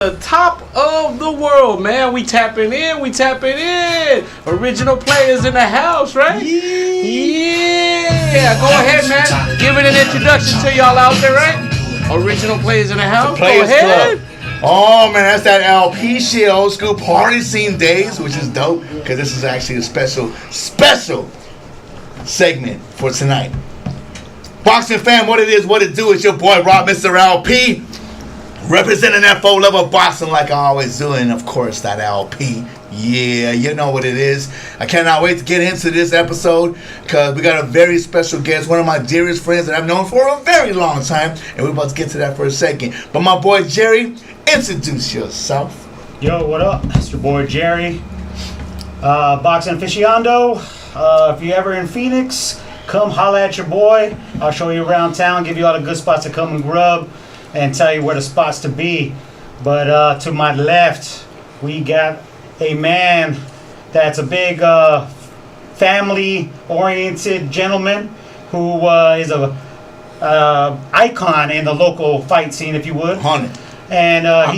The top of the world, man. We tapping in. Original players in the house, right? Yeah. Go ahead, man. Give it an introduction to y'all out there, right? Original players in the house. Go ahead. Club. Oh man, that's that LP shit, old school party scene days, which is dope because this is actually a special segment for tonight. Boxing fam, what it is, what it do, it's your boy Rob, Mr. LP. Representing that 4luvofboxing like I always do, and of course that LP. Yeah, you know what it is. I cannot wait to get into this episode because we got a very special guest, one of my dearest friends that I've known for a very long time, and we're about to get to that for a second. But my boy Jerry, introduce yourself. Yo, what up? It's your boy Jerry, boxing aficionado. If you're ever in Phoenix, come holla at your boy. I'll show you around town, give you all the good spots to come and grub, and tell you where the spots to be. But to my left, we got a man that's a big family-oriented gentleman who is a icon in the local fight scene, if you would. 100. And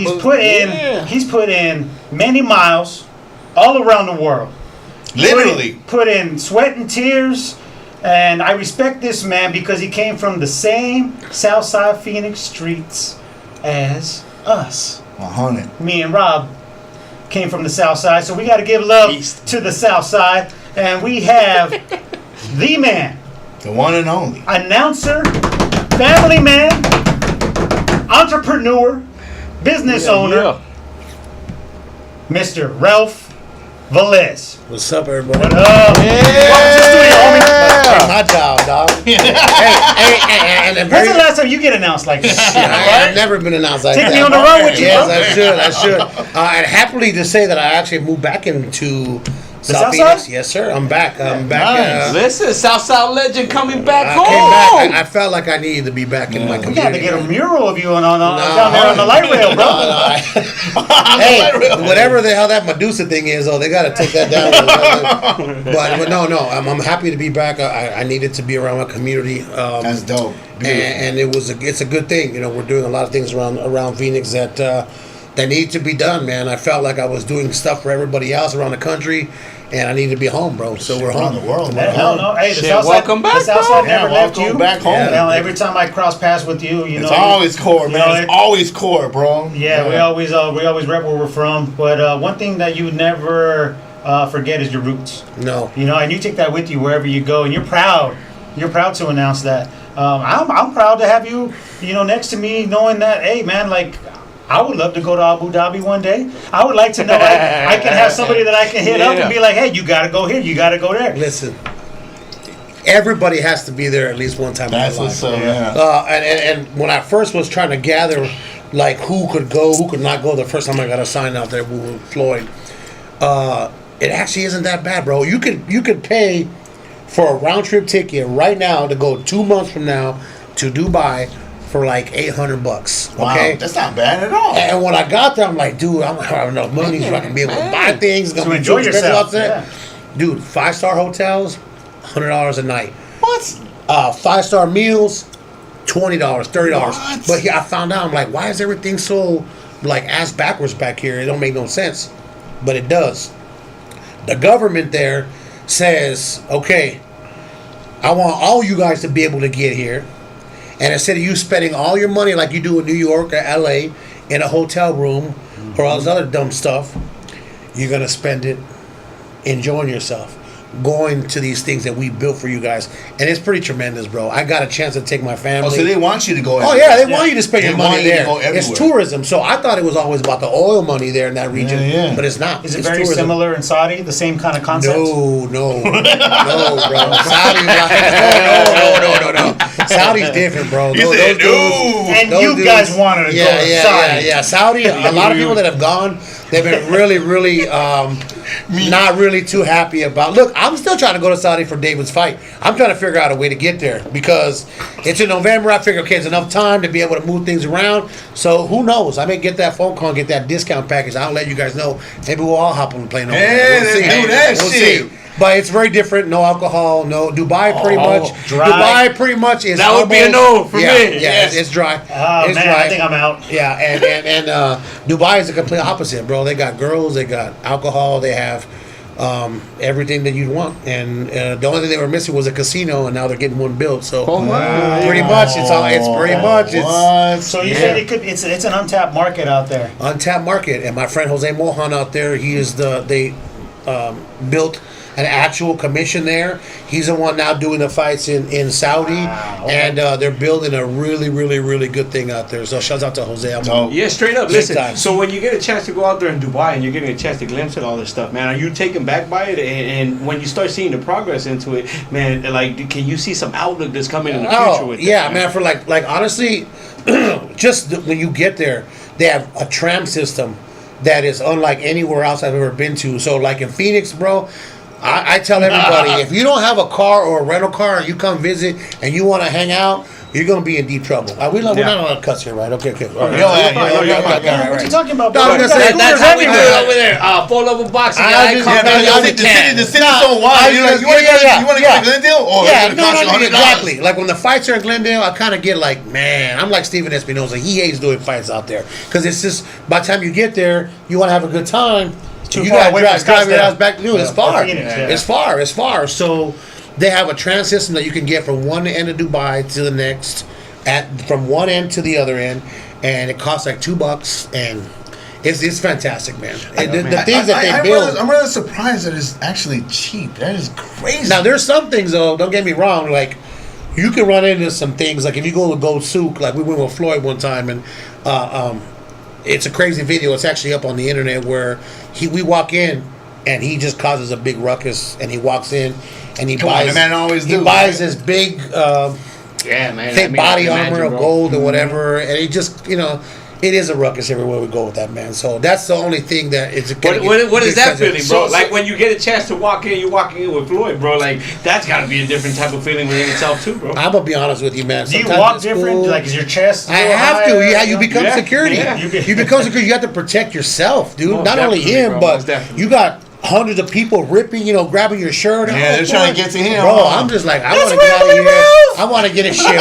he's put in many miles all around the world. Literally. Put in sweat and tears. And I respect this man because he came from the same Southside Phoenix streets as us. 100. Me and Rob came from the Southside, so we got to give love to the Southside. And we have the man, The one and only. announcer, family man, entrepreneur, business owner, Mr. Ralph Velez. What's up, everybody? What up? Yeah. Welcome to the studio, homie. Hey, my job, dog. Hey, and When's the last time you get announced like this? I've never been announced like Take that. me on the road with you, Yes, bro. I should. And happily to say that I actually moved back into South South Phoenix. Side? Yes, sir. I'm back. Nice. Listen, Southside legend coming back I home. came back. I felt like I needed to be back in my We community. got to get a mural of you down there on the light rail, bro. Hey, whatever the hell that Medusa thing is, they got to take that down. but no, I'm happy to be back. I needed to be around my community. That's dope. And it's a good thing. You know, we're doing a lot of things around Phoenix that need to be done, man. I felt like I was doing stuff for everybody else around the country, and I needed to be home, bro. So we're Around home. the world, Hell no. Hey, the Shit, Southside, welcome back, the Southside bro. never left welcome you. back home. Hell, every time I cross paths with you, you It's know. always core, man. you know, It's always core, bro. Yeah, we always rep where we're from. But one thing that you never forget is your roots. No. You know, and you take that with you wherever you go, and you're proud. You're proud to announce that. I'm proud to have you, next to me, knowing that, hey, man, like, I would love to go to Abu Dhabi one day. I would like to know I can have somebody that I can hit up and be like, hey, you got to go here, you got to go there. Listen, everybody has to be there at least one time That's in their what's life. up, yeah. And when I first was trying to gather, like, who could go, who could not go, the first time I got a sign out there with Floyd, it actually isn't that bad, bro. You could pay for a round trip ticket right now to go 2 months from now to Dubai for like $800. Wow, Okay, that's not bad at all. and when I got there, I'm like, dude, I don't have enough money so I can be able to buy things. It's gonna To be enjoy too expensive yourself, out there. yeah. Dude, 5-star hotels, $100 a night. What? 5-star meals, $20, $30. What? But I found out, I'm like, why is everything so like ass backwards back here? It don't make no sense, but it does. The government there says, okay, I want all you guys to be able to get here. And instead of you spending all your money like you do in New York or LA in a hotel room or all this other dumb stuff, you're going to spend it enjoying yourself, going to these things that we built for you guys. And it's pretty tremendous, bro. I got a chance to take my family. Oh, so they want you to go. Oh yeah, they want you to spend They your want money you to there. go It's everywhere. tourism, so I thought it was always about the oil money there in that region, Yeah. but it's not. Is it It's very tourism. similar in Saudi? The same kind of concept? No, bro. No. Saudi's different, bro. You said no. And those you dudes- guys wanted to go to Saudi. Yeah. Saudi. A lot of people that have gone, they've been really, not really too happy about. Look, I'm still trying to go to Saudi for David's fight. I'm trying to figure out a way to get there because it's in November. I figure, okay, it's enough time to be able to move things around. So who knows? I may get that phone call, and get that discount package. I'll let you guys know. Maybe we'll all hop on the plane over there. Hey, let's do that We'll shit. see. But it's very different. No alcohol. No Dubai. Pretty much. dry. Dubai pretty much is. That would be a no for me. Yeah, Yes. it's dry. Oh It's man, dry. I think I'm out. Yeah, and Dubai is the complete opposite, bro. They got girls, they got alcohol, they have everything that you'd want, and the only thing they were missing was a casino, and now they're getting one built. So pretty much, it's pretty much it's So you said it's an untapped market out there. untapped market. And my friend Jose Mohan out there, he is they built an actual commission there. He's the one now doing the fights in Saudi, and they're building a really, really, really good thing out there. So shouts out to Jose. Yeah, straight up. Big Listen, time. so when you get a chance to go out there in Dubai and you're getting a chance to glimpse at all this stuff, man, are you taken back by it? And when you start seeing the progress into it, man, like, can you see some outlook that's coming in the future with yeah, that, man. For like honestly, just when you get there, they have a tram system that is unlike anywhere else I've ever been to. So like in Phoenix, bro, I tell everybody, if you don't have a car or a rental car and you come visit and you want to hang out, you're going to be in deep trouble. We're not on a cuss here, right? Okay. All right. What you talking about, No, bro? I'm You just got saying, scooters that's how we do everywhere. it over there. 4luvofboxing. I just- the city's so wide. You want to go to Glendale? Or Yeah, it's gonna cost you $100? exactly. Like when the fights are in Glendale, I kind of get like, man, I'm like Steven Espinosa. He hates doing fights out there because it's just by the time you get there, you want to have a good time. Too You far gotta away drive from your Scottsdale. ass back. Dude, it's far. Phoenix, yeah. It's far. So they have a trans system that you can get from one end of Dubai to the next, from one end to the other end, and it costs like $2, and it's fantastic, man. The things that they build. I'm rather surprised that it's actually cheap. That is crazy. Now there's some things though. Don't get me wrong. Like you can run into some things. Like if you go to Gold Souk, like we went with Floyd one time, and it's a crazy video. It's actually up on the internet where we walk in and he just causes a big ruckus, and he walks in and he buys. the man always he do, buys right? this big Yeah, man. thick body armor of bro. gold or whatever, and he just it is a ruckus everywhere we go with that man. So that's the only thing that is. What is that feeling, bro? So- Like when you get a chance to walk in, you're walking in with Floyd, bro. Like that's got to be a different type of feeling within itself too, bro. I'm gonna be honest with you, man. Do you Sometimes walk it's different? cool. Like, is your chest? I a little have to. higher, Yeah, you become Yeah, security. yeah. You become security. You have to protect yourself, dude. Most Not only definitely, him, bro, but most definitely. you got hundreds of people ripping, grabbing your shirt. Yeah, they're trying to get to him. Bro, I'm just like, I want to get out of here. I want to get his shit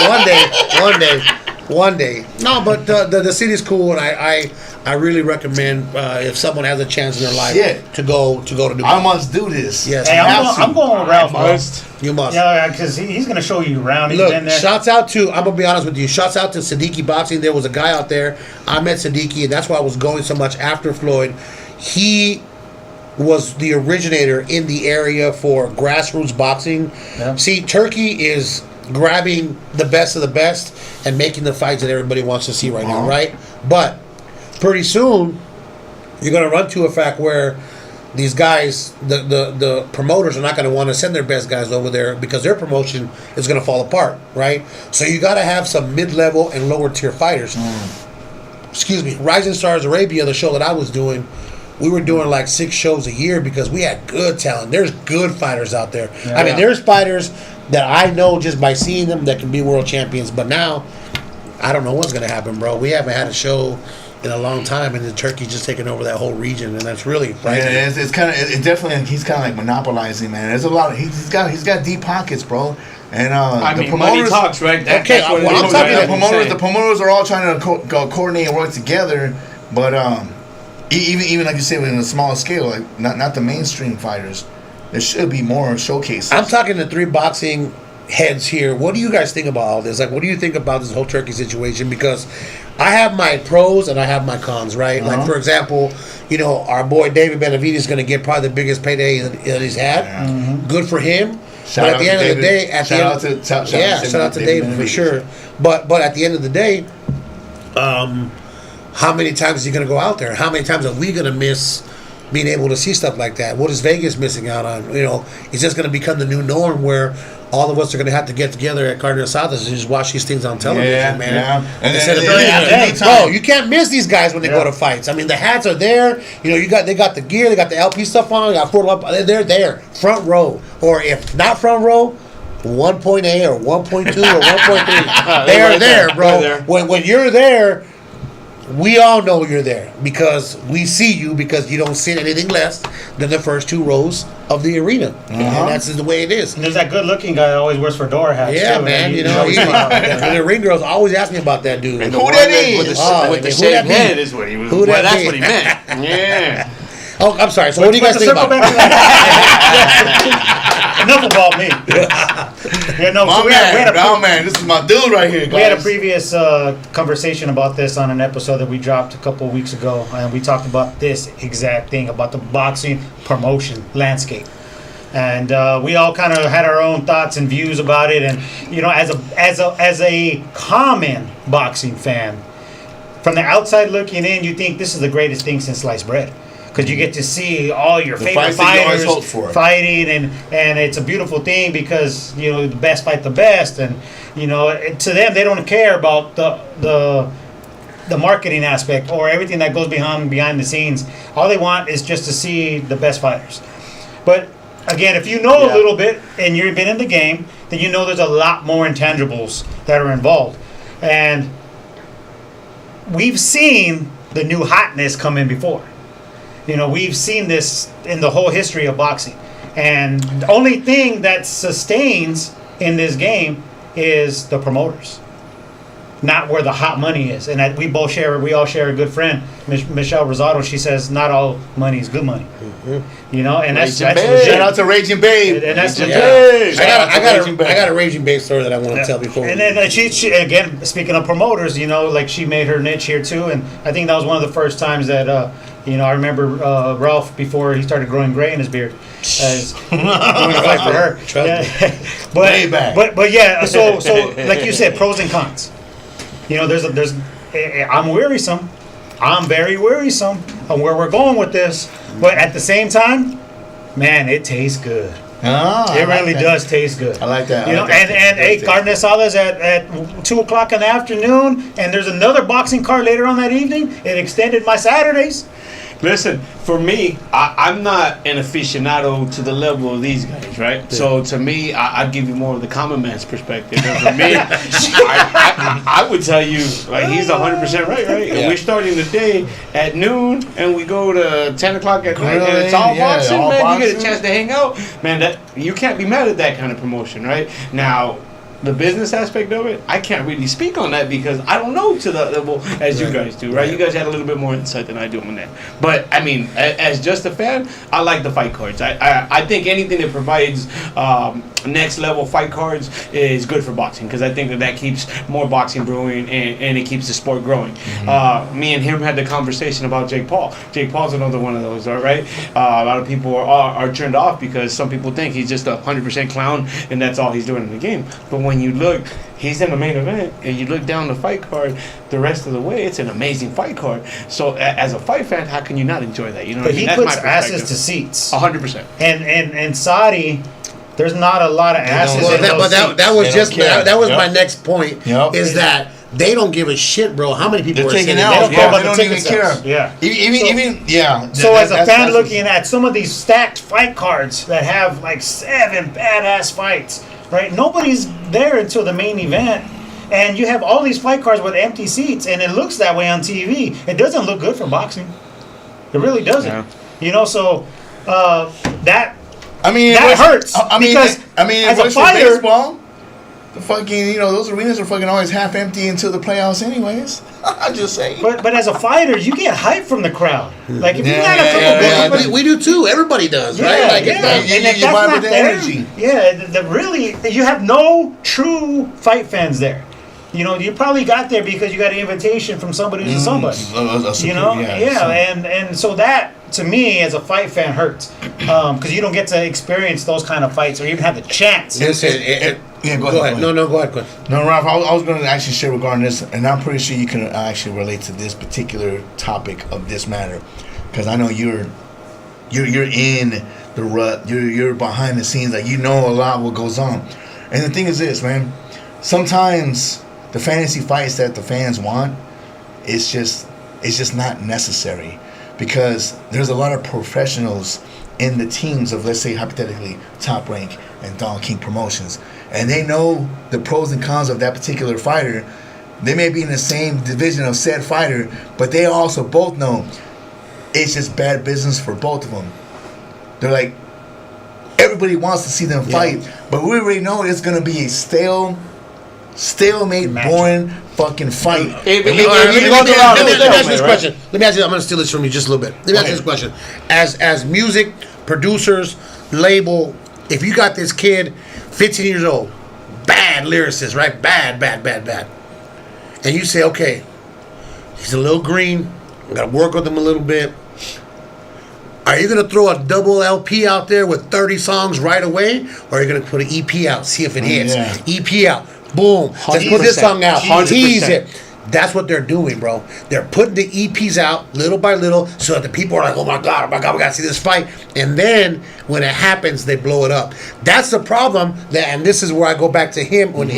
one day. No, but the city's cool, and I really recommend if someone has a chance in their life Shit. to go to Dubai. I must do this. Yes, Hey, you I'm going with Ralph, bro. You must. Yeah, because he's gonna show you around. He's Look, been there. shouts out to, I'm going to be honest with you, shouts out to Siddiqui Boxing. There was a guy out there. I met Siddiqui, and that's why I was going so much after Floyd. He was the originator in the area for grassroots boxing. Yeah. See, Turkey is grabbing the best of the best and making the fights that everybody wants to see right now, right? But pretty soon, you're going to run to a fact where these guys, the promoters are not going to want to send their best guys over there because their promotion is going to fall apart, right? So you got to have some mid-level and lower tier fighters. Excuse me. Rising Stars Arabia, the show that I was doing, we were doing like 6 shows a year because we had good talent. There's good fighters out there. Yeah. I mean, there's fighters that I know just by seeing them that can be world champions. But now, I don't know what's going to happen, bro. We haven't had a show in a long time, and the Turkey's just taking over that whole region, and that's really frightening. Yeah, it's kind of definitely he's kind of like monopolizing, man. There's a lot of he's got deep pockets, bro. And I the mean, money promoters, talks, right? Okay, That's what it well, I'm is, talking right? about the promoters are all trying to coordinate and work together, but even like you said, in a smaller scale, like not the mainstream fighters, there should be more showcases. I'm talking to 3 boxing heads here. What do you guys think about all this? Like, what do you think about this whole Turkey situation? Because I have my pros and I have my cons, right? Like, for example, our boy David Benavidez is going to get probably the biggest payday that he's had. Yeah. Good for him. Shout But at out the to end of the David. day, shout out to David for Benavidez. sure. But at the end of the day, how many times is he going to go out there? How many times are we going to miss being able to see stuff like that? What is Vegas missing out on? It's just going to become the new norm where all of us are going to have to get together at Carne Asadas and just watch these things on television, man. Yeah. And Instead of then, bro, you can't miss these guys when they go to fights. I mean, the hats are there. They got the gear, they got the LP stuff on, they got 4love. They're there, front row, or if not front row, 1.8 or 1.2 or 1.3. They are there, bro. Right there. When you're there, we all know you're there because we see you because you don't sit anything less than the first 2 rows of the arena, and that's the way it is. And there's that good-looking guy that always wears fedora hats. Yeah, too, man. and You know, the ring girls always ask me about that dude. And Who the one that is? with the Who shaved that be? head is what he was. Who Well, that that's be? what he meant. Yeah. Oh, I'm sorry. So what do you guys think about it? Enough about me. Yeah, no, My so we had a man, this is my dude right here, guys. We had a previous conversation about this on an episode that we dropped a couple of weeks ago, and we talked about this exact thing about the boxing promotion landscape, and we all kind of had our own thoughts and views about it. And you know, as a common boxing fan, from the outside looking in, you think this is the greatest thing since sliced bread. Because you get to see all your favorite fights that you always fighters hope for. fighting, and it's a beautiful thing because you know the best fight the best, and you know to them they don't care about the marketing aspect or everything that goes behind the scenes. All they want is just to see the best fighters. But again, if you know a little bit and you've been in the game, then you know there's a lot more intangibles that are involved, and we've seen the new hotness come in before. You know, we've seen this in the whole history of boxing. And the only thing that sustains in this game is the promoters, not where the hot money is. And that we all share a good friend, Michelle Rosado. She says not all money is good money. Mm-hmm. You know, and that's legit. Shout out to Raging Babe. And that's Yeah. legit. I got a Raging Babe story that I want to tell before. And then she again, speaking of promoters, you know, like she made her niche here too. And I think that was one of the first times that, you know, I remember Ralph before he started growing gray in his beard. As doing a fight for her. Yeah. Way back. But yeah, so like you said, pros and cons. You know, there's I'm wearisome. I'm very wearisome on where we're going with this. But at the same time, man, it tastes good. It really does taste good. I like that. You know, and hey, carne asadas at 2:00 in the afternoon, and there's another boxing card later on that evening. It extended my Saturdays. Listen, for me, I'm not an aficionado to the level of these guys, right? Yeah. So to me, I'd give you more of the common man's perspective. And for me, I would tell you, like, he's 100% right? Yeah. And we're starting the day at noon, and we go to 10 o'clock at night, and it's all boxing, man. Boxing. You get a chance to hang out. Man, that you can't be mad at that kind of promotion, right? Now, the business aspect of it, I can't really speak on that because I don't know to the level as you guys do, right? You guys had a little bit more insight than I do on that. But, I mean, as just a fan, I like the fight cards. I think anything that provides next level fight cards is good for boxing because I think that keeps more boxing brewing and it keeps the sport growing. Mm-hmm. Me and him had the conversation about Jake Paul. Jake Paul's another one of those, all right? A lot of people are turned off because some people think he's just a 100% clown and that's all he's doing in the game. But when you look, he's in the main event, and you look down the fight card the rest of the way, it's an amazing fight card. So as a fight fan, how can you not enjoy that? You know, but he puts asses to seats. 100%. And Saudi, there's not a lot of asses. That was my next point. Is that they don't give a shit, bro. How many people are taking out? They don't even care. Yeah. So as a fan looking at some of these stacked fight cards that have like 7 badass fights, right? Nobody's there until the main event. And you have all these fight cards with empty seats, and it looks that way on TV. It doesn't look good for boxing. It really doesn't. Yeah. You know, so that hurts. Because as a fighter, baseball, the fucking, you know, those arenas are fucking always half empty until the playoffs anyways. I'm just saying. But as a fider, you get hype from the crowd. Like if you got a couple we do too. Everybody does, right? Like and if that's not there, really, you have no true fight fans there. You know, you probably got there because you got an invitation from somebody to somebody. You know, and so that to me as a fight fan hurts because you don't get to experience those kind of fights or even have the chance. Go ahead. No, go ahead. No, Ralph, I was going to actually share regarding this, and I'm pretty sure you can actually relate to this particular topic of this matter, because I know you're in the rut, you're behind the scenes, like you know a lot what goes on, and the thing is this, man, sometimes the fantasy fights that the fans want, it's just not necessary, because there's a lot of professionals in the teams of, let's say hypothetically, Top Rank and Don King Promotions, and they know the pros and cons of that particular fighter They may be in the same division of said fighter, but they also both know it's just bad business for both of them. They're like, everybody wants to see them fight, but we already know it's gonna be a stalemate, boring fucking fight. Let me ask you this question. Let me ask you. I'm gonna steal this from you just a little bit. Let me ask you this question. As music producers, label, if you got this kid, 15 years old, bad lyricist, right? Bad. And you say, okay, he's a little green. I gotta work with him a little bit. Are you gonna throw a double LP out there with 30 songs right away, or are you gonna put an EP out, see if it hits? Yeah. EP out, boom. Let's put this song out. 100%. Tease it. That's what they're doing, bro. They're putting the EPs out little by little, so that the people are like, "Oh my god, we gotta see this fight." And then when it happens, they blow it up. That's the problem. And this is where I go back to him when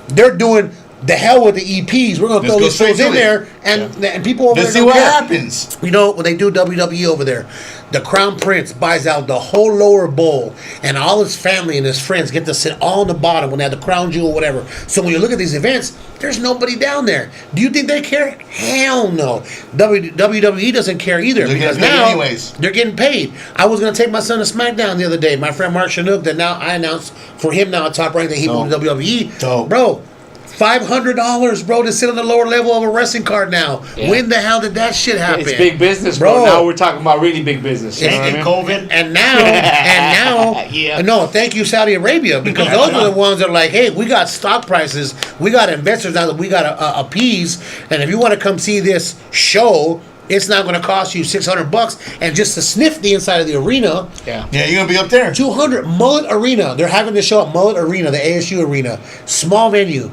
they're doing. The hell with the EPs. We're going to throw these shows in there, and people over there. Let's see what happens. You know, when they do WWE over there, the Crown Prince buys out the whole lower bowl, and all his family and his friends get to sit all on the bottom when they have the crown jewel or whatever. So when you look at these events, there's nobody down there. Do you think they care? Hell no. WWE doesn't care either, because now they're getting paid. I was going to take my son to SmackDown the other day. My friend Mark Chinook, that now I announced for him now a top rank that he moved to WWE. Bro. $500, bro, to sit on the lower level of a wrestling card now. Yeah. When the hell did that shit happen? It's big business, bro. Now we're talking about really big business. You know what I mean? COVID. And now, no, thank you, Saudi Arabia, because those are the ones that are like, hey, we got stock prices, we got investors now that we got to appease, and if you want to come see this show, it's not going to cost you $600, and just to sniff the inside of the arena. Yeah, you're going to be up there. 200 Mullet Arena. They're having the show at Mullet Arena, the ASU Arena, small venue.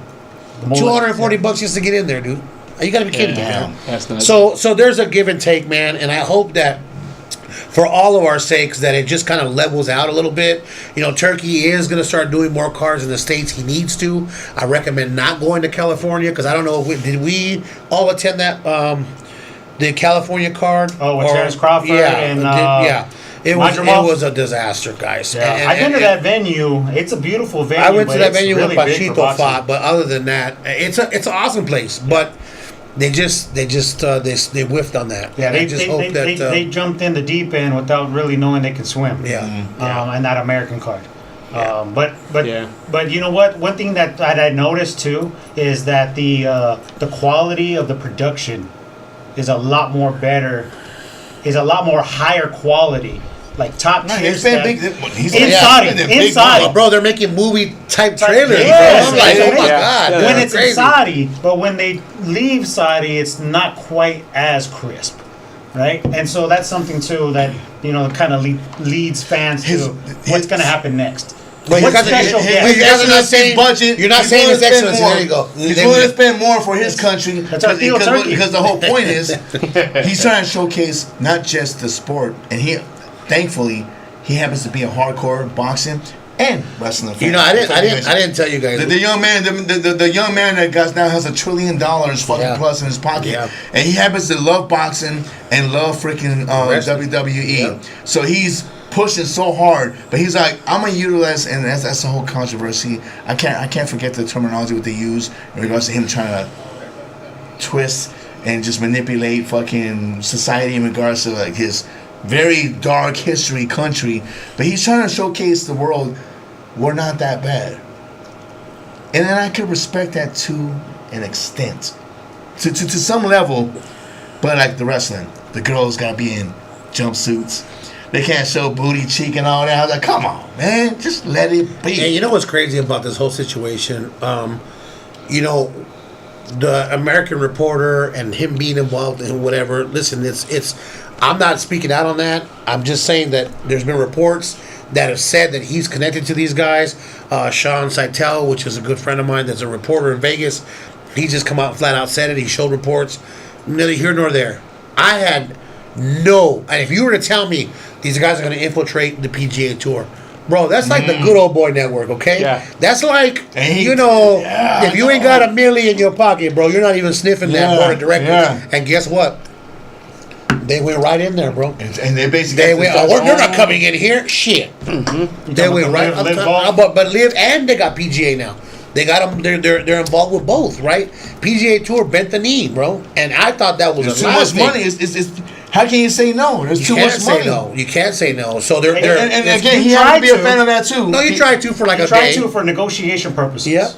$240 just to get in there, dude. You gotta be kidding me, man. That's nice. So there's a give and take, man, and I hope that for all of our sakes that it just kind of levels out a little bit. You know, Turkey is gonna start doing more cards in the States. He needs to. I recommend not going to California, because I don't know if did we all attend that the California card? Oh, with Terrence Crawford and It was a disaster, guys. Yeah. I've been to that venue. It's a beautiful venue. I went to that venue really when Pachito fought, but other than that, it's an awesome place. But they whiffed on that. Yeah, they jumped in the deep end without really knowing they could swim. And that American card. Yeah. But you know what? One thing that I noticed too is that the quality of the production is a lot more better. Is a lot more higher quality, like top tier stuff. In Saudi, bro, they're making movie type trailers. Yes, bro. I'm like, oh my god, when it's crazy. In Saudi, but when they leave Saudi, it's not quite as crisp, right? And so that's something too that kind of leads fans to what's going to happen next. But you're not saying it's excellence. There you go. He's willing to spend more for his country because the whole point is he's trying to showcase not just the sport, and thankfully he happens to be a hardcore boxing and wrestling fan. I didn't tell you guys. The young man, the young man that now has $1 trillion plus in his pocket, and he happens to love boxing and love freaking WWE. Yeah. So he's pushing so hard, but he's like, I'm gonna utilize, and that's the whole controversy. I can't forget the terminology what they use in regards to him trying to twist and just manipulate fucking society in regards to like his very dark history country. But he's trying to showcase the world we're not that bad, and then I could respect that to an extent, to some level. But like the wrestling, the girls gotta be in jumpsuits. They can't show booty, cheek, and all that. I was like, come on, man. Just let it be. And you know what's crazy about this whole situation? The American reporter and him being involved in whatever. Listen, it's. I'm not speaking out on that. I'm just saying that there's been reports that have said that he's connected to these guys. Sean Seitel, which is a good friend of mine that's a reporter in Vegas, he just come out and flat out said it. He showed reports. Neither here nor there. I had no. And if you were to tell me these guys are going to infiltrate the PGA Tour, bro, that's like the good old boy network, okay? Yeah. That's like, if you ain't got $1 million in your pocket, bro, you're not even sniffing that board of directors. Yeah. And guess what? They went right in there, bro. And they basically they're not coming in here. Shit. Mm-hmm. They went right up. But Live, and they got PGA now. They got them. They're involved with both, right? PGA Tour bent the knee, bro, and I thought that was There's too much money. It's how can you say no? There's too much money. No. You can't say no. So they're and again, he had to be a fan of that too. No, you tried to for like a tried day. to for negotiation purposes. Yeah.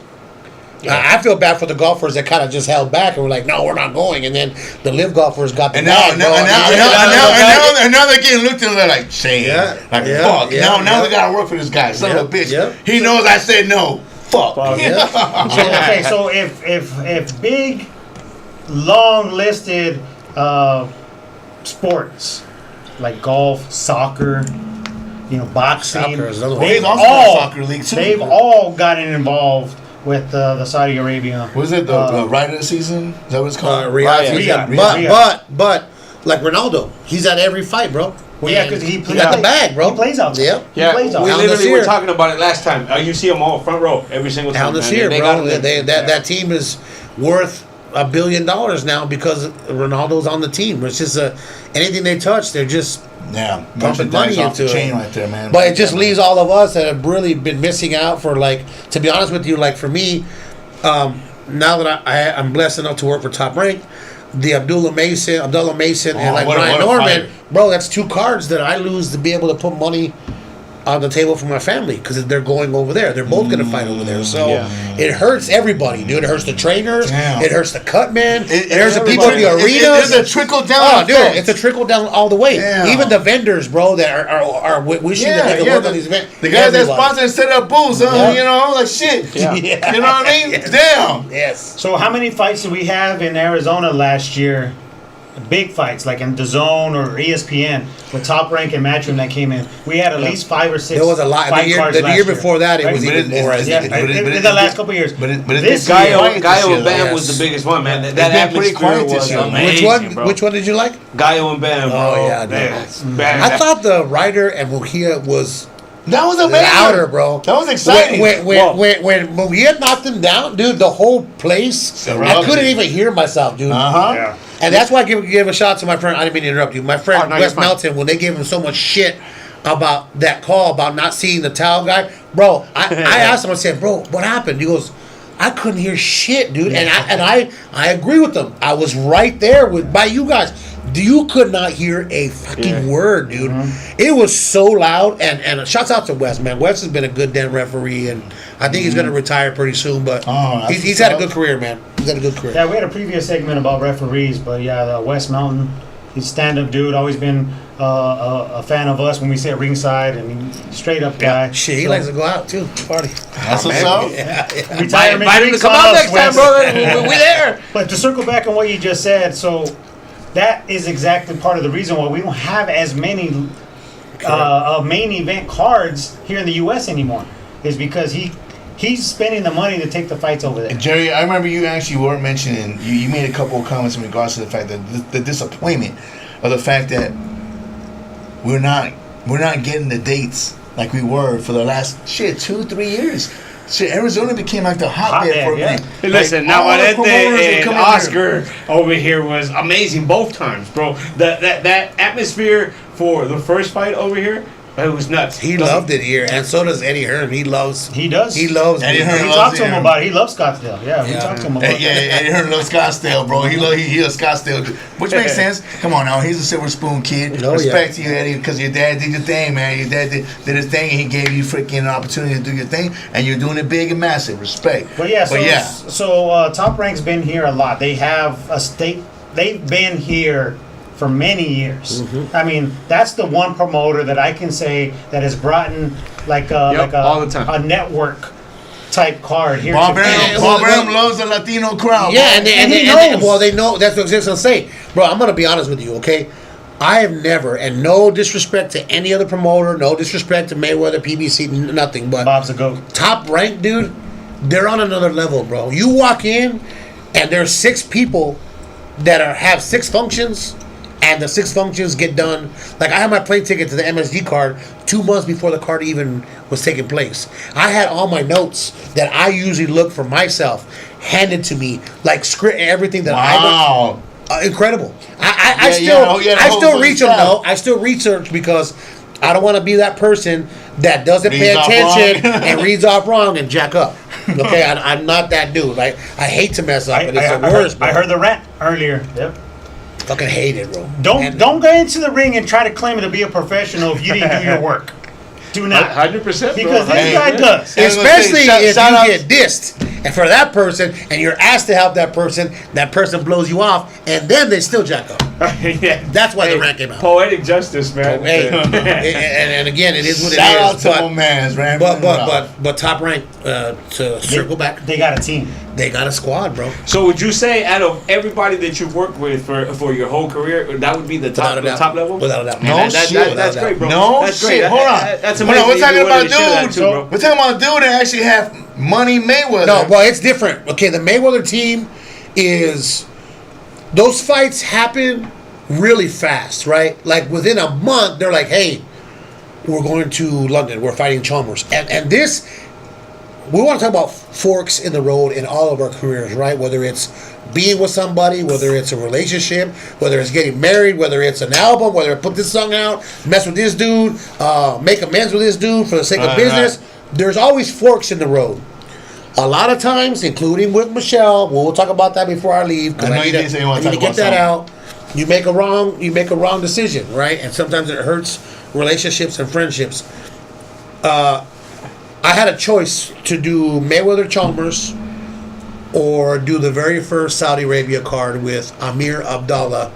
I feel bad for the golfers that kind of just held back and were like, "No, we're not going." And then the live golfers got the bag. And now they're getting looked at like shame. Fuck. Now they gotta work for this guy. Son of a bitch. Yeah. He knows I said no. Fuck. So if big, long listed sports like golf, soccer, boxing, they've soccer league too. They've all gotten involved with the Saudi Arabia. Was it the Ride of the Season? Is that what it's called? Riyadh. But like Ronaldo, he's at every fight, bro. Well, yeah, because he got the bag, bro. He plays out there. Yeah, He plays out we there. literally were talking about it last time. You see them all front row every single time. Al Nassr, bro. That team is worth $1 billion now because Ronaldo's on the team. It's just anything they touch, they're just pumping money into it. Chain right there, man. But it just leaves all of us that have really been missing out for, like, to be honest with you, like for me, now that I'm blessed enough to work for Top Rank, the Abdullah Mason, and like Brian Norman, bro, that's 2 cards that I lose to be able to put money on the table for my family because they're going over there. They're both going to fight over there. So it hurts everybody, dude. It hurts the trainers. Damn. It hurts the cut man. It hurts the people in the arenas. It's a trickle down. Oh, dude, it's a trickle down all the way. Damn. Even the vendors, bro, that are wishing that they could work on these events. The guys that sponsor and set up booths, like shit. Yeah. You know what I mean? Yes. Damn. Yes. So how many fights did we have in Arizona last year? Big fights like in DAZN or ESPN with Top Rank and Matchroom that came in. We had at least 5 or 6. There was a lot. The year before that, it was even more. In the last couple of years. But this Gallo and Bam was the biggest one, man. That atmosphere was amazing. Which one did you like? Gallo and Bam, bro. Oh yeah, dude. I thought the Ryder and Mujia was. That was amazing. Louder, bro. That was exciting. When Mujia knocked him down, dude, the whole place, I couldn't even hear myself, dude. Yeah. And that's why I give a shout out to my friend. I didn't mean to interrupt you. My friend Wes Melton, when they gave him so much shit about that call about not seeing the towel guy, bro. I asked him. I said, "Bro, what happened?" He goes, "I couldn't hear shit, dude." And I agree with them. I was right there by you guys. You could not hear a fucking word, dude. Mm-hmm. It was so loud. And shouts out to Wes, man. Wes has been a good damn referee, and I think he's going to retire pretty soon. But he's had a good career, man. He's had a good career. Yeah, we had a previous segment about referees, but Wes Mountain, he's a stand-up dude. Always been a fan of us when we sit ringside, and straight up guy. Shit, he likes to go out too, party. That's what's up. Yeah. Retirement Invite him to come out next time, brother. We're there. But to circle back on what you just said, so that is exactly part of the reason why we don't have as many main event cards here in the U.S. anymore. Is because he's spending the money to take the fights over there. And Jerry, I remember you actually were mentioning, you made a couple of comments in regards to the fact that the disappointment of the fact that we're not getting the dates like we were for the last 2-3 years. Shit, Arizona became like the hotbed for a minute. Hey, listen, Navarrete and Oscar over here was amazing both times, bro. That atmosphere for the first fight over here, it was nuts. He loved it here, and so does Eddie Hearn. He loves Eddie Hearn. We talked to him about it. He loves Scottsdale. Yeah, we talked to him about it. Yeah, Eddie Hearn loves Scottsdale, bro. He loves Scottsdale, which makes sense. Come on now, he's a silver spoon kid. Respect to you, Eddie, because your dad did your thing, man. Your dad did his thing, and he gave you freaking an opportunity to do your thing, and you're doing it big and massive. Respect. So Top Rank's been here a lot. They have a state. They've been here for many years. Mm-hmm. I mean, that's the one promoter that I can say that has brought in all the time. A network type card here. Bob Arum loves the Latino crowd. Yeah, and they know. They know. That's what I was going to say. Bro, I'm going to be honest with you, okay? I have never, and no disrespect to any other promoter, no disrespect to Mayweather, PBC, nothing, but Bob's a goat. Top Rank, dude, they're on another level, bro. You walk in, and there's 6 people that have 6 functions, and the 6 functions get done. Like, I had my plane ticket to the MSG card 2 months before the card even was taking place. I had all my notes that I usually look for myself handed to me, like script, everything that I look. Incredible. I still reach them though. I still research because I don't want to be that person that doesn't pay attention and reads off wrong and jack up. Okay, I'm not that dude. Like, I hate to mess up, but it's the I worst. I heard the rant earlier. Yep. Fucking hate it, bro. Don't go into the ring and try to claim to be a professional if you didn't do your work. Do not. 100%, Because bro. this guy does. Especially if shout you out- get dissed, and for that person, and you're asked to help that person blows you off, and then they still jack up. Yeah. That's why the rant came out. Poetic justice, man. Hey, and again, it is what Shout it out is. to my man's Ramblin. But Top Rank, to circle back, They got a team. they got a squad, bro. So would you say out of everybody that you've worked with for your whole career, that would be the top, Without a doubt. top level? Without a doubt. No That's shit. great, bro. No That's shit. great. Hold on. That's Hold on. amazing. We're talking You about wanted to share that dude. too, bro. We're talking about a dude that actually have Money Mayweather. No, well, it's different. Okay, the Mayweather team is those fights happen really fast, right? Like within a month, they're like, "Hey, we're going to London. We're fighting Chalmers," and this. We want to talk about forks in the road in all of our careers, right? Whether it's being with somebody, whether it's a relationship, whether it's getting married, whether it's an album, whether it's put this song out, mess with this dude, make amends with this dude for the sake of business. Right. There's always forks in the road. A lot of times, including with Michelle, we'll talk about that before I leave. I know you did say you want to I need talk to get about that out. You make a wrong decision, right? And sometimes it hurts relationships and friendships. I had a choice to do Mayweather Chalmers or do the very first Saudi Arabia card with Amir Abdallah,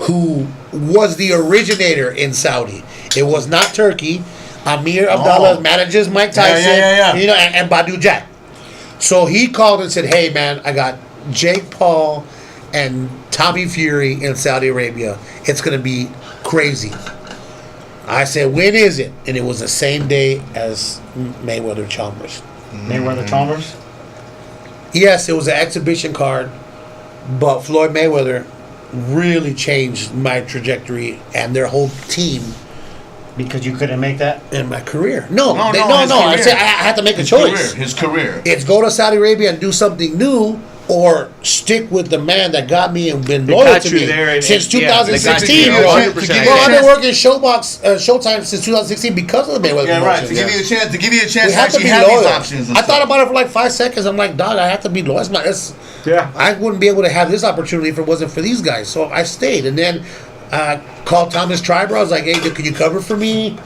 who was the originator in Saudi. It was not Turkey. Amir Abdallah manages Mike Tyson, you know, and Badu Jack. So he called and said, "Hey man, I got Jake Paul and Tommy Fury in Saudi Arabia. It's gonna be crazy." I said, "When is it?" And it was the same day as Mayweather Chalmers. Mayweather Chalmers. Yes, it was an exhibition card, but Floyd Mayweather really changed my trajectory and their whole team Because you couldn't make that. in my career. No. his I career. said I had to make a choice. His career. It's go to Saudi Arabia and do something new, or stick with the man that got me and been loyal got to you me there since they got you 2016. there, Bro, 100%. I've been working Showtime since 2016 because of the Mayweather Yeah, right. promotions. To give you a chance. To give you a We chance to have to actually be have loyal. these options. And I thought stuff. about it for like 5 seconds. I'm like, dog, I have to be loyal. Yeah. I wouldn't be able to have this opportunity if it wasn't for these guys. So I stayed, and then called Thomas Triber. I was like, "Hey, dude, can you cover for me?"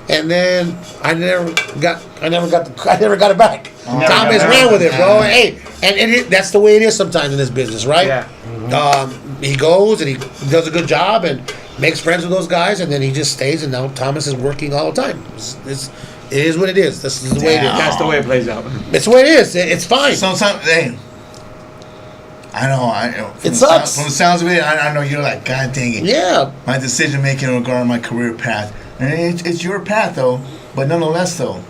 And then I never got it back. Thomas ran with it, bro. Hey, and that's the way it is sometimes in this business, right? Yeah. He goes and he does a good job and makes friends with those guys, and then he just stays. And now Thomas is working all the time. It is what it is. This is the way it is. That's the way it plays out. It's the way it is. It's fine. Sometimes, hey, I know. It sucks. From the sounds of it, I know you're like, God dang it. Yeah. My decision making regarding my career path, and it's your path though. But nonetheless, though,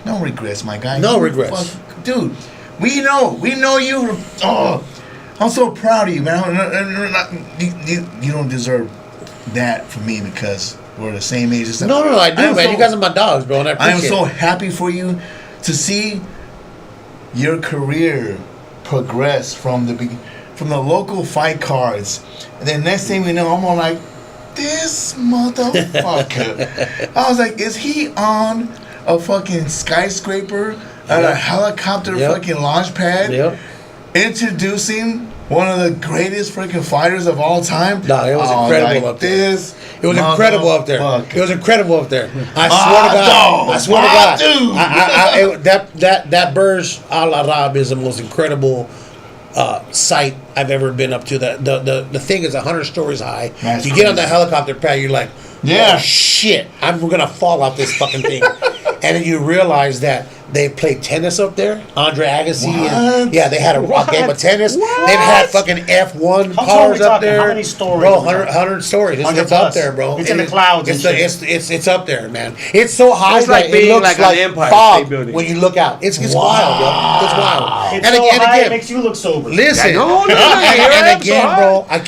no regrets, my guy. No You regrets. dude. We know you. Oh, I'm so proud of you, man. You don't deserve that from me because we're the same age and stuff. No, I do, am man. so- You guys are my dogs, bro, and I I am appreciate so it. happy for you to see your career progress from the local fight cards, and then next thing we know, I'm all like, this motherfucker. I was like, is he on a fucking skyscraper at a helicopter fucking launch pad Yep. introducing one of the greatest freaking fighters of all time? No, it was incredible up there. It was incredible up there. motherfucker. It was incredible up there. I swear to God. dog. I swear to God. Dude. That Burj Al Arab is the most incredible site I've ever been up to. The thing is 100 stories high. That's You get on crazy. the helicopter pad, you're like, Yeah. oh shit, I'm gonna fall off this fucking thing. And then you realize that they played tennis up there. Andre Agassi. And, What? yeah, they had a game of tennis. What? They've had fucking F1 How tall are cars we up talking? there. How many stories Bro, are we 100 stories. 100 It's up plus. there, bro. It's in And the clouds and It's up there, man. It's so high It's like that being it looks like an like Empire State fog Building. when you look out. It's wild, bro. It's wild. It's And so again, high, it again, makes you look sober. listen. No, and so again, high. bro, I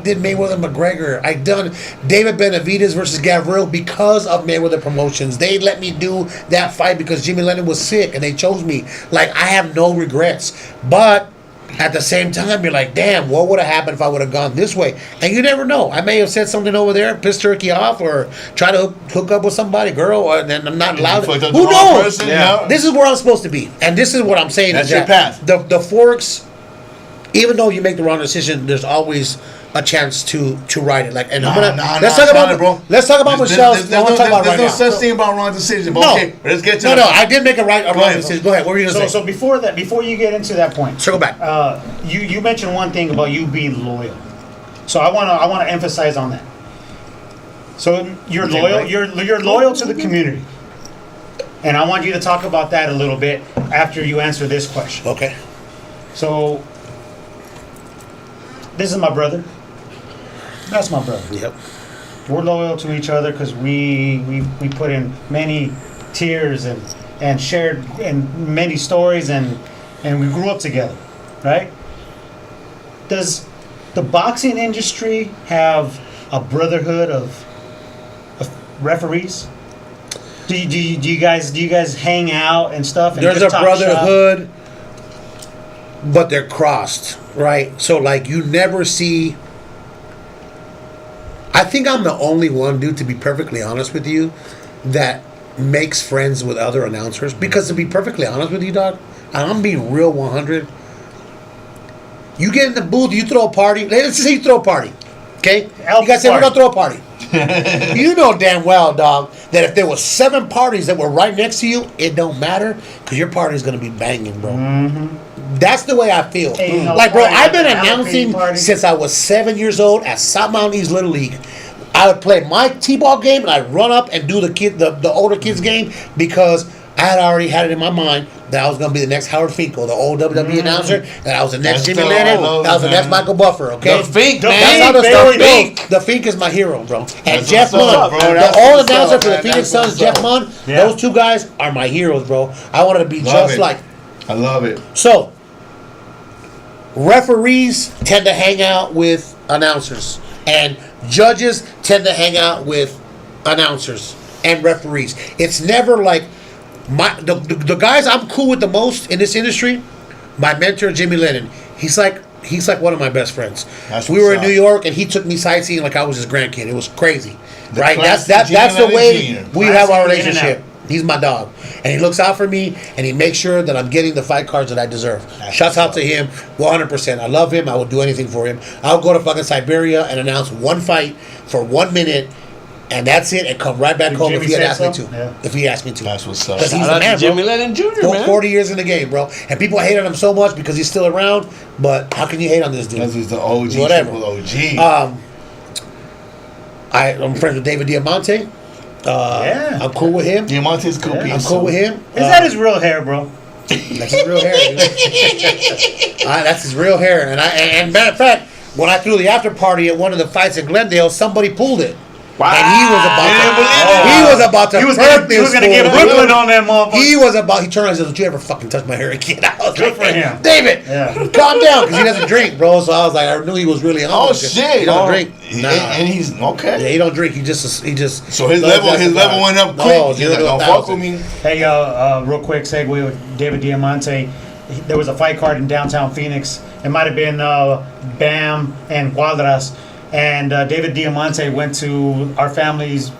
did Mayweather McGregor. I done David Benavidez versus Gavril because of Mayweather Promotions. They let me do that fight because Jimmy Lennon was sick and they chose me. Like, I have no regrets. But at the same time, you're like, damn, what would have happened if I would have gone this way? And you never know. I may have said something over there, pissed turkey off, or try to hook up with somebody, girl, and I'm not allowed. Who knows? Person, yeah. This is where I'm supposed to be, and this is what I'm saying. That's is your that path. The forks, even though you make the wrong decision, there's always a chance to right it. Like, and let's talk about Michelle. There's no such thing about wrong decision. But okay, let's get to I did make a wrong decision. Go ahead. What were you gonna say? So before you get into that point, circle back. You mentioned one thing about you being loyal. So I wanna emphasize on that. So you're loyal. Right. You're loyal to the community, and I want you to talk about that a little bit after you answer this question. Okay. So this is my brother. That's my brother. Yep. We're loyal to each other because we put in many tears and shared and many stories and we grew up together, right? Does the boxing industry have a brotherhood of referees? Do you guys hang out and stuff? And There's a just talk brotherhood, but they're crossed, right? So like you never see. I think I'm the only one, dude, to be perfectly honest with you, that makes friends with other announcers. Because to be perfectly honest with you, dog, and I'm being real 100. You get in the booth, you throw a party. Let's just say you throw a party, okay? You guys say we're gonna throw a party. You know damn well, dog, that if there was 7 parties that were right next to you, it don't matter because your party's gonna be banging, bro. Mm-hmm. That's the way I feel. Like, bro, I've been announcing since I was 7 years old at South Mountain East Little League. I would play my T-ball game and I'd run up and do the older kids game because I had already had it in my mind that I was going to be the next Howard Finkel, the old WWE announcer, that I was the next Jimmy Lennon, that I was the next Michael Buffer, okay? The Fink, man. That's how the stuff goes. The Fink is my hero, bro. And Jeff Munn, the old announcer for the Phoenix Suns, Jeff Munn, those two guys are my heroes, bro. I wanted to be just like. I love it. So, referees tend to hang out with announcers, and judges tend to hang out with announcers and referees. It's never like the guys I'm cool with the most in this industry. My mentor Jimmy Lennon, he's like one of my best friends. We were in New York and he took me sightseeing like I was his grandkid. It was crazy, right? That's the way we have our relationship. He's my dog, and he looks out for me, and he makes sure that I'm getting the fight cards that I deserve. Shouts out to him, 100%. I love him. I would do anything for him. I'll go to fucking Siberia and announce one fight for 1 minute, and that's it, and come right back home if he had asked me to. Yeah. If he asked me to. That's what's up. Because he's the man, bro. Jimmy Lennon Jr., man. 40 years in the game, bro. And people hate on him so much because he's still around, but how can you hate on this dude? Because he's the OG. Whatever. OG. I'm friends with David Diamante. I'm cool with him. Diamante's cool. I'm cool with him. Is that his real hair, bro? That's his real hair. That's his real hair. And matter of fact, when I threw the after party at one of the fights in Glendale, somebody pulled it. Wow. And he was about to. He was gonna get Brooklyn on that motherfucker. He turned around and said, "Don't you ever fucking touch my hair again?" I was good for him, David. Yeah. Calm down, because he doesn't drink, bro. So I was like, I knew he was really on. Oh shit! He don't drink. Nah. And he's okay. Yeah, he don't drink. He just. So his level went up quick. Oh, he's like, don't fuck with me. Hey, real quick segue with David Diamante. There was a fight card in downtown Phoenix. It might have been Bam and Cuadras. And David Diamante went to our family's,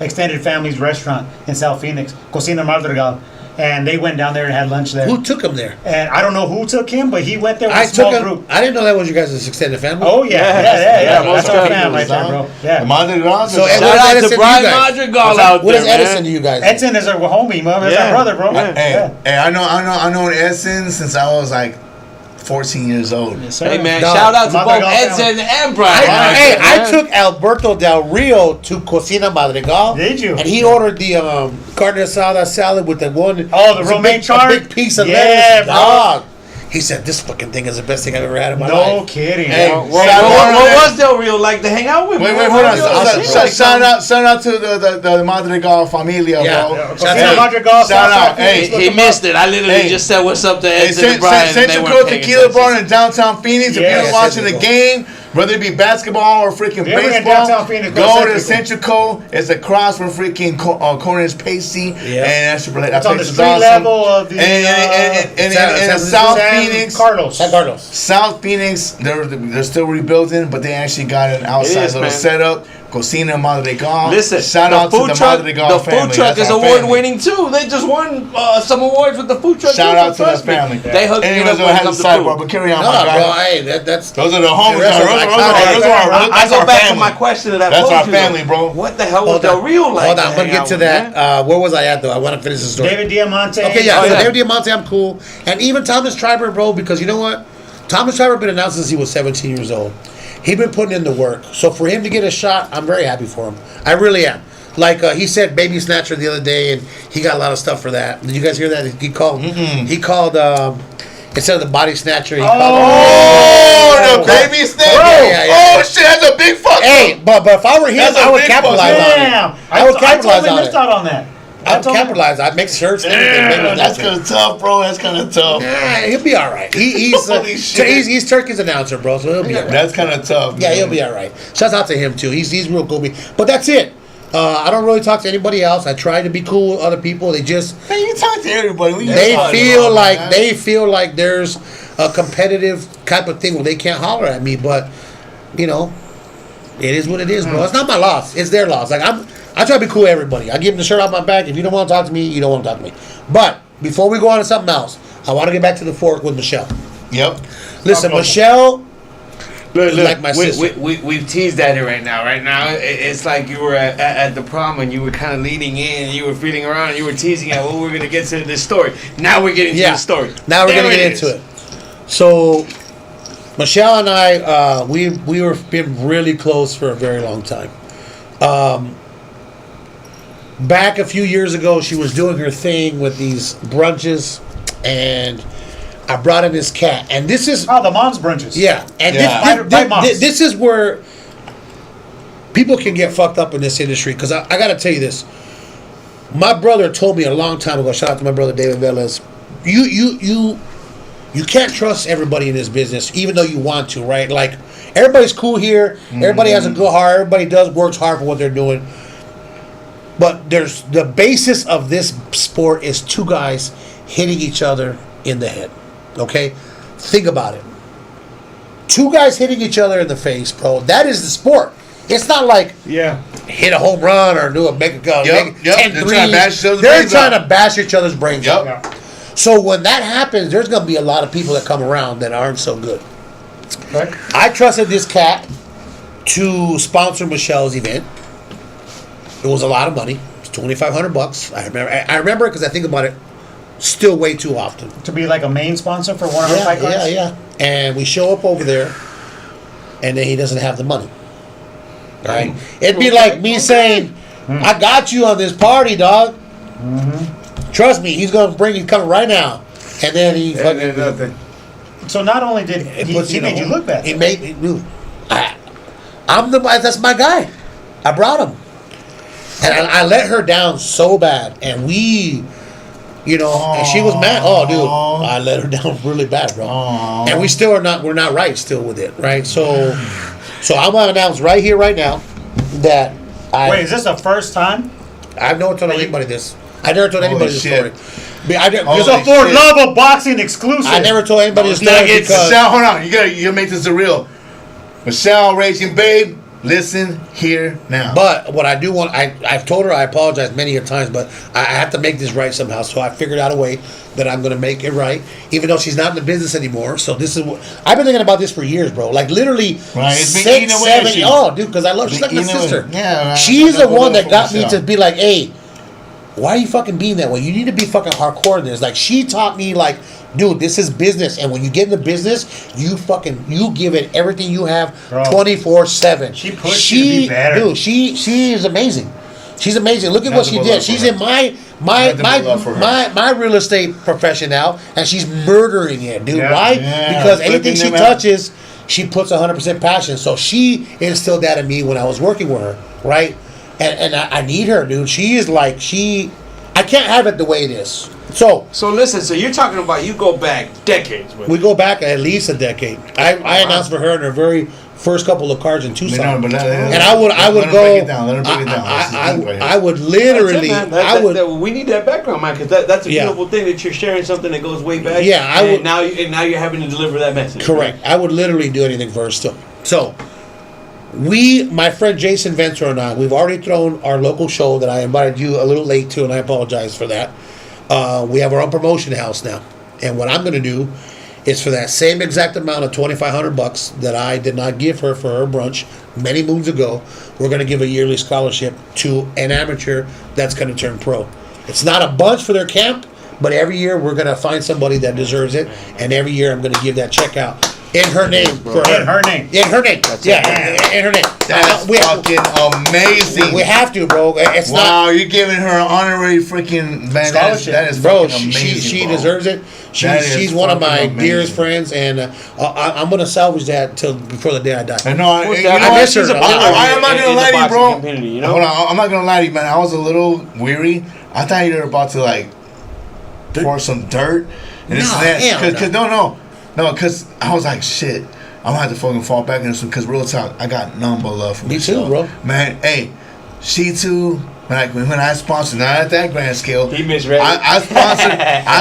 extended family's restaurant in South Phoenix, Cocina Madrigal. And they went down there and had lunch there. Who took him there? And I don't know who took him, but he went there with a small group. I didn't know that was you guys' extended family. Oh, yeah. That's our family right there, bro. Yeah. Madrigal. So shout out to Brian Madrigal out there. What is Edison to you guys? Edson is our homie, man. That's our brother, bro. Hey, I know Edison since I was like 14 years old. Yes, sir. Hey man, shout out to both Edson and Brian. I took Alberto Del Rio to Cocina Madrigal. Did you? And he ordered the carne asada salad with the one. Oh, the romaine chard? A big piece of lettuce. Dog. He said, "This fucking thing is the best thing I've ever had in my life." No kidding. Hey, what was Del Rio like to hang out with? Wait, hold on. Shout out to the Madrigal familia, bro. Shout out. Hey, he missed it. I literally just said what's up to Edson and Brian. Central Coast Tequila Bar in downtown Phoenix. If you're watching the game, Whether it be basketball or freaking If you're ever in baseball, downtown Phoenix, go to Centrico. Centrico. It's across from freaking Corners Pacey. Yeah. And that's It's on the street level of the and South Phoenix. San Carlos. South Phoenix, they're still rebuilding, but they actually got an outside little setup. Cocina Madre Gal. Listen, shout out to the Madre Gal family. The food truck is award winning too. They just won some awards with the food truck. Shout out to that family. They hooked me Anyways, up I when it had to comes to sidebar, food. but carry on, No, my bro, guy. hey, that's Those are the homies. That's I go back to my question that I That's posed our you, family, though. bro. What the hell was Del Rio like? Hold on, I'm gonna get to that. Where was I at though? I want to finish the story. David Diamante. Okay, yeah, Oh, so yeah. David Diamante, I'm cool, and even Thomas Triber, bro, because you know what? Thomas Triber been announced since he was 17 years old. He been putting in the work. So for him to get a shot, I'm very happy for him. I really am. Like he said, baby snatcher the other day, and he got a lot of stuff for that. Did you guys hear that? He called. He called instead of the body snatcher. He called. Oh, the baby snake. Yeah. Oh shit, that's a big fuck. Hey, but if I were him, That's a I would big capitalize fuck. on it. Damn. I would capitalize totally on missed it. out on that. I'd capitalize. I'd make shirts. Damn, that's kind of tough, bro. That's kind of tough. He'll be all right. He's Holy shit. he's Turkey's announcer, bro. So he'll be all right. That's kind of tough. Yeah, man. he'll be all right. Shouts out to him too. He's real cool. But that's it. I don't really talk to anybody else. I try to be cool with other people. They just Man, you talk to everybody. they feel like there's a competitive type of thing where they can't holler at me. But you know, it is what it is, bro. It's not my loss. It's their loss. Like I try to be cool with everybody. I give them the shirt off my back. If you don't want to talk to me, you don't want to talk to me. But before we go on to something else, I want to get back to the fork with Michelle. Yep. Listen, Michelle. Look, like my sister. We've teased at it right now. Right now, it's like you were at the prom and you were kind of leading in, and you were feeling around, and you were teasing at, well, we're going to get to this story. Now we're getting to the story. Now we're There going to get into it. So, Michelle and I, we were been really close for a very long time. Back a few years ago, she was doing her thing with these brunches, and I brought in this cat. And this is... Oh, the mom's brunches. Yeah. And this is where people can get fucked up in this industry. Because I got to tell you this. My brother told me a long time ago, shout out to my brother David Velez, you can't trust everybody in this business, even though you want to, right? Like, everybody's cool here. Everybody has a good heart. Everybody works hard for what they're doing. But there's the basis of this sport is two guys hitting each other in the head. Okay? Think about it. Two guys hitting each other in the face, bro. That is the sport. It's not like hit a home run or do a make a go. They're trying to bash each other's They're brains trying out. to bash each other's brains out. Yeah. So when that happens, there's going to be a lot of people that come around that aren't so good. Okay. I trusted this cat to sponsor Michelle's event. It was a lot of money. It's $2,500. I remember it because I think about it still way too often. To be like a main sponsor for one of her fight cards? Yeah. And we show up over there, and then he doesn't have the money. Right? It'd be like me saying, I got you on this party, dog. Trust me, he's coming right now. And then he fucking... nothing. So not only did he made you look bad. He made me move. That's my guy. I brought him. And I let her down so bad. And we, and she was mad. Oh, dude, I let her down really bad, bro. And we still we're not right still with it, right? So I'm going to announce right here, right now, that Wait, is this the first time? I've never told anybody this. I never told anybody this story. It's a For Love of Boxing exclusive. I never told anybody this story because... Michelle, hold on. You gotta make this real. Michelle, Raging Babe, listen here now. But what I do want, I've told her I apologize many a times, but I have to make this right somehow. So I figured out a way that I'm going to make it right, even though she's not in the business anymore. So this is what I've been thinking about this for years, bro. Like literally, right, it's been 6, eating away 7. Oh, dude, because I love. She's like my sister. Yeah, she's the one that got me to be like, hey, why are you fucking being that way? You need to be fucking hardcore in this. Like she taught me, like, dude, this is business, and when you get in the business, you give it everything you have, 24/7. She pushed you to be better. Dude, she is amazing. She's amazing. Look at what she did. She's in my real estate profession now, and she's murdering it, dude. Yeah. Why? Yeah, because anything she flipping them out. touches, she puts 100% passion. So she instilled that in me when I was working with her, right? And I need her, dude. She is like I can't have it the way it is. So listen. So you're talking about you go back decades with we go back at least a decade. I announced for her in her very first couple of cards in Tucson. But and I would let go. him break it down. Let him break it down. I would literally. I would. We need that background, man, because that's a Yeah. beautiful thing that you're sharing something that goes way back. Yeah, I would. Now you're having to deliver that message. Correct. I would literally do anything for her still. So, my friend Jason Venter and I, we've already thrown our local show that I invited you a little late to, and I apologize for that. We have our own promotion house now, and what I'm going to do is for that same exact amount of $2,500 that I did not give her for her brunch many moons ago, we're going to give a yearly scholarship to an amateur that's going to turn pro. It's not a bunch for their camp, but every year we're going to find somebody that deserves it, and every year I'm going to give that check out in her name. For her. In her name. In her name. In her name. That's fucking amazing. We have to, bro. It's wow, you're giving her an honorary freaking man. Scholarship. That is bro, fucking amazing. she bro. deserves it. She's one of my dearest friends, and I'm gonna salvage that till before the day I die. I know. I miss her. I'm not gonna lie to you, bro. You know? Hold on, I'm not gonna lie to you, man. I was a little weary. I thought you were about to like pour some dirt and this and that. No, because I was like, shit. I'm gonna have to fucking fall back in this one. Because real talk, I got none but love for Me Michelle. too, bro. Man, hey, she too. When I sponsored, not at that grand scale. He misread. I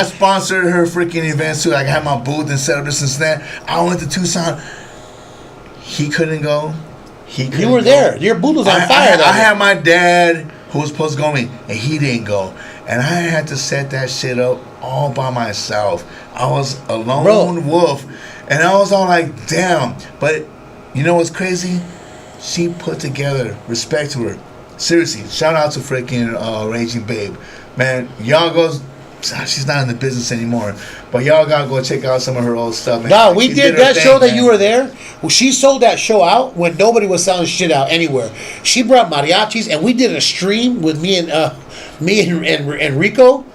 sponsored her freaking events too. Like I had my booth and set up this and that. I went to Tucson. He couldn't go. You were there. Your booth was on fire. I had my dad who was supposed to go with me, and he didn't go. And I had to set that shit up all by myself. I was a lone wolf. And I was all like, damn. But you know what's crazy? She put together, respect to her. Seriously, shout out to freaking Raging Babe. Man, y'all goes, she's not in the business anymore. But y'all gotta go check out some of her old stuff. Man. No, we did that show that you were there. Well, she sold that show out when nobody was selling shit out anywhere. She brought mariachis, and we did a stream with me and Rico.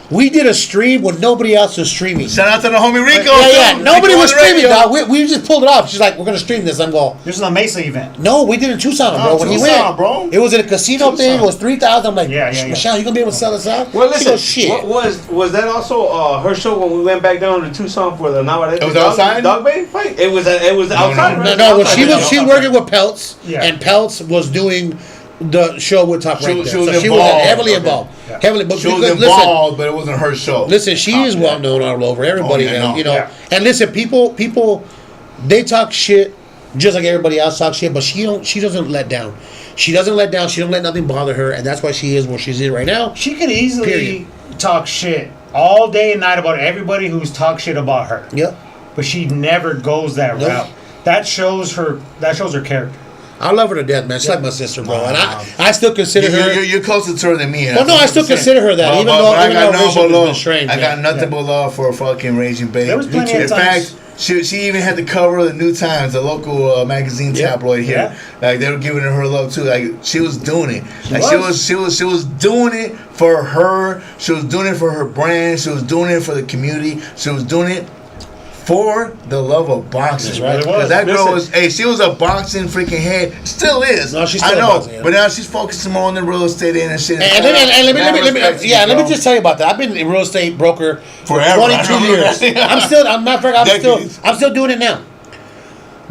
We did a stream when nobody else was streaming. Shout out to the homie Rico. Yeah. Nobody was streaming, dog. We just pulled it off. She's like, we're going to stream this. I'm going. This is a Mesa event. No, we did it in Tucson, bro. When he went, bro. It was in a casino thing. It was 3,000. I'm like, Michelle, you going to be able to sell this out? Well, listen, she goes, shit. Was that also her show when we went back down to Tucson for the Navarrete? It was outside? Dog Bay fight? It was outside. No, well, she's working with Peltz, and Peltz was doing the show with Top Rank. She was heavily involved. Heavily, but she was involved, but it wasn't her show. Listen, she is well known all over. Everybody, you know. Yeah. And listen, people, they talk shit just like everybody else talks shit, but she doesn't let down. She doesn't let down. She don't let nothing bother her, and that's why she is where she's in right now. She could easily talk shit all day and night about everybody who's talked shit about her. Yep. But she never goes that route. That shows her character. I love her to death, man. She's like my sister, bro. And I still consider her. You're closer to her than me. Well, no, I still consider her that. Even though I got nothing but love for a fucking Raging Babe. There was plenty of times. In fact, she even had the cover of the New Times, the local magazine tabloid here. Yeah. Like they were giving her love too. Like she was doing it. She was doing it for her. She was doing it for her brand. She was doing it for the community. She was doing it for the love of boxing. Right. Because that girl she was a boxing freaking head. Still is. No, she's still boxing, but now she's focusing more on the real estate and shit. And let me just tell you about that. I've been a real estate broker for 22 years. I'm still doing it now.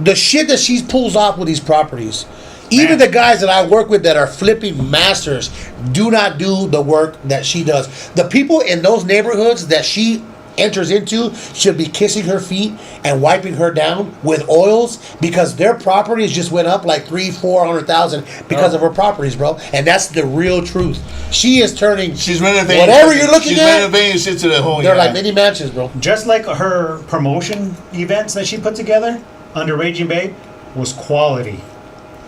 The shit that she pulls off with these properties, even the guys that I work with that are flipping masters do not do the work that she does. The people in those neighborhoods that she enters into should be kissing her feet and wiping her down with oils because their properties just went up like 300,000-400,000 because of her properties, bro. And that's the real truth. She is turning. She's renovating whatever you're looking at. She's renovating shit to the whole. They're like mini mansions, bro. Just like her promotion events that she put together under Raging Babe was quality.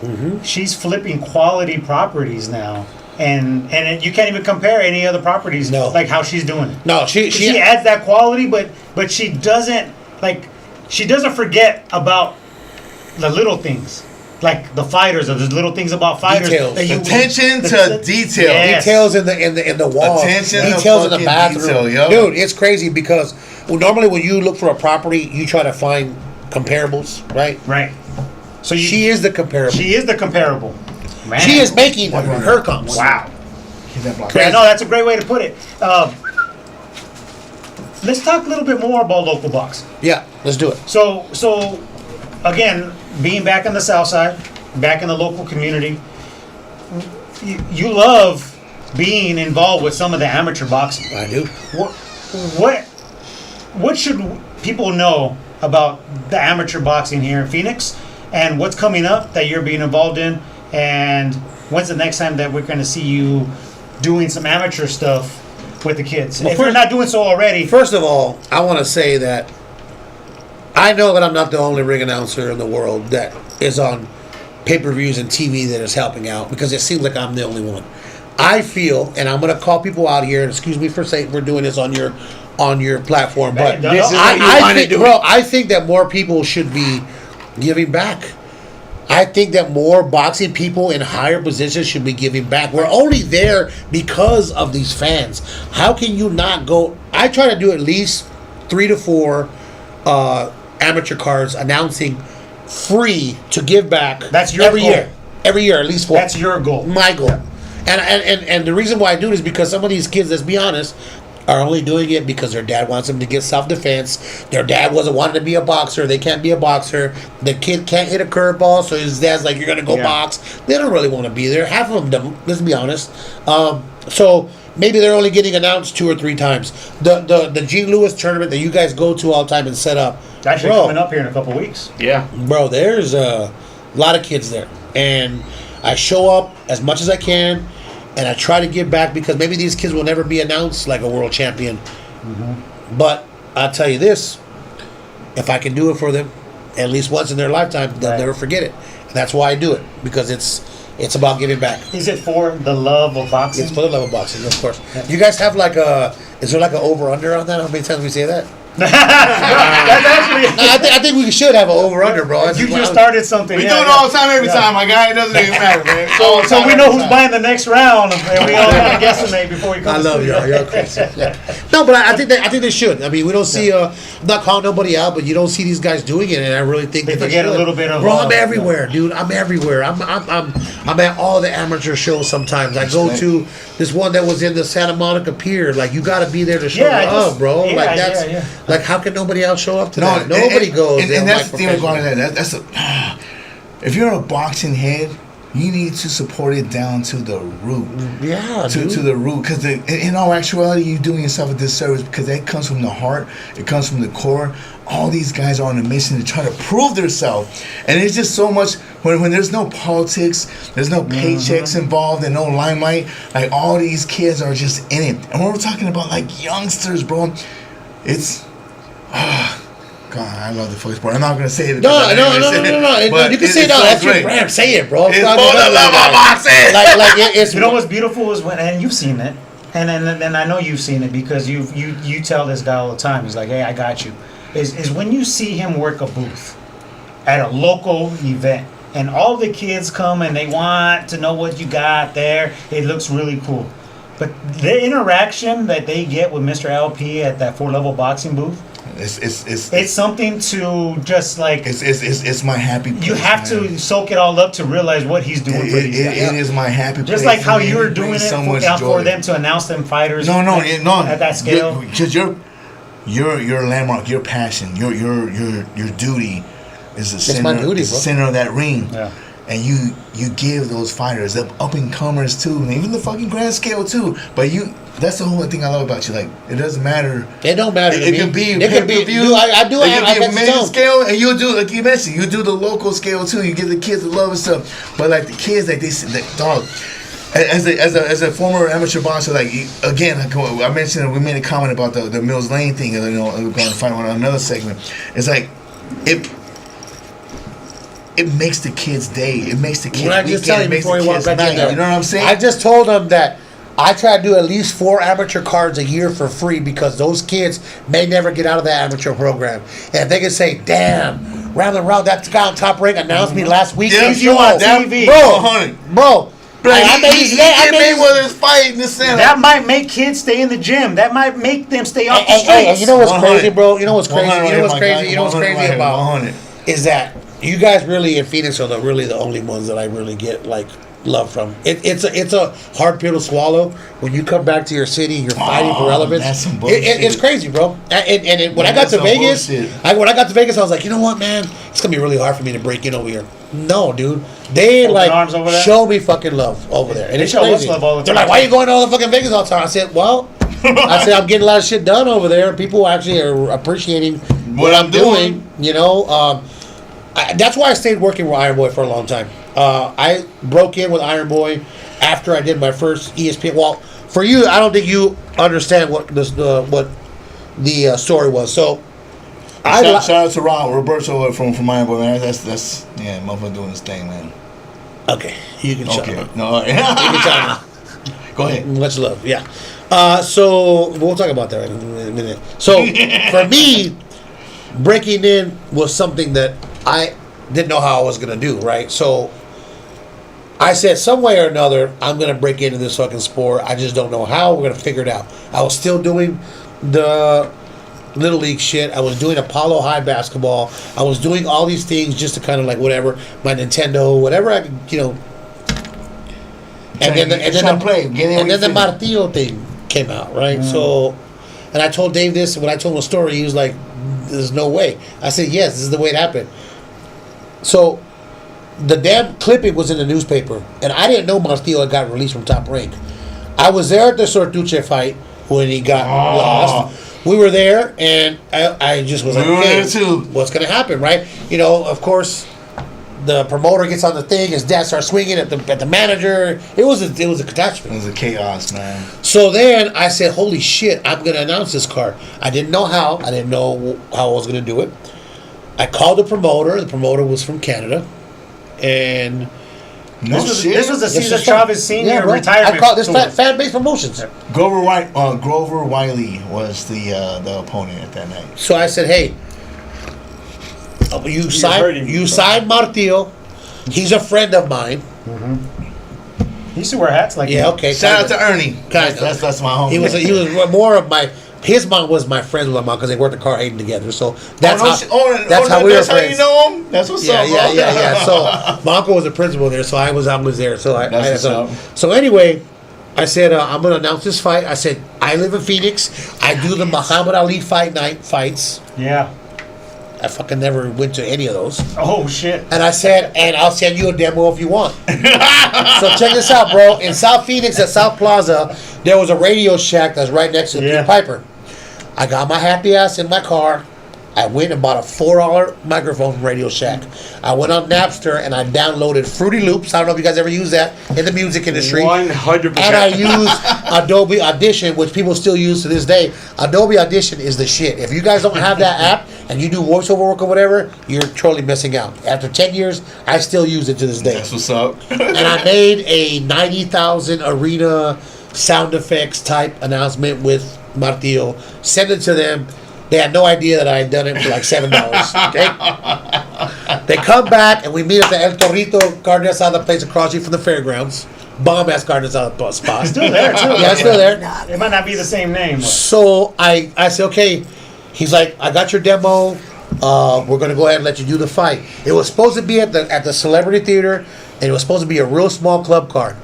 Mm-hmm. She's flipping quality proproperties now. And you can't even compare any other properties like how she's doing it. No, she adds that quality, but she doesn't forget about the little things, like the fighters or the little things about fighters. Details. Attention to detail. Yes. Details in the walls. Details in the bathroom. Dude, it's crazy because normally when you look for a property, you try to find comparables, right? Right. So she is the comparable. She is the comparable. Man. She is making her comps. Wow. Yeah, no, that's a great way to put it. Let's talk a little bit more about local boxing. Yeah, let's do it. So again, being back on the South Side, back in the local community, you love being involved with some of the amateur boxing. I do. What should people know about the amateur boxing here in Phoenix, and what's coming up that you're being involved in, and when's the next time that we're going to see you doing some amateur stuff with the kids? Well, if you're not doing so already. First of all, I want to say that I know that I'm not the only ring announcer in the world that is on pay-per-views and TV that is helping out, because it seems like I'm the only one. I feel, and I'm going to call people out here, and excuse me for saying we're doing this on your platform, but this is what you think, bro, I think that more people should be giving back. I think that more boxing people in higher positions should be giving back. We're only there because of these fans. How can you not go? I try to do at least 3 to 4 amateur cards announcing free to give back. That's your every goal. year. Every year, at least 4. That's your goal. My goal. Yeah. And the reason why I do it is because some of these kids, let's be honest, are only doing it because their dad wants them to get self-defense. Their dad wasn't wanting to be a boxer. They can't be a boxer. The kid can't hit a curveball, so his dad's like, you're going to go box. They don't really want to be there. Half of them don't, let's be honest. So maybe they're only getting announced 2 or 3 times. The Gene Lewis tournament that you guys go to all the time and set up. Actually coming up here in a couple weeks. Yeah. Bro, there's a lot of kids there. And I show up as much as I can, and I try to give back, because maybe these kids will never be announced like a world champion. Mm-hmm. But I'll tell you this, if I can do it for them at least once in their lifetime, they'll never forget it. And that's why I do it, because it's about giving back. Is it for the love of boxing? It's for the love of boxing, of course. Yeah. You guys have is there like an over-under on that? How many times we say that? That's actually. I think we should have an over-under, bro. You just started something. We do it all the time, every time, my guy. It doesn't even matter, man. So we know who's buying the next round, and we all kind of guesstimate before we come. I love y'all. Y'all crazy. Yeah. No, but I think they should. I mean, we don't see. I'm not calling nobody out, but you don't see these guys doing it, and I really think they forget a little bit of. Bro, I'm everywhere, dude. I'm everywhere. I'm at all the amateur shows. Sometimes I go to this one that was in the Santa Monica Pier. Like, you got to be there to show love, bro. Yeah, like that's like, how can nobody else show up to that? Nobody goes. And that's the thing regarding that. If you're a boxing head, you need to support it down to the root. Yeah, to the root. Because in all actuality, you're doing yourself a disservice, because that comes from the heart. It comes from the core. All these guys are on a mission to try to prove themselves. And it's just so much, when there's no politics, there's no paychecks involved, and no limelight, like, all these kids are just in it. And when we're talking about, like, youngsters, bro, it's... God, I love the full sport. I'm not gonna say it. No. You can say it. That's your brand. Say it, bro. It's for the love of boxing. Like it's. You know what's beautiful is and you've seen it, and I know you've seen it, because you tell this guy all the time. He's like, hey, I got you. Is when you see him work a booth at a local event, and all the kids come and they want to know what you got there. It looks really cool. But the interaction that they get with Mr. LP at that 4-level boxing booth, it's something to just like. It's my happy place. You have to soak it all up to realize what he's doing for these guys. It is my happy place. Just like how you're doing it for them to announce them fighters. No. At that scale, because your landmark, your passion, your duty is the center of that ring. Yeah. And you give those fighters, up and comers too, and even the fucking grand scale too. But that's the whole thing I love about you. Like, it doesn't matter. It don't matter. It can be pay-per-view. I do. It can be a major scale, and you do, like you mentioned, you do the local scale too. You give the kids the love and stuff. But like the kids, like dog. As a former amateur boxer, like, again, I mentioned, we made a comment about the Mills Lane thing, and we're going to find one on another segment. It's like it makes the kids' day. It makes the kids' weekend. Just tell you before you walk back in there. You know what I'm saying? I just told them that I try to do at least 4 amateur cards a year for free, because those kids may never get out of that amateur program. And if they can say, damn, Ramblin' Round, that guy on Top Rank announced me last week. Yeah, you on TV. Bro. I made one of his fight in the center. That might make kids stay in the gym. That might make them stay off the streets. Hey, you know what's crazy, bro? You know what's crazy? You know what's crazy about is that you guys really in Phoenix are really the only ones that I really get like love from. It's a hard pill to swallow when you come back to your city and you're fighting for relevance. That's some bullshit. It's crazy, bro. When I got to Vegas, I was like, you know what, man, it's gonna be really hard for me to break in over here. No, dude, they show me fucking love over there, and it's crazy. Love all the time. They're like, why are you going to all the fucking Vegas all the time? I said, well, I'm getting a lot of shit done over there. People actually are appreciating what I'm doing. You know, that's why I stayed working with Iron Boy for a long time. I broke in with Iron Boy after I did my first ESPN. Well, for you, I don't think you understand what the story was. So, shout out to Roberto from Iron Boy, man. That's motherfucker doing his thing, man. Okay, you can shut up. No, you can shut up. Go ahead. Much love, yeah. So we'll talk about that in a minute. So for me, breaking in was something that I didn't know how I was gonna do. Right, so I said some way or another I'm gonna break into this fucking sport. I just don't know how. We're gonna figure it out. I was still doing the Little League shit. I was doing Apollo High basketball. I was doing all these things just to kind of like whatever, my Nintendo, whatever I could, you know. And then the Martillo thing came out, right? So, and I told Dave this. When I told him the story, he was like, "There's no way." I said, "Yes, this is the way it happened." So, the damn clipping was in the newspaper, and I didn't know Martillo had got released from Top Rank. I was there at the Sortuche fight when he got lost. We were there, and I just was like, "Okay, what's gonna happen?" Right? You know, of course. The promoter gets on the thing. His dad starts swinging at the manager. It was a catastrophe. It was a chaos, man. So then I said, "Holy shit! I'm gonna announce this card." I didn't know how. I didn't know how I was gonna do it. I called the promoter. The promoter was from Canada, and this was the Cesar Chavez Senior retirement. I called this fan base promotions. Grover Wiley was the opponent at that night. So I said, "Hey." You signed Martillo. He's a friend of mine. Mm-hmm. He used to wear hats like that. Okay. Shout out to Ernie. That's my homie. He was more of my. His mom was my friend with my mom because they worked at Car Hayden together. So that's how we were friends. That's how you know him. That's what's up, bro. Yeah. So my uncle was a principal there, so I was there. So anyway, I said I'm gonna announce this fight. I said I live in Phoenix. I do the Muhammad Ali fight night fights. Yeah. I fucking never went to any of those. Oh, shit. And I said, and I'll send you a demo if you want. So check this out, bro. In South Phoenix at South Plaza, there was a Radio Shack that's right next to the Peter Piper. I got my happy ass in my car. I went and bought a $4 microphone from Radio Shack. I went on Napster and I downloaded Fruity Loops. I don't know if you guys ever use that in the music industry. 100%. And I used Adobe Audition, which people still use to this day. Adobe Audition is the shit. If you guys don't have that app and you do voiceover work or whatever, you're totally missing out. After 10 years, I still use it to this day. That's what's up. And I made a 90,000 arena sound effects type announcement with Martillo. Sent it to them. They had no idea that I had done it for like $7. Okay, they come back and we meet at the El Torito carne asada place across you from the fairgrounds. Bomb ass carne asada spot. Still there too. Yeah, it's still there. It might not be the same name. But. So I said, okay. He's like, I got your demo. We're gonna go ahead and let you do the fight. It was supposed to be at the Celebrity Theater, and it was supposed to be a real small club card.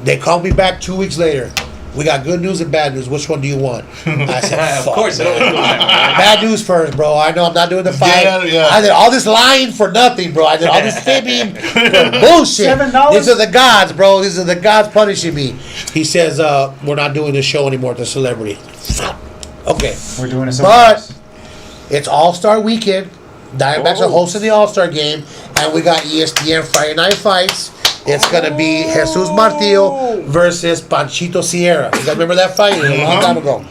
They called me back 2 weeks later. We got good news and bad news. Which one do you want? I said, fuck. Of course. Bad news first, bro. I know I'm not doing the fight. Yeah. I did all this lying for nothing, bro. I did all this fibbing for bullshit. $7? These are the gods, bro. These are the gods punishing me. He says, we're not doing this show anymore at the Celebrity. Okay. We're doing it But it's All-Star Weekend. Diamondbacks are hosting the All-Star game. And we got ESPN Friday Night Fights. It's going to be Jesus Martillo versus Panchito Sierra. You guys remember that fight? A long time ago.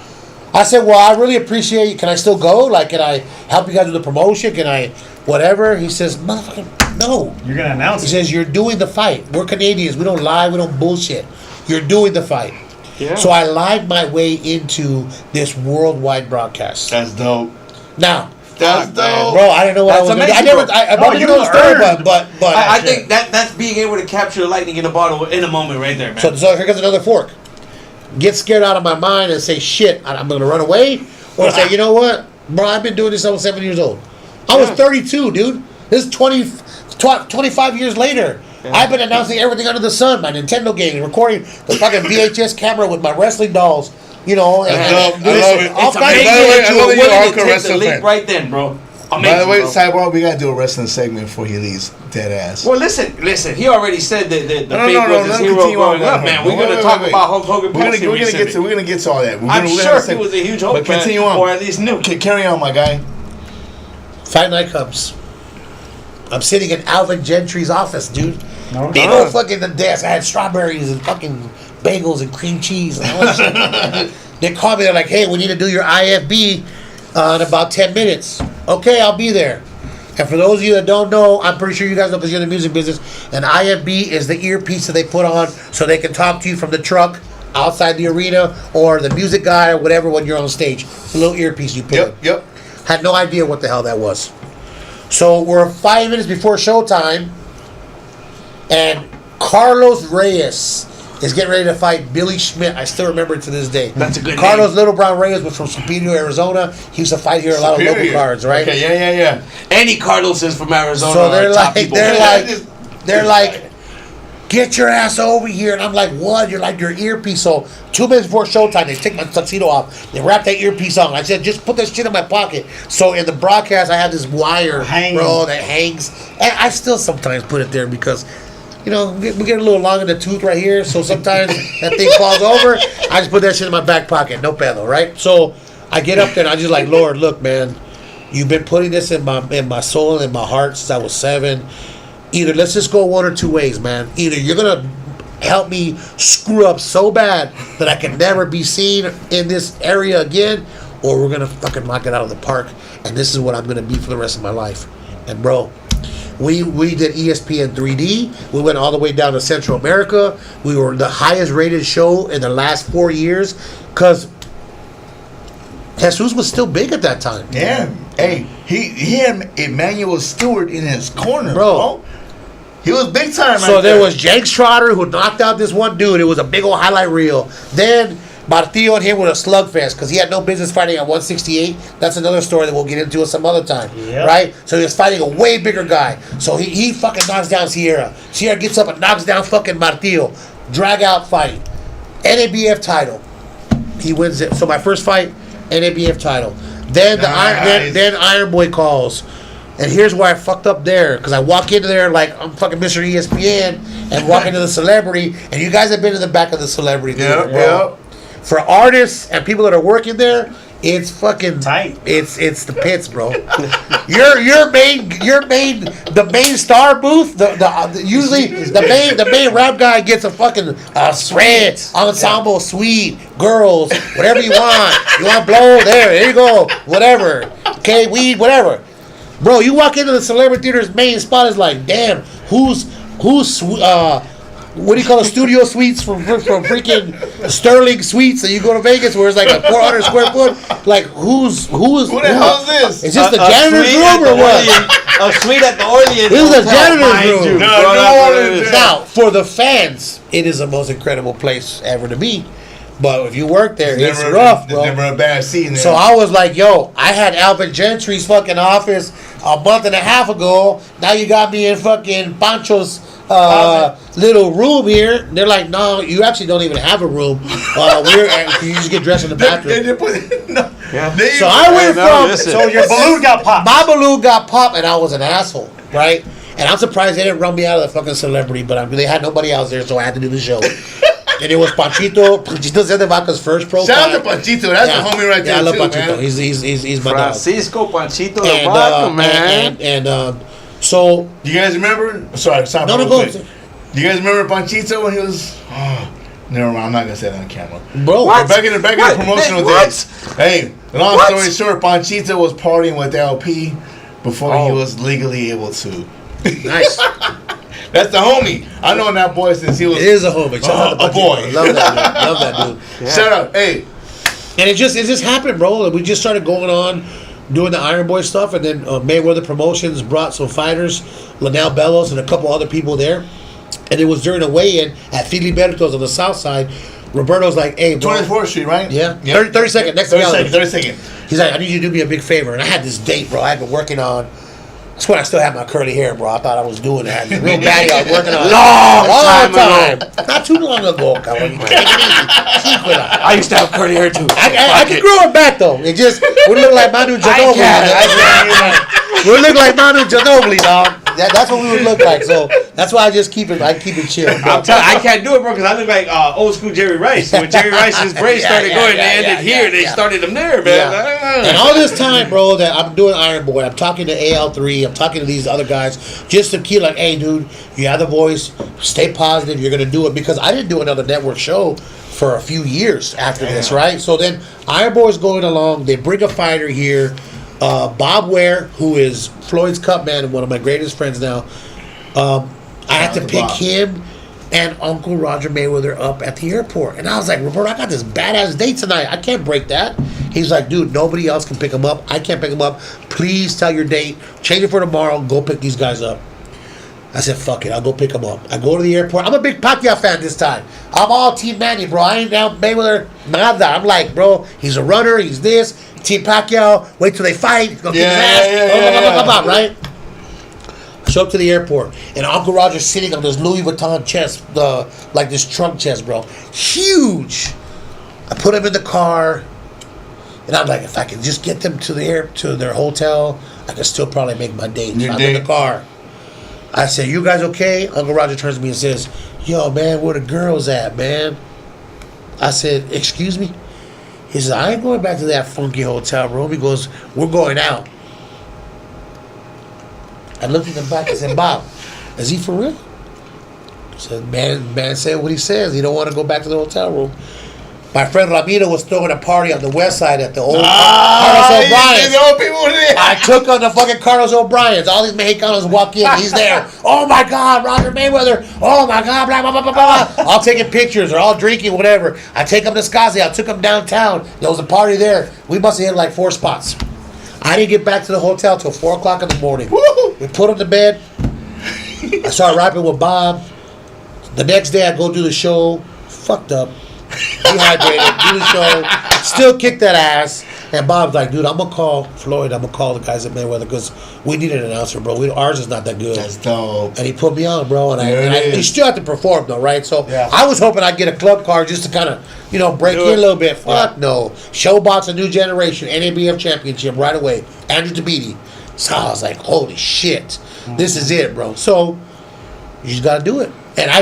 I said, well, I really appreciate it. Can I still go? Like, can I help you guys with the promotion? Can I whatever? He says, motherfucker, no. You're going to announce it. He says, you're doing the fight. We're Canadians. We don't lie. We don't bullshit. You're doing the fight. Yeah. So I lied my way into this worldwide broadcast. That's dope. Now, that's dope. Bro, I didn't know what I was going to do. I didn't know the story, but I think that's being able to capture the lightning in a bottle in a moment right there, man. So here comes another fork. Get scared out of my mind and say, shit, I'm going to run away? Or say, you know what? Bro, I've been doing this since I was 7 years old. I was 32, dude. This is 25 years later. I've been announcing everything under the sun, my Nintendo games, recording the fucking VHS camera with my wrestling dolls, you know. And, I love it. It's By the amazing way, that I you love were that you're a willing to hardcore take the wrestling leap fan. right then, bro. Amazing, By the way, bro. Cyborg, we gotta do a wrestling segment before he leaves. Dead ass. Well, listen. He already said that the No, Big no, was let his him hero continue growing on up, that. man. We're Wait, gonna wait, talk wait. about Hulk Hogan. We're passing gonna recently. get to all that. I'm sure he was a huge Hulk But fan, continue on. or at least knew. Okay, carry on, my guy. Fight night comes. I'm sitting in Alvin Gentry's office, dude. No, Big old fucking desk. I had strawberries and fucking bagels and cream cheese and all that shit. They called me. They're like, "Hey, we need to do your IFB in about 10 minutes." Okay, I'll be there. And for those of you that don't know, I'm pretty sure you guys know because you're in the music business. An IFB is the earpiece that they put on so they can talk to you from the truck outside the arena or the music guy or whatever when you're on stage. It's a little earpiece you put in. Yep. Had no idea what the hell that was. So we're 5 minutes before showtime, and Carlos Reyes is getting ready to fight Billy Schmidt. I still remember it to this day. That's a good Carlos name. Little Brown Reyes was from Superior, Arizona. He used to fight here a lot of local cards, right? Okay, yeah. Any Carlos is from Arizona. So they're are top like, people. they're like, get your ass over here. And I'm like, what? You're like your earpiece. So 2 minutes before showtime, they take my tuxedo off. They wrap that earpiece on. I said, just put that shit in my pocket. So in the broadcast, I have this wire, bro, that hangs. And I still sometimes put it there because, you know, we get a little long in the tooth right here. So sometimes that thing falls over. I just put that shit in my back pocket. No pedo, right? So I get up there and I just like, Lord, look, man, you've been putting this in my soul and in my heart since I was 7. Either let's just go one or two ways, man. Either you're gonna help me screw up so bad that I can never be seen in this area again, or we're gonna fucking knock it out of the park, and this is what I'm gonna be for the rest of my life. And bro, we did ESPN 3D. We went all the way down to Central America. We were the highest rated show in the last 4 years, cause Jesus was still big at that time. Yeah. Hey, he had Emmanuel Stewart in his corner, Bro. bro. He was big time. So there was Jake Trotter who knocked out this one dude. It was a big old highlight reel. Then Martillo and him with a slugfest because he had no business fighting at 168. That's another story that we'll get into some other time, right? So he was fighting a way bigger guy. So he fucking knocks down Sierra. Sierra gets up and knocks down fucking Martillo. Drag out fight. NABF title. He wins it. So my first fight, NABF title. Then then Iron Boy calls. And here's where I fucked up there, because I walk into there like I'm fucking Mr. ESPN and walk into the celebrity, and you guys have been in the back of the celebrity theater, bro. For artists and people that are working there, it's fucking tight. It's the pits, bro. your main star booth. Usually the main rap guy gets a fucking red ensemble suite, girls, whatever you want. You want blow there you go, whatever. Okay, weed, whatever. Bro, you walk into the celebrity theater's main spot, is like, damn, who's what do you call it, studio suites from freaking Sterling Suites that you go to Vegas where it's like a 400 square foot? Like, who the hell is this? Is this the janitor's room or what? A suite at the Orleans. This is a janitor's room. No. Now, for the fans, it is the most incredible place ever to be. But if you work there, it's rough, bro. There's never a bad scene there. So I was like, yo, I had Alvin Gentry's fucking office a month and a half ago. Now you got me in fucking Pancho's little room here. And they're like, no, you actually don't even have a room. You just get dressed in the bathroom. So I went So your balloon got popped. My balloon got popped, and I was an asshole, right? And I'm surprised they didn't run me out of the fucking celebrity, but they had nobody else there, so I had to do the show. And it was Panchito Zé de Vaca's first pro Shout fight. out to Panchito. That's the homie right there, I love too, Panchito. man. He's my dog. Francisco Panchito de Vaca, man. So you guys remember? Sorry, no, real go. quick. Do you guys remember Panchito when he was? Oh, never mind. I'm not gonna say that on camera. Bro, What? Back in the promotional What? days. Hey, long story short, Panchito was partying with LP before he was legally able to. Nice. That's the homie. I know that boy since he was. It is a homie. Shout out to a boy. Love that dude. Yeah. Shout out, hey. And it just happened, bro. We just started going on, doing the Iron Boy stuff, and then Mayweather Promotions brought some fighters, Lanel Bellos and a couple other people there. And it was during a weigh-in at Filiberto's on the south side. Roberto's like, hey, bro. 24th Street, right? Yeah. Yep. 30 seconds. Next 30 to seconds. 30 seconds. He's like, I need you to do me a big favor. And I had this date, bro. I had been working on That's when I still had my curly hair, bro. I thought I was doing that. Real bad. I was working on it. Long time time. Not too long ago, cabrón. Take it easy. I used to have curly hair too. I can grow it back though. It just would look like Manu Ginobili. We look like Manu Ginobili, dog. That's what we would look like. So that's why I just keep it. I keep it chill. I'm telling I can't do it, bro, because I look like old school Jerry Rice. When Jerry Rice's braids started going, they ended here. They started them there, man. And all this time, bro, that I'm doing Iron Boy, I'm talking to AL3, I'm talking to these other guys, just to keep like, hey, dude, you have the voice, stay positive, you're gonna do it, because I didn't do another network show for a few years after this, right? So then Iron Boy's going along. They bring a fighter here. Bob Ware, who is Floyd's Cup man and one of my greatest friends now, I had to pick him and Uncle Roger Mayweather up at the airport. And I was like, Roberto, I got this badass date tonight. I can't break that. He's like, dude, nobody else can pick him up. I can't pick him up. Please tell your date. Change it for tomorrow. Go pick these guys up. I said, fuck it. I'll go pick him up. I go to the airport. I'm a big Pacquiao fan this time. I'm all Team Manny, bro. I ain't down Mayweather. Nada. I'm like, bro, he's a runner. He's this. Team Pacquiao. Wait till they fight. He's going to kick his ass. Right? I show up to the airport. And Uncle Roger's sitting on this Louis Vuitton chest. Like this trunk chest, bro. Huge. I put him in the car. And I'm like, if I can just get them to their hotel, I can still probably make my date. So I'm in the car. I said, you guys okay? Uncle Roger turns to me and says, yo, man, where the girls at, man? I said, excuse me? He says, I ain't going back to that funky hotel room. He goes, we're going out. I looked at him back and said, Bob, is he for real? I said, man said what he says. He don't want to go back to the hotel room. My friend Ramiro was throwing a party on the west side at the old Carlos O'Brien's. I took on the fucking Carlos O'Brien's. All these Mexicanos walk in. He's there. Oh my God, Roger Mayweather. Oh my God, blah, blah, blah, blah, blah. All taking pictures or all drinking, whatever. I take them to Skazi. I took them downtown. There was a party there. We must have hit like 4 spots. I didn't get back to the hotel till 4 o'clock in the morning. Woo! We put him to bed. I started rapping with Bob. The next day I go do the show. Fucked up. Dehydrated, do the show, still kick that ass. And Bob's like, dude, I'm gonna call Floyd. I'm gonna call the guys at Mayweather because we need an announcer, bro. Ours is not that good. That's dope. And he put me on, bro. And you still have to perform, though, right? So I was hoping I'd get a club card just to kind of, break in a little bit. Fuck no. Showbox, a new generation, NABF championship right away. Andrew Tabiti. So I was like, holy shit, this is it, bro. So you just gotta do it. And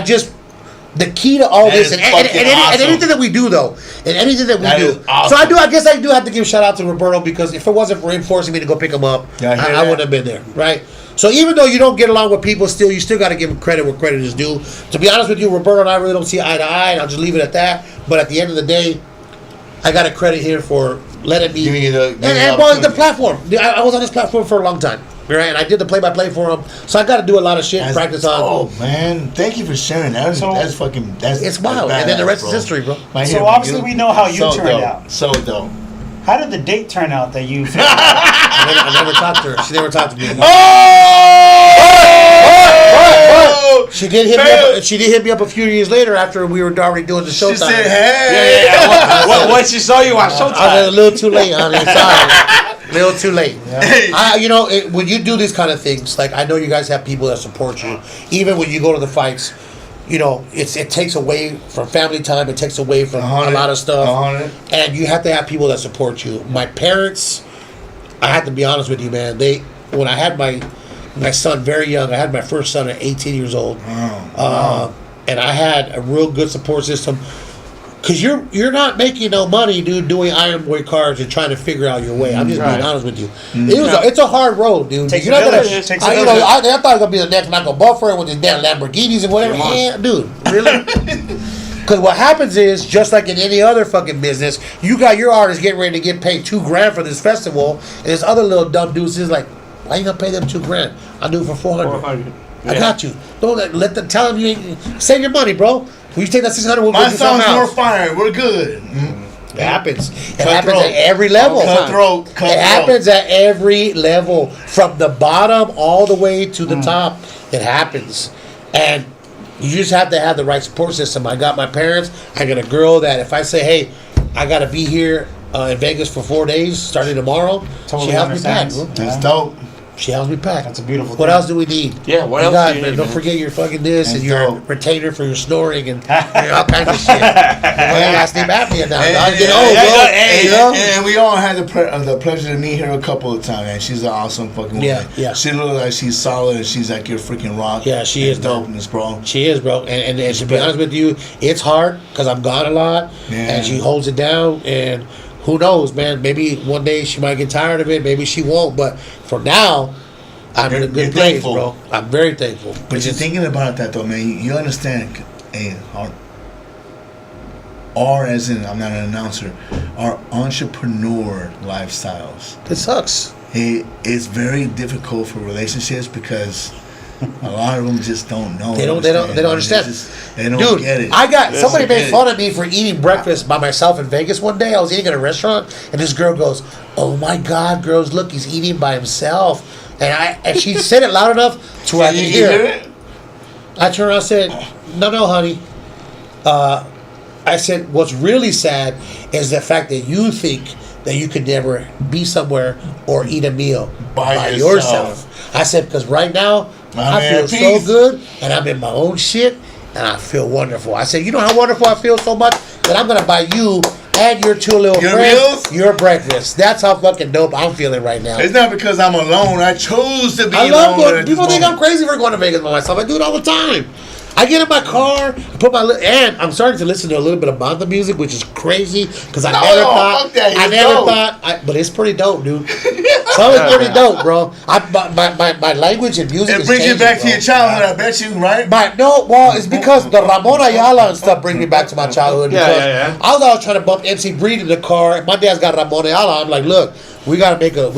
the key to all this, and anything that we do, though, and anything that we do. Awesome. So I guess I do have to give a shout out to Roberto, because if it wasn't for reinforcing me to go pick him up, I wouldn't have been there, right? So even though you don't get along with people, you still got to give him credit where credit is due. To be honest with you, Roberto and I really don't see eye to eye, and I'll just leave it at that. But at the end of the day, I got to credit here for letting me the platform. I was on this platform for a long time. Right, and I did the play-by-play for him, so I got to do a lot of shit and practice on. Oh man, thank you for sharing that. That's it's wild, and then the rest is history, bro. So obviously we know how you turned out. So dope. How did the date turn out that you? I never talked to her. She never talked to me. She did hit me up. She did hit me up a few years later after we were already doing the Showtime. She said, "Hey, Once she saw you on Showtime, I was a little too late, honey. Sorry." A little too late. Yeah. When you do these kind of things, like I know you guys have people that support you. Even when you go to the fights, it takes away from family time. It takes away from a lot of stuff. And you have to have people that support you. My parents, I have to be honest with you, man. When I had my son very young, I had my first son at 18 years old. And I had a real good support system. Because you're not making no money, dude, doing Iron Boy cards and trying to figure out your way. I'm just being honest with you. It's a hard road, dude. Takes you're not gonna. I thought I was gonna be the next Michael Buffer with his damn Lamborghinis and whatever. Yeah, dude, really? Because what happens is, just like in any other fucking business, you got your artist getting ready to get paid $2,000 for this festival, and this other little dumb dude is like, "Why you gonna pay them $2,000? I'll do it for $400. I got you. Don't let them tell them save your money, bro. Will you take that $600? My song's more fire. We're good. It happens. It happens at every level. Cutthroat. It happens at every level, from the bottom all the way to the top. It happens, and you just have to have the right support system. I got my parents. I got a girl that if I say, "Hey, I got to be here in Vegas for 4 days, starting tomorrow," she helps me back. That's dope. She helps me pack. That's a beautiful What thing. else do we need? Yeah, what You else got, do you man, need, don't man? forget your fucking this and And your dope. retainer for your snoring and all kinds of shit. I got sleep apnea now. I get old, and, bro. and, You know? and we all had the pleasure to meet her a couple of times, and she's an awesome fucking woman. Yeah. She looks like she's solid, and she's like your freaking rock. Yeah, she and is, man. dopeness, bro. She is, bro. And to be honest with you, it's hard because I'm gone a lot, Yeah. and she holds it down. And who knows, man? Maybe one day she might get tired of it. Maybe she won't. But for now, I'm in a You're good place, thankful. bro. I'm very thankful. But you're thinking about that though, man. You understand? Hey, our as in I'm not an announcer. Our entrepreneur lifestyles. It sucks. It's very difficult for relationships because a lot of them just don't know. They don't understand. They don't Dude, get it. I got somebody get made it. fun of me for eating breakfast by myself in Vegas one day. I was eating at a restaurant, and this girl goes, "Oh my God, girls, look, he's eating by himself." And she said it loud enough to where I could You hear hear it. it? I turned around and said, No, honey. I said, what's really sad is the fact that you think that you could never be somewhere or eat a meal By yourself. I said, because right now, I I'm feel at so peace. good, and I'm in my own shit, and I feel wonderful. I said, you know how wonderful I feel so much that I'm going to buy you and your two little Your friends meals? your breakfast. That's how fucking dope I'm feeling right now. It's not because I'm alone. I chose to be I love alone. going. at People this think I'm moment. crazy for going to Vegas by myself. I do it all the time. I get in my car, I put my and I'm starting to listen to a little bit of banda music, which is crazy because I No, never thought. fuck that, I it's never dope. thought. But it's pretty dope, dude. So it's pretty dope, bro. My language and music. It is brings you changing, back to bro. your childhood, I bet you, right? Well, it's because the Ramon Ayala and stuff bring me back to my childhood. Yeah, Because yeah. I was always trying to bump MC Breed in the car. And my dad's got Ramon Ayala. I'm like, look, we gotta make a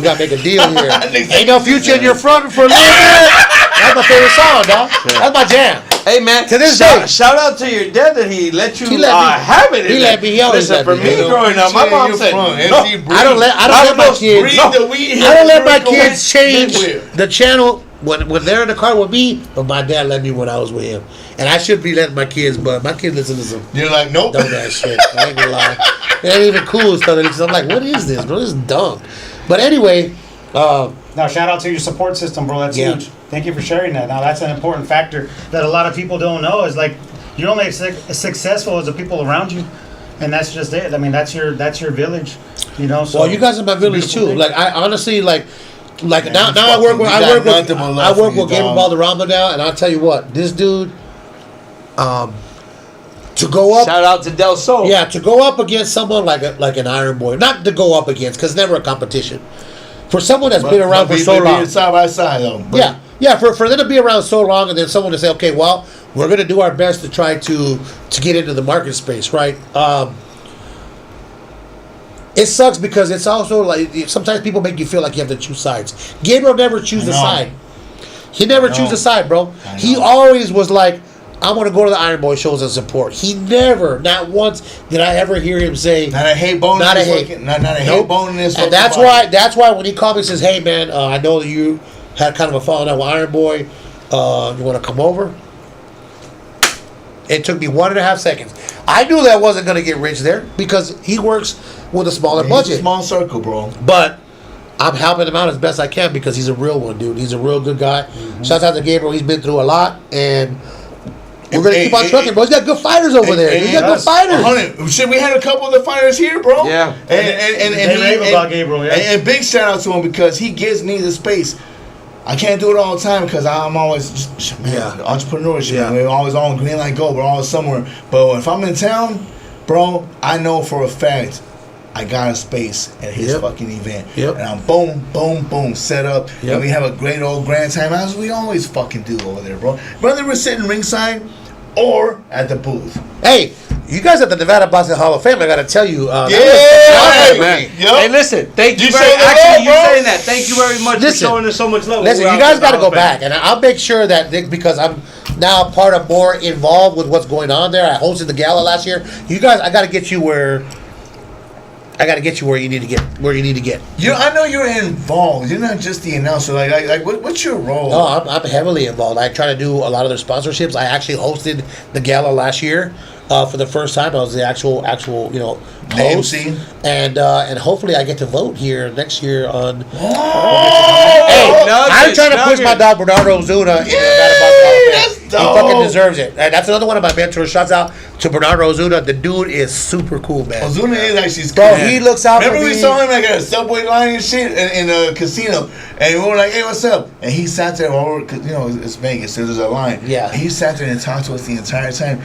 deal here. Ain't no future in your front for a little bit. That's my favorite song, dog. That's my jam. Hey man, To this day. shout out to your dad that he let you He let me- have it. he let me- he always Listen, let for me, me you know. growing up, my Yeah, mom you're said, from no, MC Breed. I don't let my kids. Breed No. that we I don't let my go kids change with. the channel when they're in the car with me. But my dad let me when I was with him, and I should be letting my kids. But my kids listen to some You're like, nope. dumb ass shit. I ain't gonna lie. It ain't even cool stuff. Because I'm like, what is this, bro? This is dumb. But anyway, Now, shout out to your support system, bro. That's Yeah. huge. Thank you for sharing that. Now, that's an important factor that a lot of people don't know. Is like you're only as successful as the people around you, and that's just it. I mean, that's your village, you know. So well, you guys are my village beautiful too. thing. I honestly now fucking- I work with we got nothing but love for you, Gabriel dog. Balderrama now, and I'll tell you what, this dude, to go up. shout out to Del Sol. Yeah, to go up against someone like an Iron Boy, not to go up against, because never a competition. For someone that's been around for so long, Side by side, though. But yeah, for them to be around so long, and then someone to say, okay, well, we're gonna do our best to try to get into the market space, right? It sucks because it's also like sometimes people make you feel like you have to choose sides. Gabriel never choose I a know. side. He never know. choose a side, bro. I He know. always was like, I want to go to the Iron Boy shows and support. He never, not once, did I ever hear him say, not a hate bone. Not in a this hate. fucking- Not a Nope. hate bone in this. and fucking that's why when he called me and says, hey man, I know that you had kind of a falling out with Iron Boy. You want to come over? It took me 1.5 seconds. I knew that I wasn't going to get rich there because he works with a smaller It's budget. a small circle, bro. But I'm helping him out as best I can because he's a real one, dude. He's a real good guy. Shout out to Gabriel. He's been through a lot, and we're going to keep on trucking, bro. He's got good fighters over there. He's got good fighters. 100. Shit, we had a couple of the fighters here, bro. Yeah. And They rave about Gabriel, yeah. And big shout out to him because he gives me the space. I can't do it all the time because I'm always just, man, Yeah. entrepreneurship. Yeah. We're always on green light go. We're always somewhere. But if I'm in town, bro, I know for a fact I got a space at his Yep. fucking event. Yep. And I'm boom, boom, boom, set up. Yep. And we have a great old grand time as we always fucking do over there, bro. Whether we're sitting ringside or at the booth. Hey, you guys at the Nevada Boxing Hall of Fame, I got to tell you. Yeah, Hey, man. Yep. Hey, listen. Thank you You very showed the actually love, you bro. saying that. Thank you very much Listen. for showing us so much love. Listen, We're you out guys to got to the go Hall of Fame. back, and I'll make sure that because I'm now part of more involved with what's going on there. I hosted the gala last year. You guys, I got to get you where. I got to get you where you need to get. I know you're involved. You're not just the announcer. What's your role? No, I'm heavily involved. I try to do a lot of their sponsorships. I actually hosted the gala last year. for the first time. I was the actual host, MC. and hopefully I get to vote here next year on. Oh, I'm trying to push my dog Bernardo Ozuna. that's He dope. fucking deserves it, and that's another one of my mentors. Shouts out to Bernardo Ozuna. The dude is super cool, man. Ozuna is actually Bro, cool. he looks out Remember for we me. saw him like at a subway line and shit in a casino, and we were like, "Hey, what's up?" And he sat there, cause it's Vegas, so there's a line. Yeah. And he sat there and talked to us the entire time.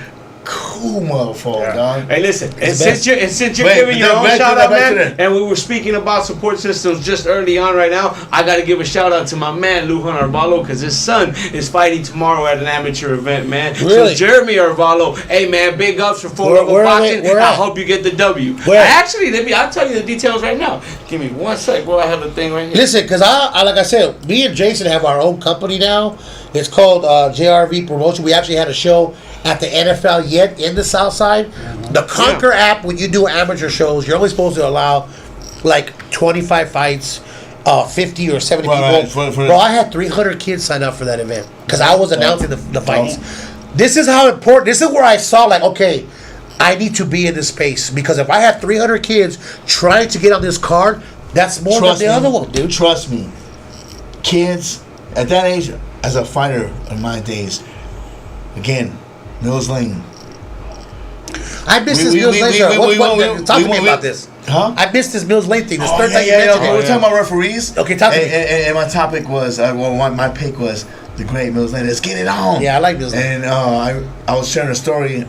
Cool motherfucker, dog. Hey, listen, and best. since you're Wait, giving your own back to shout that, out, back to man, that. and we were speaking about support systems just early on right now, I got to give a shout out to my man, Lujan Arvalo, because his son is fighting tomorrow at an amateur event, man. Really? So, Jeremy Arvalo, hey, man, big ups for 4 Where Level are Boxing. they? Where I at? hope you get the W. Where? Actually, I'll tell you the details right now. Give me 1 sec, bro. I have the thing right here. Listen, because I like I said, me and Jason have our own company now. It's called JRV Promotion. We actually had a show at the NFL yet in the South Side. The Conquer app, when you do amateur shows, you're only supposed to allow like 25 fights, 50 or 70 Right, people. right, for- Bro, I had 300 kids sign up for that event because I was announcing the fights. This is how important. This is where I saw like, okay, I need to be in this space because if I had 300 kids trying to get on this card, that's more than the other one, dude. Trust me. Kids at that age, as a fighter in my days, again, Mills Lane. I missed this We- Mills we- Lane we- show. we- Talk we- to me we- about this. Huh? I missed this Mills Lane thing. This third time you Okay, mentioned we're it. talking about referees. Okay, talk to me. And my topic was, my pick was the great Mills Lane. Let's get it on. Yeah, I like Mills Lane. And I was sharing a story.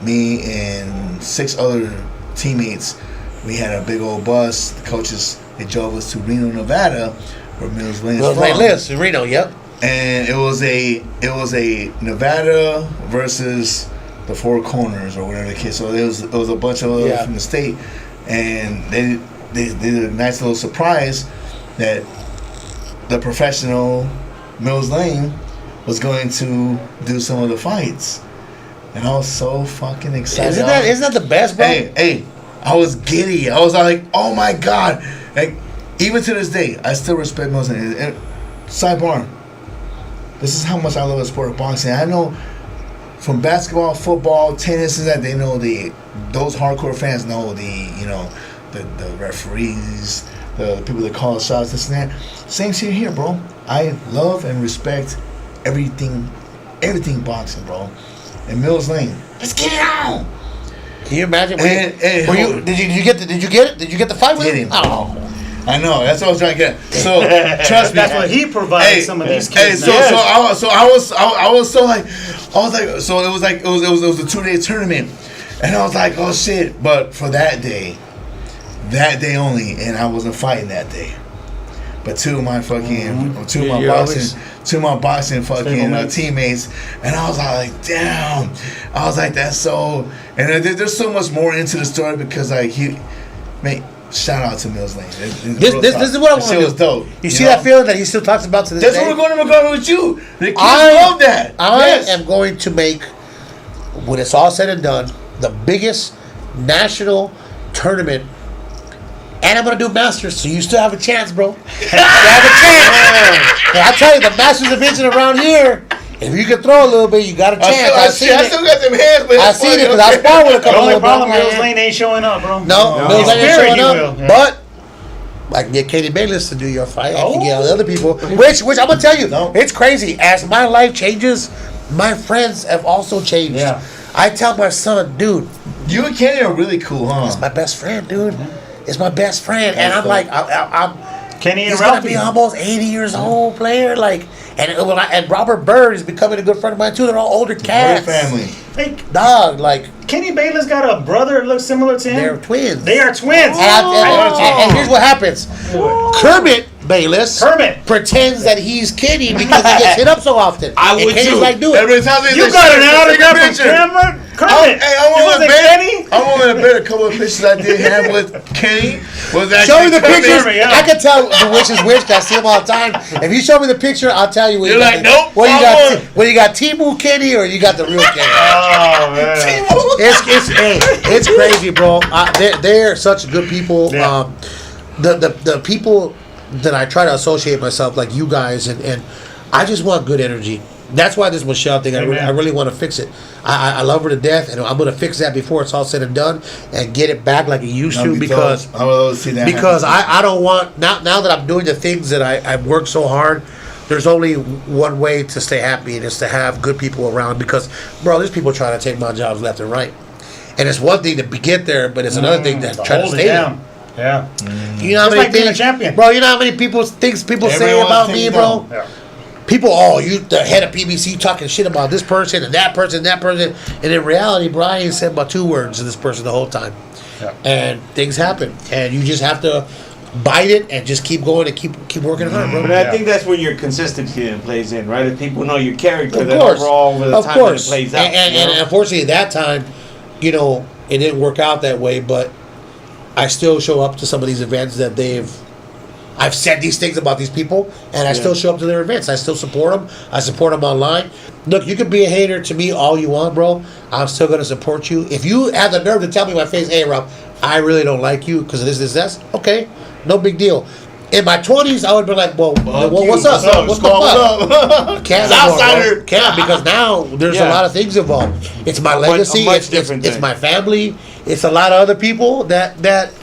Me and 6 other teammates, we had a big old bus. The coaches, they drove us to Reno, Nevada, where Mills Lane is Mills from. Lane lives in Reno. Yep. And it was a Nevada versus the Four Corners or whatever the case. So it was a bunch of us from the state, and they did a nice little surprise that the professional Mills Lane was going to do some of the fights, and I was so fucking excited. Isn't that the best, bro? Hey, I was giddy. I was like, oh my god! Like even to this day, I still respect Mills Lane. And sidebar. This is how much I love the sport of boxing. I know from basketball, football, tennis, and that they know those hardcore fans know the referees, the people that call shots, this and that. Same shit here, bro. I love and respect everything boxing, bro. And Mills Lane, let's get it on. Can you imagine? And Did you get it? Did you get the fight with Get him? him. Oh. I know. That's what I was trying to get. So trust me. That's what he provides some of these kids. So I was so it was a 2-day tournament, and I was like, oh shit. But for that day only, and I wasn't fighting that day. But two of my boxing fucking teammates, and I was like, damn. I was like, that's so. And there's so much more into the story because shout out to Mills Lane. This is what I want to do. Was dope. You see that feeling that he still talks about to this That's day? what we're going to regard with you. The kids love that. I am going to make, when it's all said and done, the biggest national tournament. And I'm going to do Masters, so you still have a chance, bro. You have a chance. But I tell you, the Masters division around here, if you can throw a little bit, you got a chance. I still got them hands, but I seen it because I sparred with a The couple only of problem, them. Mills Lane ain't showing up, bro. No, Mills Lane ain't Spirit, showing he up. will, yeah. But I can get Katie Bayless to do your fight. I can get all the other people. Which I'm going to tell you, it's crazy. As my life changes, my friends have also changed. Yeah. I tell my son, dude, you and Kenny are really cool, huh? it's my best friend, dude. It's my best friend. And I'm like, I'm Kenny and he's going to Ralphie. be almost 80 years old, player. Like, and Robert Bird is becoming a good friend of mine, too. They're all older cats. What a family. Hey, Dog, like, Kenny Bayless got a brother that looks similar to him. they're twins. They are twins. And here's what happens. Kermit Bayless Kermit. pretends that he's Kenny because he gets hit up so often. I And would Kenny's too. like, do it. Every time they You say got shit, an take a autograph from picture. Kermit? Hey, Kermit. I It want to wasn't Kenny? bet. I want to bet a couple of pictures I did have with Kenny was actually Show me the Kermit. pictures. yeah. I can tell which is which because I see them all the time. If you show me the picture, I'll tell you what You're you like, got. nope, What you I got? want- What you got? Timu Kenny or you got the real Kenny? Oh, man. It's crazy, bro. They're such good people. Yeah. The people that I try to associate myself like you guys and I just want good energy. that's why this Michelle thing, I Amen. really want to fix it. I love her to death, and I'm going to fix that before it's all said and done and get it back like it used to, because I don't want, now that I'm doing the things that I've worked so hard, there's only one way to stay happy, and it's to have good people around, because, bro, there's people trying to take my jobs left and right. And it's one thing to get there, but it's another thing to try to stay there. Yeah. You know how Just many like being a champion. Bro, you know how many things people say about me, bro? Yeah. People, you the head of PBC talking shit about this person and that person and that person. And in reality, bro, I ain't said about 2 words to this person the whole time. Yeah. And things happen. And you just have to bite it and just keep going and keep working hard, bro. But I think that's when your consistency then plays in, right? If people know your character, Of then course. overall over the Of time course. it plays out. And unfortunately, at that time, it didn't work out that way, but I still show up to some of these events that I've said these things about these people, and I still show up to their events. I still support them. I support them online. Look, you can be a hater to me all you want, bro. I'm still going to support you. If you have the nerve to tell me in my face, hey, Rob, I really don't like you because of this, okay, no big deal. In my 20s, I would be like, well what's up? What's up? Can't anymore, bro. Can't, because now there's a lot of things involved. It's my legacy. It's my family. It's a lot of other people that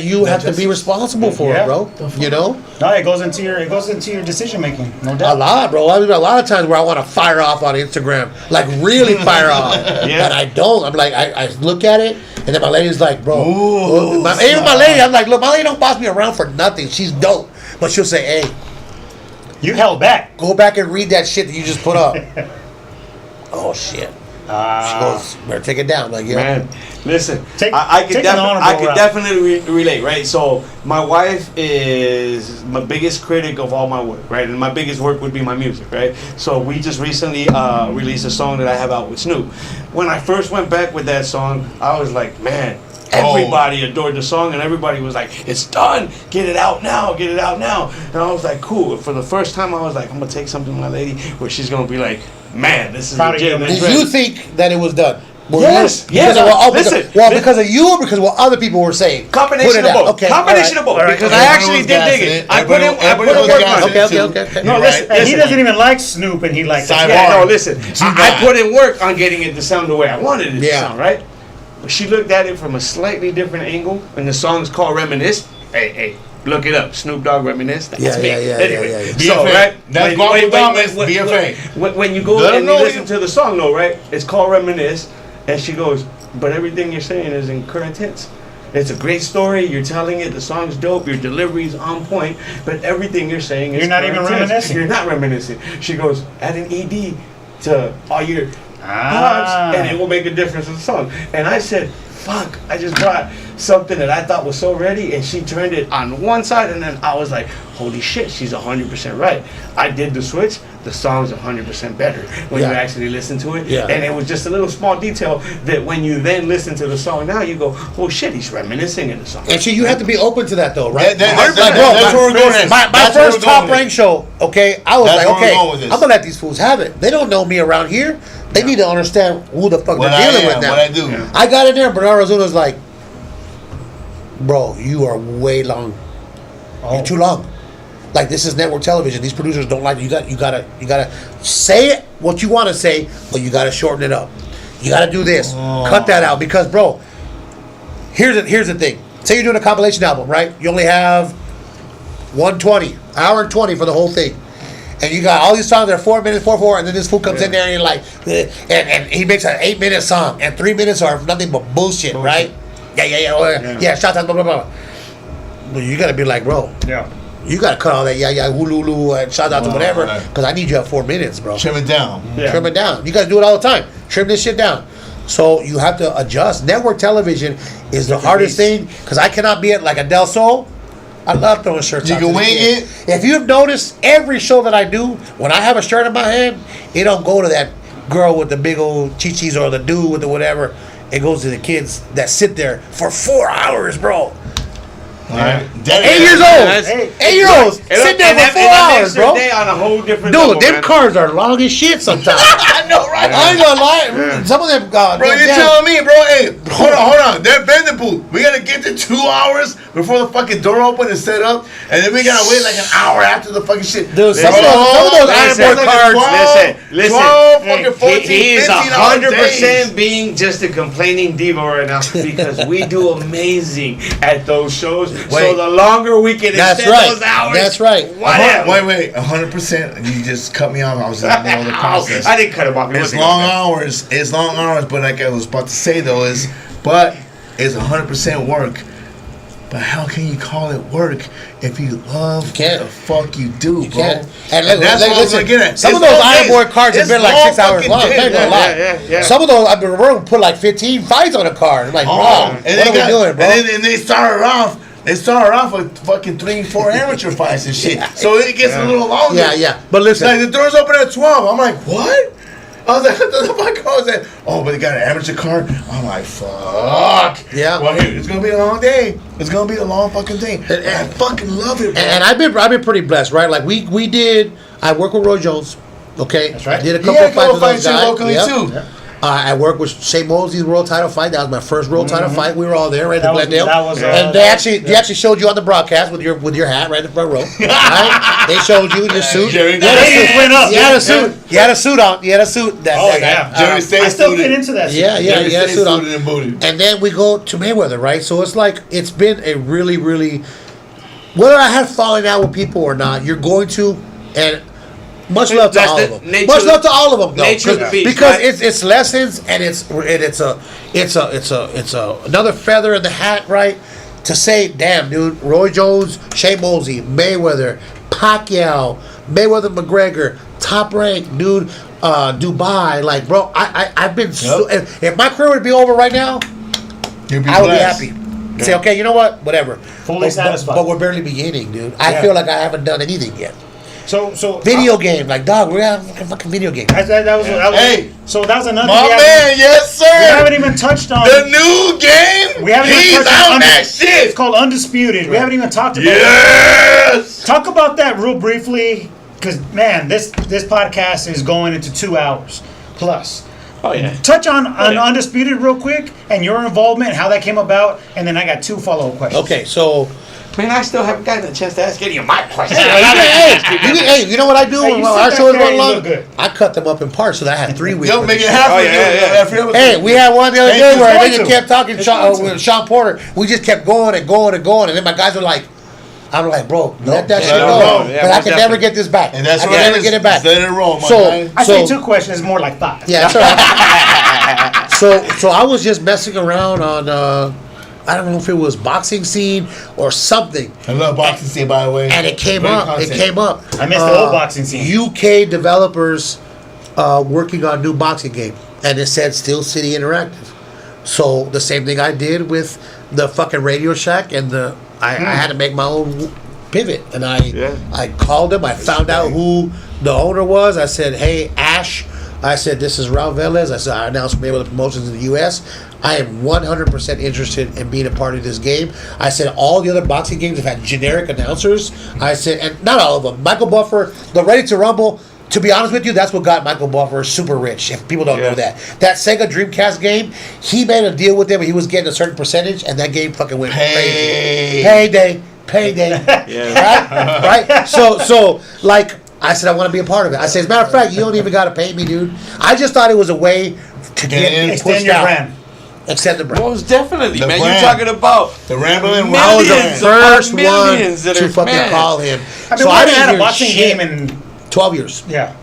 you have to be responsible for, bro. You know? No, it goes into your decision making, no doubt. A lot, bro. I mean, a lot of times where I want to fire off on Instagram, like really fire off, and I don't. I'm like, I look at it, and then my lady's like, bro. Even my lady, I'm like, look, my lady don't boss me around for nothing. She's dope, but she'll say, hey, you held back. Go back and read that shit that you just put up. Oh shit. She goes, better take it down. I'm like, Man, listen, I could definitely relate, right? So my wife is my biggest critic of all my work, right? And my biggest work would be my music, right? So we just recently released a song that I have out with Snoop. When I first went back with that song, I was like, man, everybody adored the song, and everybody was like, it's done, get it out now. And I was like, cool. For the first time, I was like, I'm gonna take something to my lady where she's gonna be like, man, this is legit. Did you think that it was done? Yes. Because of you, or because of what other people were saying? Combination of both. Okay. Combination of both. Because I actually did dig it. I put in work on it. Okay. No, listen, and he doesn't even like Snoop, and he likes it. No, listen. I put in work on getting it to sound the way I wanted it to sound, right? But she looked at it from a slightly different angle, and the song's called Reminisce. Hey. Look it up, Snoop Dogg Reminisce. That's me. Anyway, so right, that's Guapodamus, BFA. When you go and you listen to the song, though, right? It's called Reminisce, and she goes, but everything you're saying is in current tense. It's a great story. You're telling it. The song's dope. Your delivery's on point. But everything you're saying is you're not even reminiscing. You're not reminiscing. She goes, add an ED to all your parts, and it will make a difference in the song. And I said, fuck, I just brought something that I thought was so ready, and she turned it on one side, and then I was like, holy shit, she's 100% right. I did the switch. The song's 100% better when you actually listen to it. And it was just a little small detail that when you then listen to the song now, you go, oh shit, he's reminiscing in the song. And so you have to be open to that, though, right? That's where we're going. My first top rank show, okay, I was like, okay, I'm going to let these fools have it. They don't know me around here. They need to understand who the fuck they're dealing with now. What I do. I got in there, Bernardo Zuna's like, bro, you are way long. You're too long. Like, this is network television. These producers don't like it. You gotta say it what you want to say, but you gotta shorten it up. You gotta do this. Cut that out, because, bro, here's the thing. Say you're doing a compilation album, right? You only have 120, hour and 20 for the whole thing. And you got all these songs that are 4 minutes, 4, and then this fool comes in there and you're like, and he makes an 8-minute song, and 3 minutes are nothing but bullshit, right? Yeah, shout out, blah, blah, blah. But you gotta be like, bro. Yeah. You gotta cut all that, hulu, and shout out to whatever, because I need you at 4 minutes, bro. Trim it down. Trim it down. You gotta do it all the time. Trim this shit down. So you have to adjust. Network television is the hardest thing, because I cannot be at like a Del Sol. I love throwing shirts out. You can wing it. If you've noticed, every show that I do, when I have a shirt in my hand, it don't go to that girl with the big old chichis or the dude with the whatever. It goes to the kids that sit there for 4 hours, bro. Right. 8 years old. 8 year olds sit there for 4 hours, bro. On a whole different Dude, level, them man. cars are long as shit sometimes. I know, right? I ain't gonna lie. Some of them, bro, you're telling me, bro. Hey, Hold on. They're been the booth. We gotta get to 2 hours before the fucking door open and set up, and then we gotta wait like an hour after the fucking shit. Dude, some of those Iron Boy cards. Listen. 12, fucking 14, He is 15 100% being just a complaining diva right now because we do amazing at those shows. So the longer we can extend those hours. That's right. Whatever. Wait, 100%. You just cut me off. I was in the middle of the process. I didn't cut him off. It's long hours, but like I was about to say though it's 100% work. But how can you call it work if you love what the fuck you do, bro? And that's what I was gonna get at. Some of those Iron Boy cards have been like 6 hours long. Yeah. Some of those I've been put like 15 fights on a card. I'm like, bro, what are we doing, bro? And they started off. They started off with fucking 3-4 amateur fights and shit. So it gets a little longer. Yeah. But listen, like the doors open at 12. I'm like, what? I was like, what the fuck was that? Oh, but they got an amateur card. I'm like, fuck. Yeah. Well, here, it's gonna be a long day. It's gonna be a long fucking day. And I fucking love it, bro. And I've been pretty blessed, right? Like we did. I work with Roy Jones. Okay, that's right. I did a couple of fights with those guys locally too. Yep. I worked with Shea Mosley's world title fight. That was my first world title fight. We were all there, right? And they actually showed you on the broadcast with your hat right in the front row. Right? They showed you in your suit. Jerry went up. You had a suit. You had a suit on. You had a suit. Jerry I still fit into that suit. Yeah. You had a suit on. And And then we go to Mayweather, right? So it's like it's been a really, really. Whether I have fallen out with people or not, you're going to, and much love to all of them. Much love to all of them, though, because it's lessons and it's another feather in the hat, right? To say, damn, dude, Roy Jones, Shea Mosley, Mayweather, Pacquiao, Mayweather McGregor, top rank, dude, Dubai, like, bro, I've been so. If my career would be over right now, I would be happy. Say, okay, you know what? Whatever. Fully satisfied. But we're barely beginning, dude. I feel like I haven't done anything yet. So video game, like, dog, we're having a fucking video game. That was hey, so that was another. My man, yes sir. We haven't even touched on the new game. We haven't He's even touched on that shit. It's called Undisputed. We haven't even talked about Yes. Talk about that real briefly, because man, this podcast is going into 2 hours plus. Oh yeah. Touch on Undisputed real quick and your involvement, how that came about, and then I got 2 follow-up questions. Okay, so. Man, I still haven't gotten a chance to ask any of my questions. Hey, you know what I do when our show is running long? Good. I cut them up in parts, so that I had 3 weeks. Yo, make it half. Hey, we had one the other day where they just kept talking with Sean Porter. We just kept going and going and going, and then my guys were like, I'm like, bro, let that shit go. But I can never get this back. And that's I can never get it back. Let it roll, my guy. I say 2 questions, more like 5. Yeah, that's all right. So I was just messing around on I don't know if it was boxing scene or something. I love boxing scene, by the way. And it came up. I missed the old boxing scene. UK developers working on a new boxing game, and it said Steel City Interactive. So the same thing I did with the fucking Radio Shack, and I had to make my own pivot, and I called him. I found out who the owner was. I said, "Hey, Ash." I said, "This is Raul Velez." I said, "I announced Mayweather Promotions in the U.S. I am 100% interested in being a part of this game." I said, "All the other boxing games have had generic announcers." I said, and not all of them. Michael Buffer, the Ready to Rumble. To be honest with you, that's what got Michael Buffer super rich. If people don't know that Sega Dreamcast game, he made a deal with them. He was getting a certain percentage, and that game fucking went crazy. Payday. Right. So like. I said, I want to be a part of it. I said, as a matter of fact, you don't even got to pay me, dude. I just thought it was a way to extend your brand. Extend the brand. Most definitely, man. Brand. You're talking about the Ramblin. I was the first one to fucking call him. I mean, I haven't had a boxing game in 12 years. Yeah.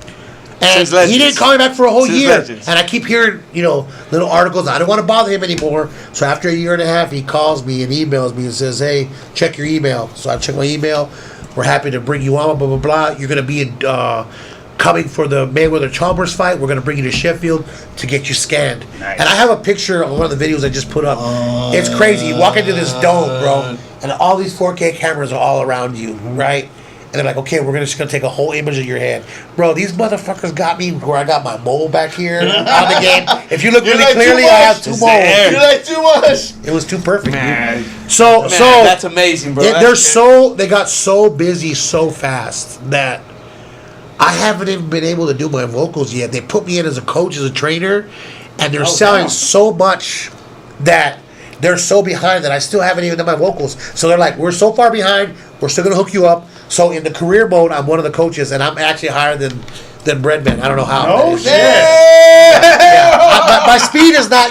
And he didn't call me back for a whole year. And I keep hearing, little articles. I don't want to bother him anymore. So after a year and a half, he calls me and emails me and says, "Hey, check your email." So I check my email. We're happy to bring you on, blah, blah, blah. You're going to be coming for the Mayweather-Chalmers fight. We're going to bring you to Sheffield to get you scanned. Nice. And I have a picture of one of the videos I just put up. It's crazy. You walk into this dome, bro, and all these 4K cameras are all around you, right? And they're like, okay, we're just going to take a whole image of your head. Bro, these motherfuckers got me where I got my mole back here on the game. If you look really clearly, I have 2 moles. You're like too much. It was too perfect, man. Dude. So that's amazing, bro. They got so busy so fast that I haven't even been able to do my vocals yet. They put me in as a coach, as a trainer, and they're selling so much that they're so behind that I still haven't even done my vocals. So they're like, we're so far behind, we're still gonna hook you up. So in the career mode, I'm one of the coaches, and I'm actually higher than Breadman. I don't know how. No shit. My speed is not,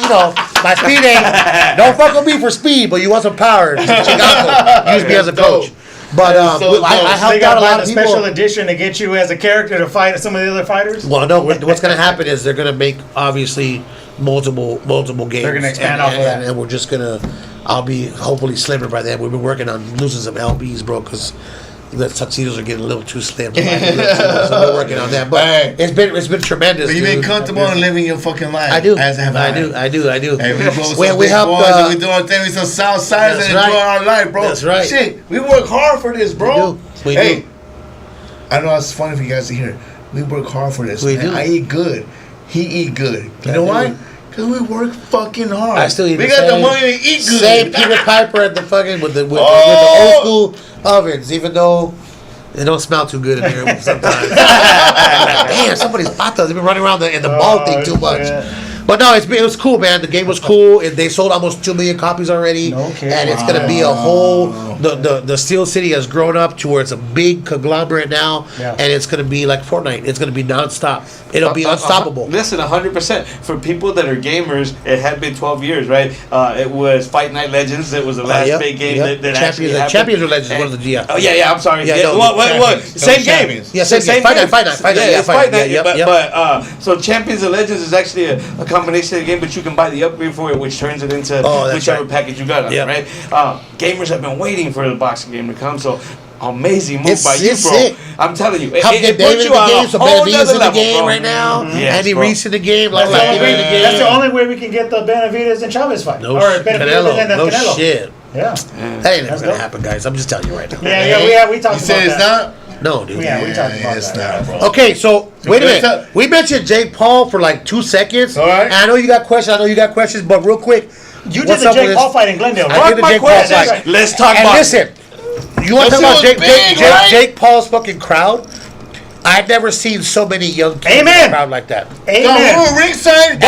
my speed ain't. Don't fuck with me for speed, but you want some power. Chicago, use me as a coach. But I helped out a lot of people. Special edition to get you as a character to fight some of the other fighters. Well, no. What's going to happen is they're going to make obviously multiple games. They're going to expand off of that, and we're just gonna. I'll be hopefully slimmer by then. We've been working on losing some lbs, bro, because the tuxedos are getting a little too slim. So we're working on that. But it's been tremendous. But you've been comfortable in living your fucking life. I do. As have I do. Hey, we both we help. We do our thing. We some south siders and enjoy our life, bro. That's right. Shit, we work hard for this, bro. We do. I know it's funny for you guys to hear. We work hard for this. We do. I eat good. He eat good. You know why? Because we work fucking hard. I still eat we got the money to eat good. Same Peter Piper at the fucking with the old school ovens, even though it don't smell too good in here sometimes. Damn, somebody's patas. They've been running around in the ball thing too much. Yeah. But no, it was cool, man. The game was cool. They sold almost 2 million copies already, and it's gonna be a whole. The Steel City has grown up to where it's a big conglomerate now, and it's gonna be like Fortnite. It's gonna be nonstop. It'll be unstoppable. Listen, 100%. For people that are gamers, it had been 12 years, right? It was Fight Night Legends. It was the last big game that actually happened. Champions or Legends, one of the Oh yeah, I'm sorry. Yeah, what? Same game. Yeah, same Fight Night. Yeah, Fight Night. But so Champions of Legends is actually a combination of the game, but you can buy the upgrade for it, which turns it into whichever package you got on it, right? Gamers have been waiting for the boxing game to come, so amazing move by you, bro. Sick. I'm telling you. It puts you on a whole nother level, in the game right now. Andy Reese in the game. That's the only way we can get the Benavidez and Chavez fight. No shit. Yeah. That ain't never gonna happen, guys. I'm just telling you right now. We talked about that. You said it's not? No, dude. Yeah, we talked about it's that. not, bro. Okay, so wait a minute. We mentioned Jake Paul for like 2 seconds. All right. And I know you got questions. But real quick, you did the Jake Paul fight in Glendale. I did the Jake Paul fight. Let's talk about. Listen, you want to talk about Jake Paul's fucking crowd? I've never seen so many young kids in the crowd like that. Amen. We were ringside.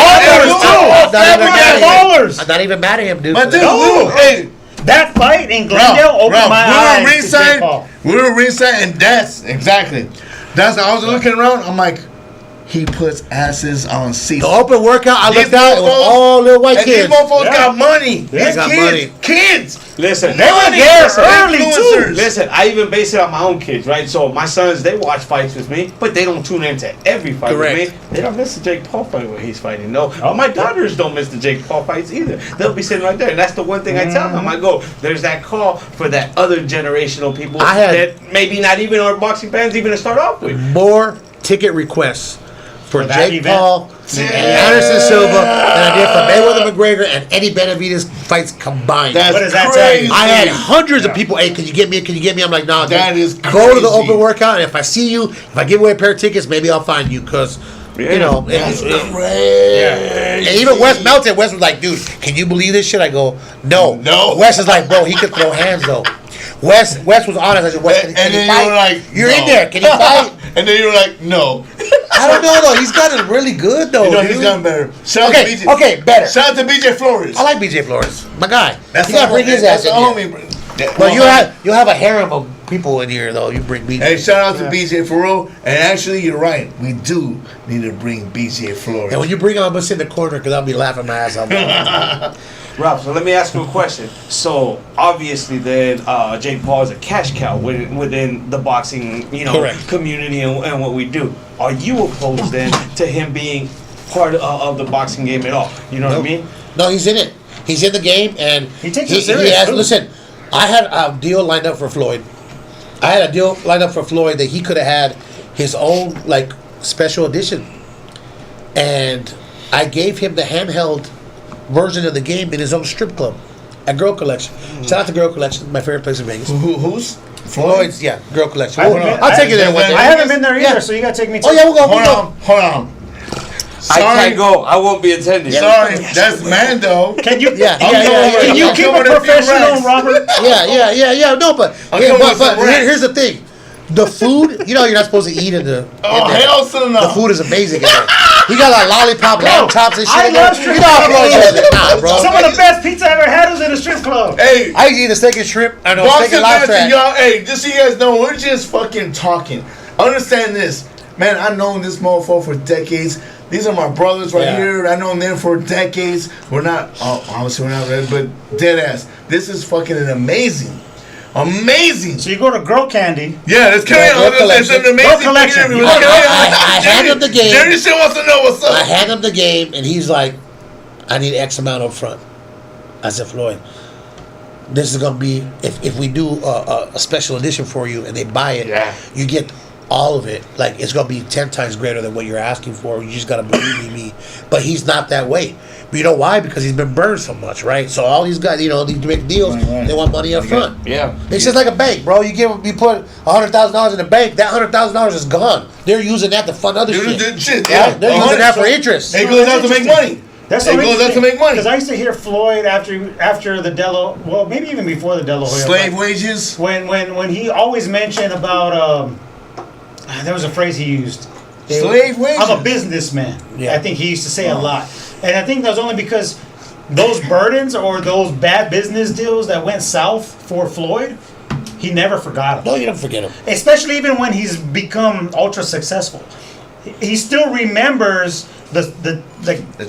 Ballers. I'm not even mad at him, dude. But dude, hey. That fight in Glendale opened my eyes. We were ringside, and that's exactly. I was looking around. I'm like, he puts asses on seats. The open workout, I looked out. It was all little white kids. These motherfuckers got money. They got money. Kids. Listen, they were there early too. Listen, I even base it on my own kids, right? So my sons, they watch fights with me, but they don't tune into every fight with me. They don't miss the Jake Paul fight when he's fighting. No, my daughters don't miss the Jake Paul fights either. They'll be sitting right there, and that's the one thing I tell them. I go, there's that call for that other generational people that maybe not even are boxing fans even to start off with. More ticket requests for Jake Paul and Anderson Silva than I did for Mayweather McGregor and Eddie Benavidez fights combined. What does that tell you? I had hundreds of people. Hey, can you get me? Can you get me? I'm like, nah. That is crazy. Go to the open workout, and if I see you, if I give away a pair of tickets, maybe I'll find you because. You know, that's crazy. And even Wes Melton. Wes was like, dude, can you believe this shit? I go, no. Wes is like, bro, he could throw hands though. Wes was honest. I said, Wes, can he fight? You were like, you're in there. Can he fight? And then you were like, no. I don't know though. He's gotten really good though. You know, he's gotten better. Shout out to BJ. Okay, better. Shout out to BJ Flores. I like BJ Flores, my guy. That's you gotta bring his ass in here. Well, you'll have a harem of people in here though. You bring BJ. Hey, shout out to BJ Flores. And actually, you're right. We do need to bring BJ Flores. And when you bring him, I'm gonna sit in the corner because I'll be laughing my ass off. Rob, so let me ask you a question. So obviously, then Jake Paul is a cash cow within the boxing, community and what we do. Are you opposed then to him being part of the boxing game at all? You know what I mean? No, he's in it. He's in the game, and he takes it serious. Listen, I had a deal lined up for Floyd. That he could have had his own like special edition, and I gave him the handheld version of the game in his own strip club at Girl Collection. Shout out to Girl Collection, my favorite place in Vegas. Who's? Floyd's, yeah, Girl Collection. I'll take you there one day. I haven't been there either, so you gotta take me to. Oh yeah, we'll go. Hold on. Sorry. I can't go. I won't be attending. Sorry, that's Mando. Can you? Can you keep a professional, Robert? Yeah. No, but here's the thing. The food, you're not supposed to eat in the. Hell no. The food is amazing in there. He got like lollipop lamb chops and shit. I love strip club food. Nah, bro. Some of the best pizza I ever had was in a strip club. Hey, I used to eat a steak and shrimp. I know, steak boxing and fans, lobster. y'all. Hey, just so you guys know, we're just fucking talking. Understand this, man. I've known this mofo for decades. These are my brothers right here. I've known them for decades. We're not, obviously we're not red, but dead ass. This is fucking amazing. So you go to Girl Candy. Yeah, let's carry on. It's an amazing collection. I hand him the game. Jerry still wants to know what's up. I hand him the game, and he's like, I need X amount up front. I said, Floyd, this is going to be, if we do a special edition for you and they buy it, you get all of it. Like, it's going to be 10 times greater than what you're asking for. You just got to believe me. But he's not that way. But you know why? Because he's been burned so much, right? So all these guys, these big deals, they want money up front. Yeah. It's just like a bank, bro. You put $100,000 in the bank, that $100,000 is gone. They're using that to fund other shit. They're using that for interest. It goes out to make money. That's it goes out to make money. Because I used to hear Floyd after the Delo, well, maybe even before the Delo Hoya slave fight, wages. When he always mentioned about there was a phrase he used. Slave wages. I'm a businessman. Yeah. I think he used to say a lot, and I think that was only because those burdens or those bad business deals that went south for Floyd, he never forgot them. No, you don't forget them. Especially even when he's become ultra successful, he still remembers the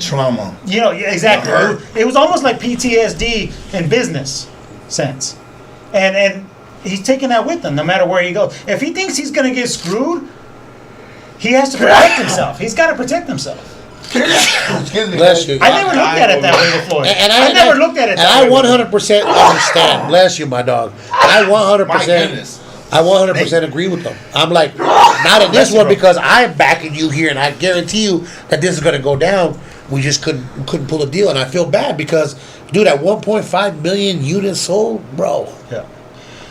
trauma. Exactly. It was almost like PTSD in business sense, and he's taking that with him no matter where he goes. If he thinks he's gonna get screwed, he has to protect himself. He's got to protect himself. Excuse me. Bless you. I never looked at it that way before. I never looked at it that way. And I 100% understand. Bless you, my dog. I 100% agree with them. I'm like, not in this one because I'm backing you here, and I guarantee you that this is going to go down. We just couldn't pull a deal, and I feel bad because, dude, at 1.5 million units sold, bro. Yeah.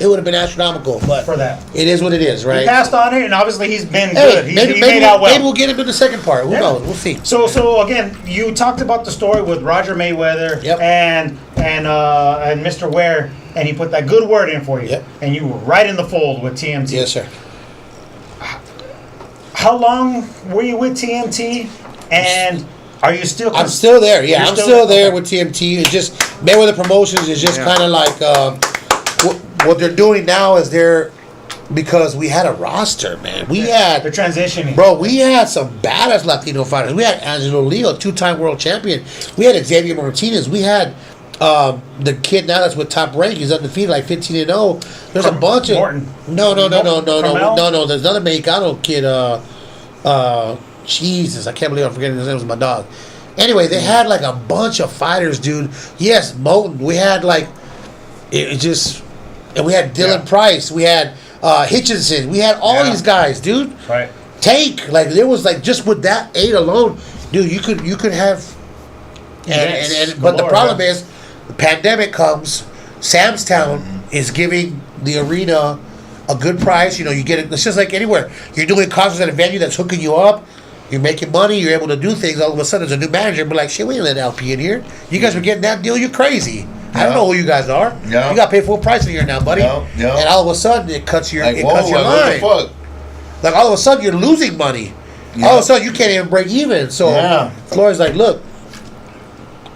It would have been astronomical, but for that, it is what it is, right? He passed on it, and obviously he's been good. He made out well. Maybe we'll get him in the second part. Who knows? We'll see. So again, you talked about the story with Roger Mayweather and Mr. Ware, and he put that good word in for you, and you were right in the fold with TMT. Yes, sir. How long were you with TMT, and are you still? I'm still there. Yeah, I'm still there with TMT. It's just Mayweather Promotions is just kind of like. What they're doing now is because we had a roster, man. They're transitioning. Bro, we had some badass Latino fighters. We had Angelo Leo, 2-time world champion. We had Xavier Martinez. We had the kid now that's with Top Rank. He's undefeated, like 15-0. There's a bunch of Morton. No. There's another Mexicano kid. Jesus, I can't believe I'm forgetting his name. Was my dog. Anyway, they had like a bunch of fighters, dude. Yes, Moulton. We had like and we had Dylan Price, we had Hitchinson, we had all these guys, dude. Right. Tank, like there was like just with that 8 alone, dude. You could have. But the problem is, the pandemic comes. Sam's Town is giving the arena a good price. You get it. It's just like anywhere. You're doing concerts at a venue that's hooking you up. You're making money. You're able to do things. All of a sudden, there's a new manager. But like, shit, we ain't let LP in here. You guys were getting that deal. You're crazy. I don't know who you guys are. You got to pay full price in here now, buddy. And all of a sudden, it cuts your line. What the fuck? Like all of a sudden, you're losing money. All of a sudden, you can't even break even. So Floyd's like, look,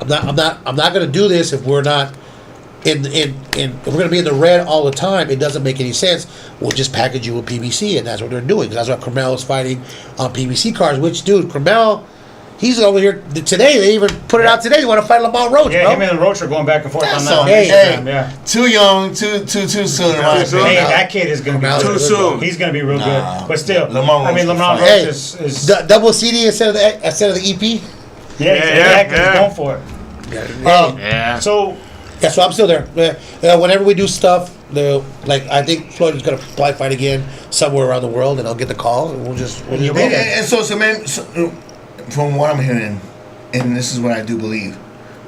I'm not going to do this if we're not if we're going to be in the red all the time. It doesn't make any sense. We'll just package you with PBC, and that's what they're doing. That's why Cromell is fighting on PBC cards. Which, dude, Cromell. He's over here today. They even put it out today. They want to fight Lamont Roach, bro. Him and Roach are going back and forth on that. Too young, too soon. Hey, that kid is going to be too soon. He's going to be real good. But still, Lamont Roach is double CD instead of the EP. Yeah, he's going for it. So I'm still there. Whenever we do stuff, I think Floyd is going to probably fight again somewhere around the world, and I'll get the call, and we'll just go there. And so man. From what I'm hearing, and this is what I do believe,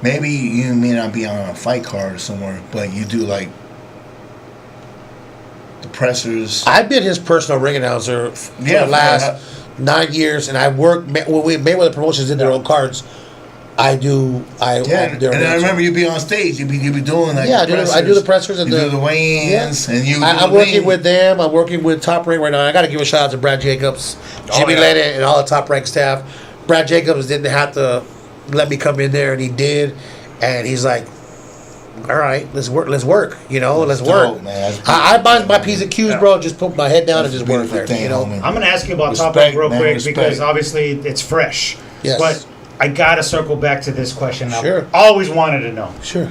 maybe you may not be on a fight card or somewhere, but you do like the pressers. I've been his personal ring announcer for the last 9 years, and I work when Mayweather Promotions did their own cards. I do. And I remember you be on stage. You be doing like I do the pressers and do the weigh-ins, and you. I'm working with them. I'm working with Top Rank right now. I got to give a shout out to Brad Jacobs, Jimmy Lennon, and all the Top Rank staff. Brad Jacobs didn't have to let me come in there, and he did. And he's like, all right, let's work. Let's work. Let's work. Man. I buy my P's and Q's, bro. Just put my head down and just work there. Homie. I'm gonna ask you about Respect, Top Rank real man, quick respect. because obviously it's fresh. Yes. But I gotta circle back to this question. Sure. I always wanted to know. Sure.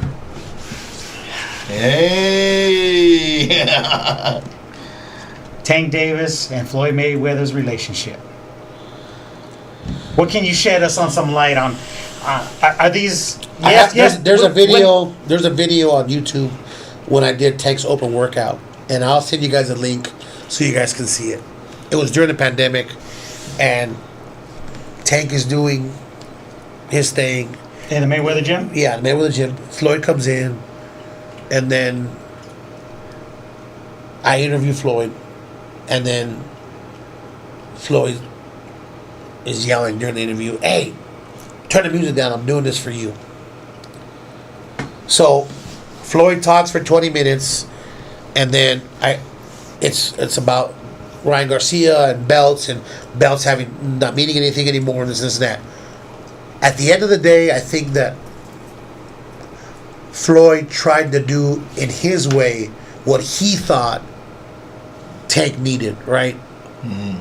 Hey. Tank Davis and Floyd Mayweather's relationship. What can you shed us on some light on? Are these? Yes. There's a video. There's a video on YouTube when I did Tank's open workout, and I'll send you guys a link so you guys can see it. It was during the pandemic, and Tank is doing his thing. In the Mayweather gym? Yeah, the Mayweather gym. Floyd comes in, and then I interview Floyd, and then Floyd is yelling during the interview, "Hey, turn the music down. I'm doing this for you." So Floyd talks for 20 minutes, and then it's about Ryan Garcia and belts having not meaning anything anymore, and this and that. At the end of the day, I think that Floyd tried to do in his way what he thought Tank needed, right? Mm-hmm.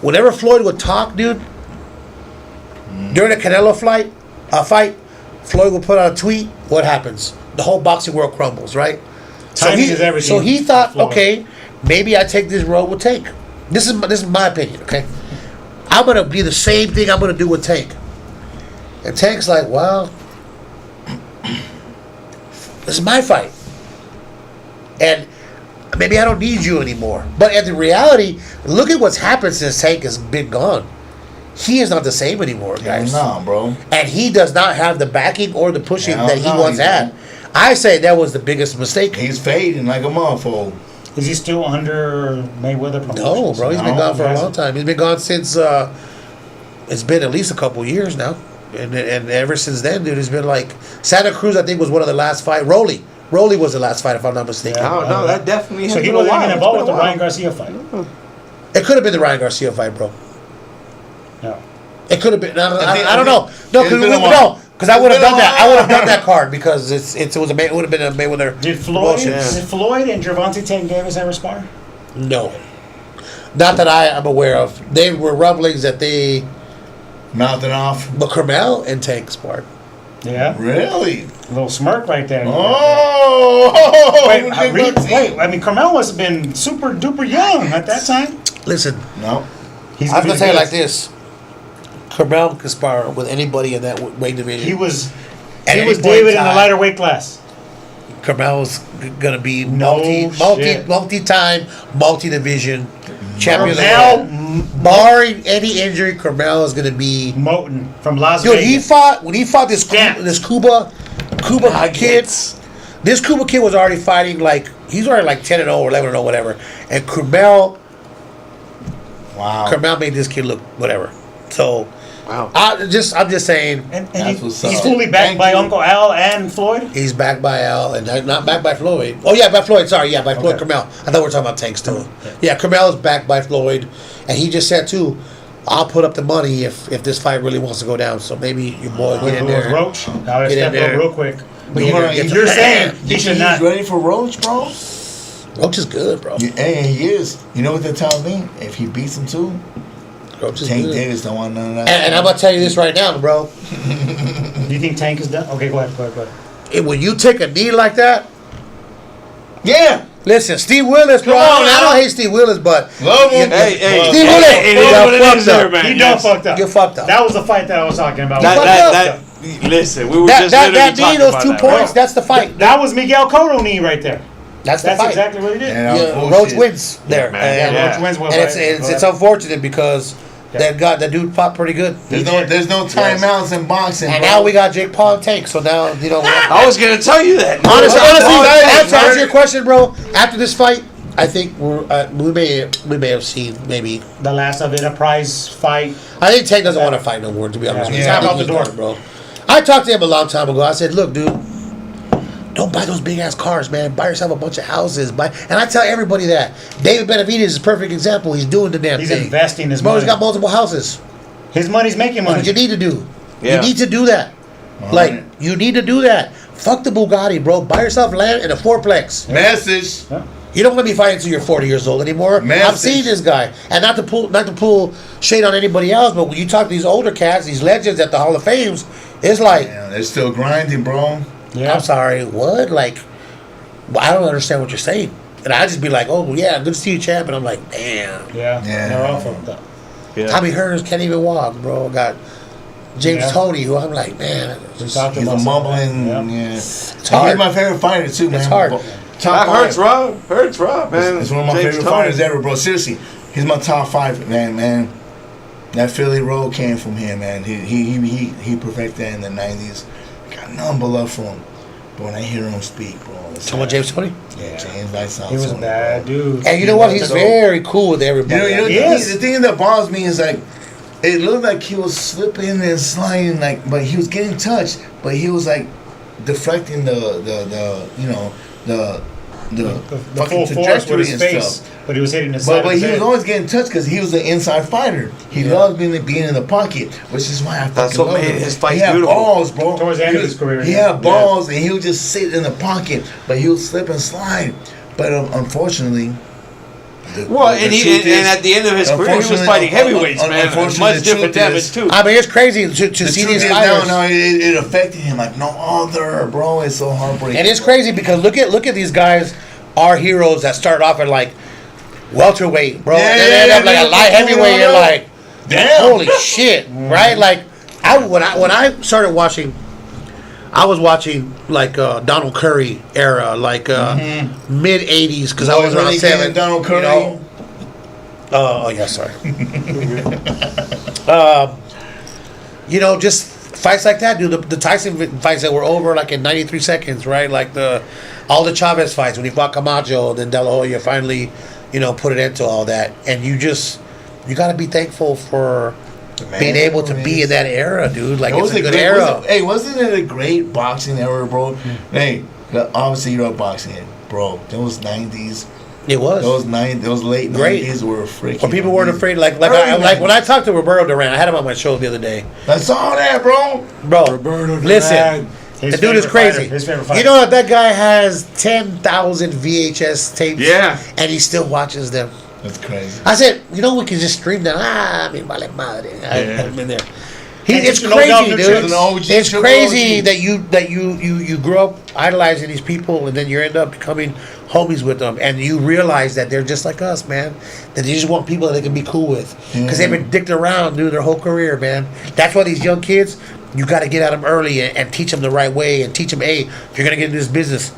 Whenever Floyd would talk, dude, during the Canelo fight, Floyd would put out a tweet. What happens? The whole boxing world crumbles, right? Timing is everything. So he thought, Floyd. okay, maybe I take this road with Tank. This is my opinion, okay? I'm gonna be the same thing I'm gonna do with Tank. And Tank's like, well, this is my fight. And maybe I don't need you anymore. But in the reality, look at what's happened since Tank has been gone. He is not the same anymore, guys. No, bro. And he does not have the backing or the pushing that he once he had. I say that was the biggest mistake. He's fading like a motherfucker. Is he still under Mayweather promotions? No, bro. He's been gone for a long time. He's been gone since, it's been at least a couple years now. And ever since then, dude, it's been like Santa Cruz. I think was one of the last fight. Rolly was the last fight, if I'm not mistaken. Oh no, that definitely. So he wasn't even involved with the Ryan Garcia fight. It could have been the Ryan Garcia fight, bro. No. It could have been. I don't know. No, It's been a because while. I would have done that. I would have done that card because it would have been a Mayweather. Did Floyd and Gervonta Tank Davis ever spar? No, not that I am aware of. They were rumblings that they. Mouthing off. But Carmel and Tank sparred. Yeah. Really? A little smirk right there. Oh! Wait. I mean, Carmel must have been super duper young at that time. Listen. No. I'm gonna say it like this. Carmel can spar with anybody in that weight division. He was At any point David in time, the lighter weight class. Carmel's gonna be shit. multi-time, multi-division champion. Carmel, barring any injury, Carmel is gonna be. Moten from Las Dude, Vegas. when he fought this Cuba kid. This Cuba kid was already fighting he's already 10-0 or 11-0 whatever, and Carmel made this kid look whatever. So. Wow. I'm just saying. And he's fully backed by Uncle Al and Floyd? He's backed by Al and not backed by Floyd. Oh, yeah, by Floyd. Sorry, yeah, by Floyd Carmel. I thought we were talking about Tank still. Yeah, Carmel is backed by Floyd. And he just said, too, I'll put up the money if this fight really wants to go down. So maybe your boy get in there. Roach. I'll Get in step there. up real quick. You're saying he should not. He's ready for Roach, bro? Roach is good, bro. Hey, he is. You know what they're telling me? If he beats him, too, Roach is Tank good. Davis don't want none of that. And I'm going to tell you this right now, bro. Do you think Tank is done? Okay, go ahead. When you take a knee like that, Yeah. listen, Steve Willis, bro. Come on, I now. don't hate Steve Willis, but Love him. Hey, Steve Willis, it is you got what it fucked is there, up. man. He done Yes. fucked up. You're fucked up. That was the fight that I was talking about. Listen, we were That just literally knee, talking those about 2 that, points, bro. that's the fight. That was Miguel Cotto knee right there. That's the That's fight. exactly what he did. Yeah, Roach wins there. man. And- Roach wins one And fight. it's unfortunate because that dude fought pretty good. There's no timeouts in boxing, And bro. now we got Jake Paul and Tank. So now, I was gonna tell you that. honestly, Tank, to answer your question, bro, after this fight, I think we may have seen maybe. The last of it, a prize fight. I think Tank doesn't want to fight no more, to be honest with you. Yeah. I think Out the he's door. done, bro. I talked to him a long time ago. I said, look, dude, don't buy those big ass cars, man. Buy yourself a bunch of houses. And I tell everybody that. David Benavidez is a perfect example. He's doing the damn He's thing. investing his Bro, money. he's got multiple houses. His money's making That's money. what you need to do. Yeah. You need to do that. Like, you need to do that. Fuck the Bugatti, bro. Buy yourself land in a fourplex. Message. You don't want to be fighting until you're 40 years old anymore. Message. I've seen this guy, and not to pull shade on anybody else, but when you talk to these older cats, these legends at the Hall of Fames, it's like, Yeah, they're still grinding, bro. I'm sorry, what? Like, I don't understand what you're saying. And I just be like, oh yeah, good to see you, champ. And I'm like, damn. Yeah. Yeah. They're all fucked up. Yeah. Tommy Hearns can't even walk, bro. Got James Yeah. Tony, who I'm like, man, We talked He's about a mumbling. something. Yeah. it's hard. He's my favorite fighter too, man. It's hard. That hurts, Rob. Hurts, Rob, man. It's one of my James favorite Tony. fighters ever, bro. Seriously, he's my top 5, man. That Philly road came from him, man. He perfected that in the '90s. Got nothing but love for him. But when I hear him speak, bro, it's Talking about James Tony? Yeah, James Lights Out. He was a Tony, bad bro. dude. And you know what? He's very cool with everybody. You know Yes. the thing that bothers me is like, it looked like he was slipping and sliding, like, but he was getting touched, but he was like deflecting the The fucking full force with trajectory his and face, stuff. but he was hitting the side But of his he was head. always getting touched because he was an inside fighter. He loved being in the pocket, which is why I That's fucking what love made him. his fights He had beautiful. balls, bro. Towards the end of his career, he yeah. had balls, and he would just sit in the pocket, but he would slip and slide. But unfortunately, Well, and at the end of his career, he was fighting heavyweights, man. Much different damage too. I mean, it's crazy to the see truth these is fighters. now it affected him like no other, bro. It's so heartbreaking. And it's crazy because look at these guys, our heroes that started off at like welterweight, bro. Yeah, and then they end up yeah, like a light heavyweight. You're like, damn. holy shit, right? Like, when I started watching, I was watching like Donald Curry era, like mid '80s, because I was around 7. Donald Curry. You know? Oh yeah, sorry. You know, just fights like that, dude. The Tyson fights that were over like in 93 seconds, right? Like all the Chavez fights when he fought Camacho, then De La Hoya finally, put it into all that. And you got to be thankful for being able to be in that era, dude. Like, it's a good era. Wasn't it a great boxing era, bro? Hey, obviously you know boxing, bro. Those 90s. It was. Those late Great. 90s were freaking. When people weren't afraid, like when I talked to Roberto Duran, I had him on my show the other day. I saw that, bro. Bro, Roberto listen, His the dude is favorite crazy. fighter, his favorite fighter. You know that guy has 10,000 VHS tapes, Yeah. and he still watches them. That's crazy. I said, we can just stream them. Vale madre. I've been there. And It's just no doubt crazy, they're dude. an OG, It's triple crazy OG. that you grow up idolizing these people, and then you end up becoming homies with them, and you realize that they're just like us, man. That they just want people that they can be cool with, because they've been dicked around, dude, their whole career, man. That's why these young kids, you got to get at them early and teach them the right way, and teach them, hey, if you're gonna get into this business,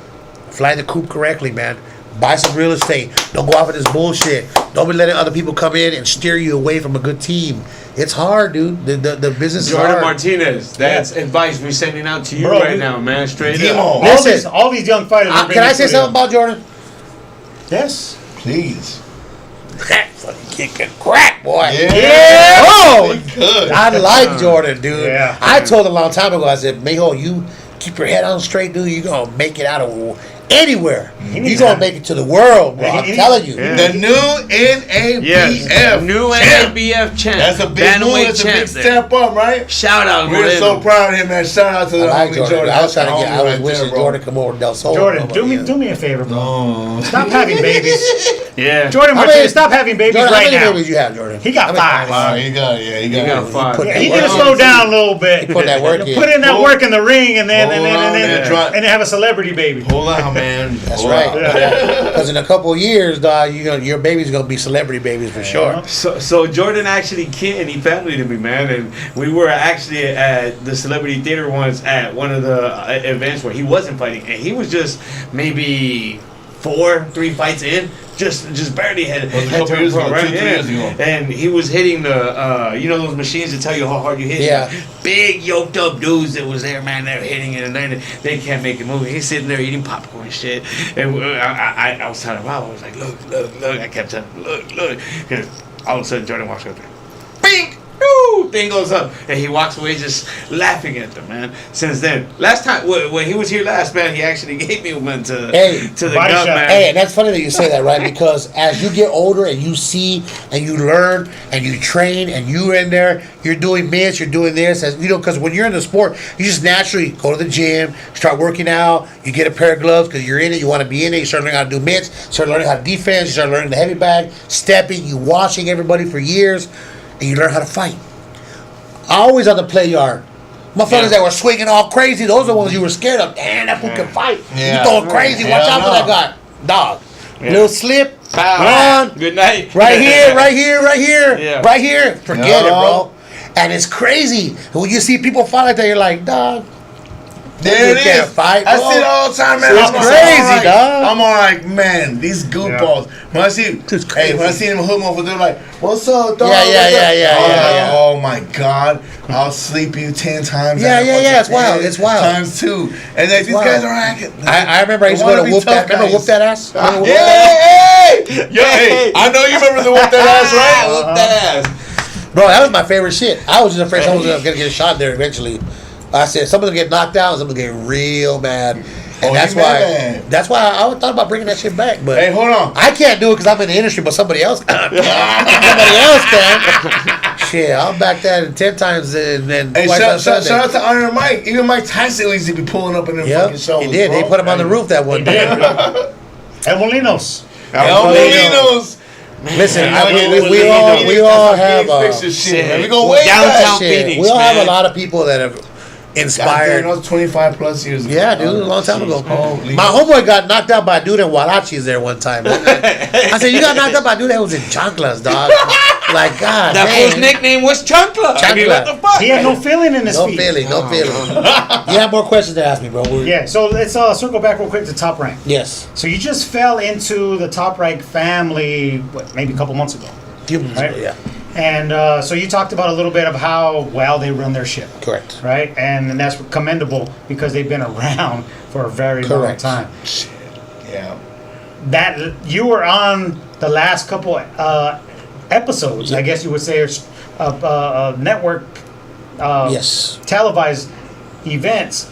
fly the coop correctly, man. Buy some real estate. Don't go off of this bullshit. Don't be letting other people come in and steer you away from a good team. It's hard, dude. The business Jordan is hard. Martinez, that's advice we're sending out to you Bro, right now, man. Straight Demo. up. Listen. All these young fighters. are Can I bringing say to something them. about Jordan? Yes. Please. Fucking kicking crack, boy. Yeah. Oh, Good. I like Jordan, dude. Yeah. I told him a long time ago, I said, Mijo, you keep your head on straight, dude. You're going to make it out of anywhere. You're needs going to that. make it to the world, bro. Yeah, I'm telling you. Yeah. The new NABF. Yes, new champ. NABF champ. That's a big move. Bantamweight That's a big champ there. step up, right? Shout out, We're Moreno. so proud of him, man. Shout out to I the like homie Jordan. Jordan. I was trying to get, That's I was right wishing there, bro. Jordan come over to Del Sol. Jordan, bro, do me a favor, bro. Oh. Stop having babies. Yeah. Jordan How Martinez, many- stop having babies Jordan, right how many now. babies you have, Jordan? He got How many- 5. Wow, he got You got 5. put Yeah, that he work need to in. slow down a little bit. Put that work in. Put in that Hold- work in the ring, and then Hold on, yeah. and then have a celebrity baby. Hold on, man. That's Hold right. on. Because in a couple of years, dog, your baby's going to be celebrity babies for sure. So Jordan actually he family to me, man, and we were actually at the Celebrity Theater once at one of the events where he wasn't fighting, and he was just maybe 3 fights in, just barely had Was a couple turned years pro, ago, right? 2-3 years ago. And he was hitting the those machines that tell you how hard you hit. Yeah. Big yoked up dudes that was there, man. They're hitting it, and they can't make a move. He's sitting there eating popcorn and shit. And I was telling him, I was like, look. I kept telling him, look. And all of a sudden, Jordan walks up there. Bing! Woo! woo, thing goes up, and he walks away just laughing at them, man. Since then, last time when he was here last, man, he actually gave me one to the body gut, shot. man. Hey, and that's funny that you say that, right? Because as you get older and you see and you learn and you train and you're in there, you're doing this, you're doing this, as you know, because when you're in the sport, you just naturally go to the gym, start working out, you get a pair of gloves because you're in it, you want to be in it, you start learning how to do mitts, start learning how to defense, you start learning the heavy bag, stepping, you watching everybody for years, and you learn how to fight. Always on the play yard. Motherfuckers that were swinging all crazy, those are the ones you were scared of. Damn, that fool can fight. Yeah. You throwing crazy, watch out for that guy. Dog. Yeah. Little slip, Pow. run, Good night. right here, right here, right here, Yeah. right here. Forget it, No. bro. And it's crazy. When you see people fight like that, you're like, dog. There it can't is. fight, I bro. see it all the time, man. It's I'm crazy, like, dog. I'm all like, man, these goofballs. When I see, It's crazy. when I see them hood motherfuckers, they're like, "What's up, dog?" Yeah, yeah, What's up?" yeah, yeah, I'm yeah, like, yeah. oh my god, I'll sleep you 10 times. Yeah, out of yeah, fucking yeah, it's wild, 10 it's wild. Times 2, and like, these wild. guys are acting. I remember I used to go to whoop that. Remember whoop that ass? Remember whoop Hey, that? hey, yo, hey! I know you remember the whoop that ass, right? Whoop that ass. Bro, that was my favorite shit. I was just afraid someone was gonna get shot there eventually. I said someone's gonna get knocked out, someone's gonna get real mad, and Oh, that's you why. mad. That's why I thought about bringing that shit back, but Hey, hold on. I can't do it because I'm in the industry, but somebody else can. Somebody else can. Shit, I'll back that 10 times and then Hey, twice on shout Sunday. out to Iron Mike. Even Mike Tyson used to be pulling up in them Yep, fucking shows. he did. Bro. They put him on the roof that one day. El Molinos. El Molinos. Listen, Yeah, we all have shit. We go way Downtown back. shit. Phoenix, We all have a man. lot of people that have inspired. That was 25 plus years ago. Yeah, dude, a long time ago. Holy My homeboy got knocked out by a dude in Huaraches there one time. I said, you got knocked out by a dude that was in chanclas, dog. Like, God, That dang. fool's nickname was Chunkla. I mean, what the fuck? He had no feeling in his No feet. feeling, no feeling. You have more questions to ask me, bro. Yeah, so let's circle back real quick to Top Rank. Yes. So you just fell into the Top Rank family, what, maybe a couple months ago. Few minutes Right. ago, yeah. And so you talked about a little bit of how well they run their ship. Correct. Right? And that's commendable because they've been around for a very Correct. long time. Yeah. That you were on the last couple episodes, I guess you would say, of network Yes. televised events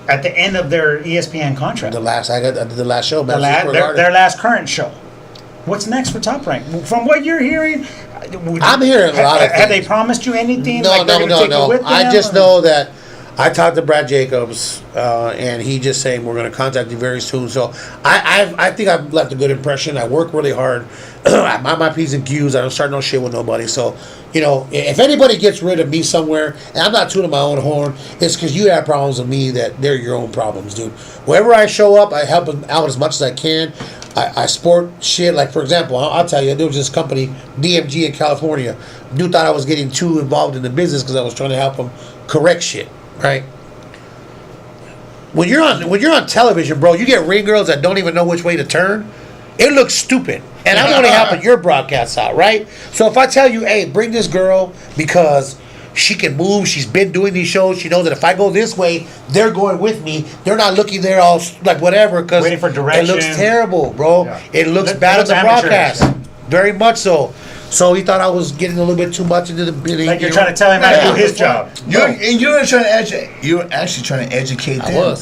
at the end of their ESPN contract. I did the last show, The man. their last current show. What's next for Top Rank? From what you're hearing, I'm hearing a lot of Have they things. promised you anything? No, like they're gonna take you with I them, just or- know that I talked to Brad Jacobs, and he just saying we're going to contact you very soon. So I think I've left a good impression. I work really hard. I mind my P's and Q's. I don't start no shit with nobody. So, you know, if anybody gets rid of me somewhere, and I'm not tooting my own horn, it's because you have problems with me that they're your own problems, dude. Wherever I show up, I help them out as much as I can. I sport shit. Like, for example, I'll tell you, there was this company, DMG in California. Dude thought I was getting too involved in the business because I was trying to help him correct shit, right? When you're on television, bro, you get ring girls that don't even know which way to turn. It looks stupid. And I'm only helping your broadcasts out, right? So if I tell you, hey, bring this girl because she can move, she's been doing these shows, she knows that if I go this way, they're going with me. They're not looking there all like whatever because Waiting for it direction. looks terrible, bro. Yeah. It looks It bad on looks the amateurish, broadcast. yeah. Very much so. So he thought I was getting a little bit too much into the Like you're trying to tell him how to do his job. You're trying to educate. You're actually trying to educate them.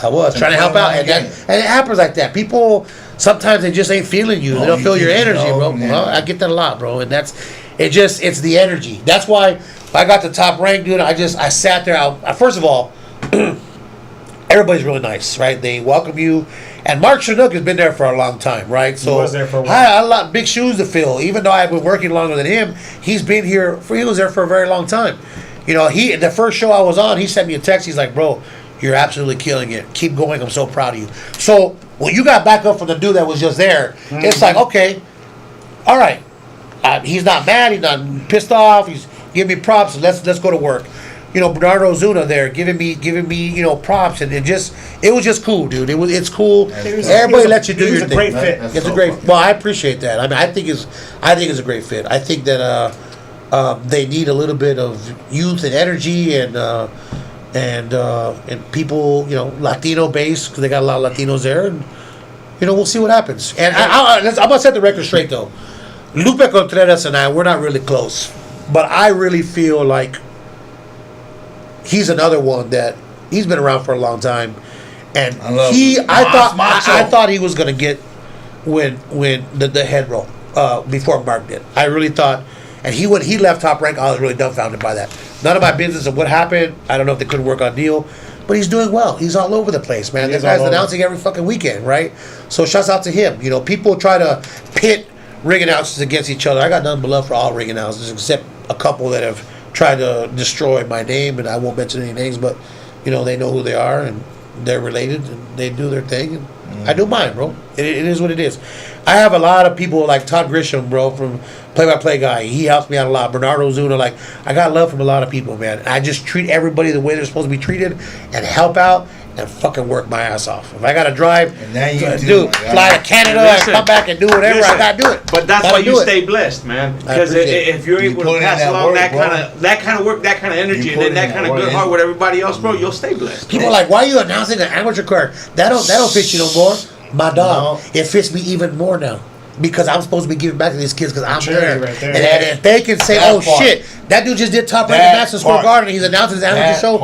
I was trying to help out, and it happens like that. People sometimes they just ain't feeling you. They don't feel your energy, bro. Well, I get that a lot, bro, and it's the energy. That's why I got the Top Rank, dude. I sat there. First of all, everybody's really nice, right? They welcome you. And Mark Chinook has been there for a long time, right? So was there for a while. I had a lot big shoes to fill. Even though I've been working longer than him, he's been here. He was there for a very long time. You know, the first show I was on, he sent me a text. He's like, "Bro, you're absolutely killing it. Keep going. I'm so proud of you." So when you got back up from the dude that was just there, it's like, okay, all right. He's not mad. He's not pissed off. He's giving me props. Let's go to work. You know, Bernardo Zuna there giving me you know props, and it was just cool, dude. It's cool. Everybody lets you do your thing. It was a great fit. It's a great. Well, I appreciate that. I mean, I think it's a great fit. I think that they need a little bit of youth and energy and people, you know, Latino base because they got a lot of Latinos there, and you know, we'll see what happens. And I'm gonna set the record straight though. Lupe Contreras and I, we're not really close. But I really feel like he's another one that he's been around for a long time, and I thought he was gonna get when the head roll before Mark did. I really thought, and when he left Top Rank, I was really dumbfounded by that. None of my business of what happened. I don't know if they couldn't work on a deal, but he's doing well. He's all over the place, man. This guy's announcing every fucking weekend, right? So shouts out to him. You know, people try to pit ring announcers against each other. I got nothing but love for all ring announcers, except a couple that have tried to destroy my name, and I won't mention any names, but you know, they know who they are and they're related and they do their thing, and I do mine, bro. It is what it is. I have a lot of people like Todd Grisham, bro, from Play-by-Play guy. He helps me out a lot. Bernardo Zuna, like, I got love from a lot of people, man. And I just treat everybody the way they're supposed to be treated and help out and fucking work my ass off. If I gotta drive, fly to Canada and come back and do whatever, I gotta do it. But that's why you stay blessed, man. Because if you're able to pass along that kind of work, that kind of energy, and then that kind of good heart with everybody else, bro, you'll stay blessed. People are like, why are you announcing an amateur card? That don't fit you no more. My dog, it fits me even more now. Because I'm supposed to be giving back to these kids because I'm there. Right there. And if they can say, shit, that dude just did Top Rank at Madison Square Garden and he's announcing his amateur show.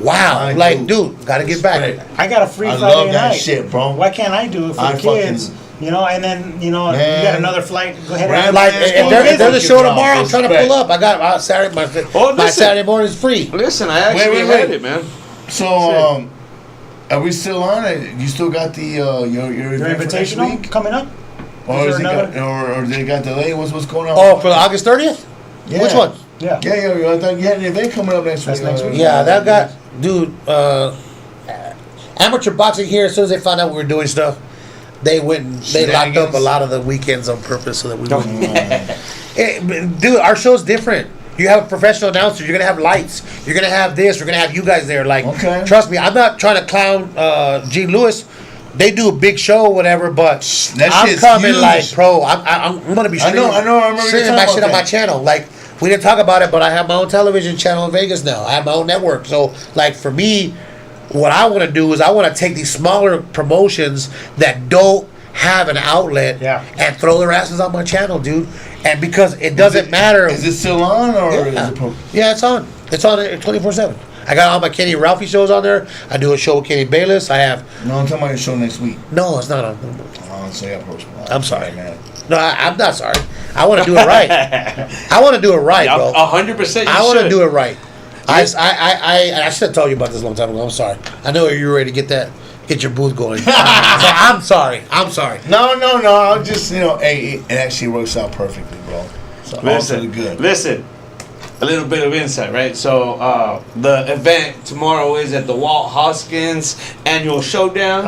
Wow. Like, dude, gotta get back. I got a free Friday night. Shit, bro. Why can't I do it for the kids? You know, and then, you know, you got another flight. Go ahead and like, if there's a show tomorrow, I'm trying to pull up. I got my Saturday morning is free. Listen, I actually had it, man. So, are we still on it? You still got the your invitational coming up? Or they got delayed? What's going on? Oh, for the August 30th? Yeah. Which one? Yeah. I thought you had an event coming up next week. Yeah, that got, dude, amateur boxing here, as soon as they found out we were doing stuff, they went and they locked up a lot of the weekends on purpose so that we wouldn't. Dude, our show's different. You have a professional announcer. You're going to have lights. You're going to have this. We're going to have you guys there. Like, trust me, I'm not trying to clown Gene Lewis. They do a big show or whatever, but I'm coming huge. Like, pro. I'm going to be streaming my shit on my channel. Like, we didn't talk about it, but I have my own television channel in Vegas now. I have my own network. So, like, for me, what I want to do is I want to take these smaller promotions that don't have an outlet and throw their asses on my channel, dude. And because it doesn't matter. Is it still on? Or is it it's on. It's on 24/7. I got all my Kenny and Ralphie shows on there. I do a show with Kenny Bayless. I have. No, I'm talking about your show next week. No, it's not on. I'm sorry, man. No, I'm not sorry. I want to do it right. I want to do it right, bro. 100%. I want to do it right. I should have told you about this a long time ago. I'm sorry. I know you're ready to get your booth going. So I'm sorry. No. I'm just, it actually works out perfectly, bro. So Listen. A little bit of insight, right? So the event tomorrow is at the Walt Hoskins Annual Showdown.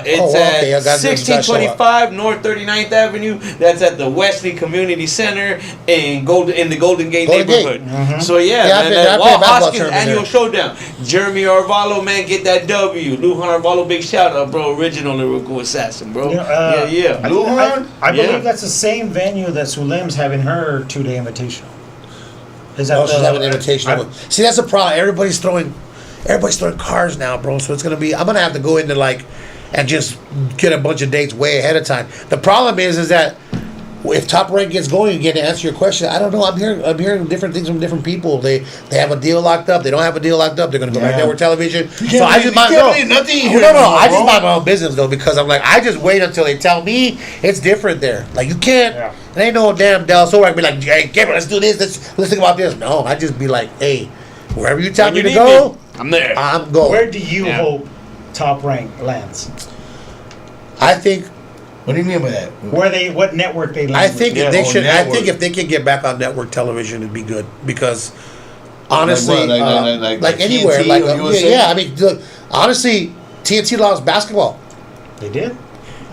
It's at 1625 North 39th Avenue. That's at the Wesley Community Center in the Golden Gate neighborhood. Mm-hmm. So Walt Hoskins Annual Showdown. Jeremy Arvalo, man, get that W. Lujan Arvalo, big shout out, bro. Original lyrical assassin, bro. Lujan? I believe that's the same venue that Sulem's having her 2-day invitational. She's having an invitation. See, that's the problem. Everybody's throwing cars now, bro. So it's gonna be. I'm gonna have to go into and just get a bunch of dates way ahead of time. The problem is that if Top Rank gets going again, to answer your question, I don't know. I'm hearing different things from different people. They have a deal locked up. They don't have a deal locked up. They're gonna go back to network television. So I just mind I just mind my own business though, because I'm like, I just wait until they tell me. It's different there. Like, you can't. Yeah. It ain't no damn Del Sol. I can be like, hey, Gabriel, let's do this. Let's think about this. No, I just be like, hey, wherever you tell me to go, I'm there. I'm going. Where do you hope Top Rank lands? I think. What do you mean by that? What network they land? I think they should. I think if they can get back on network television, it'd be good, because honestly, like anywhere, TNT, I mean, look, honestly, TNT lost basketball. They did.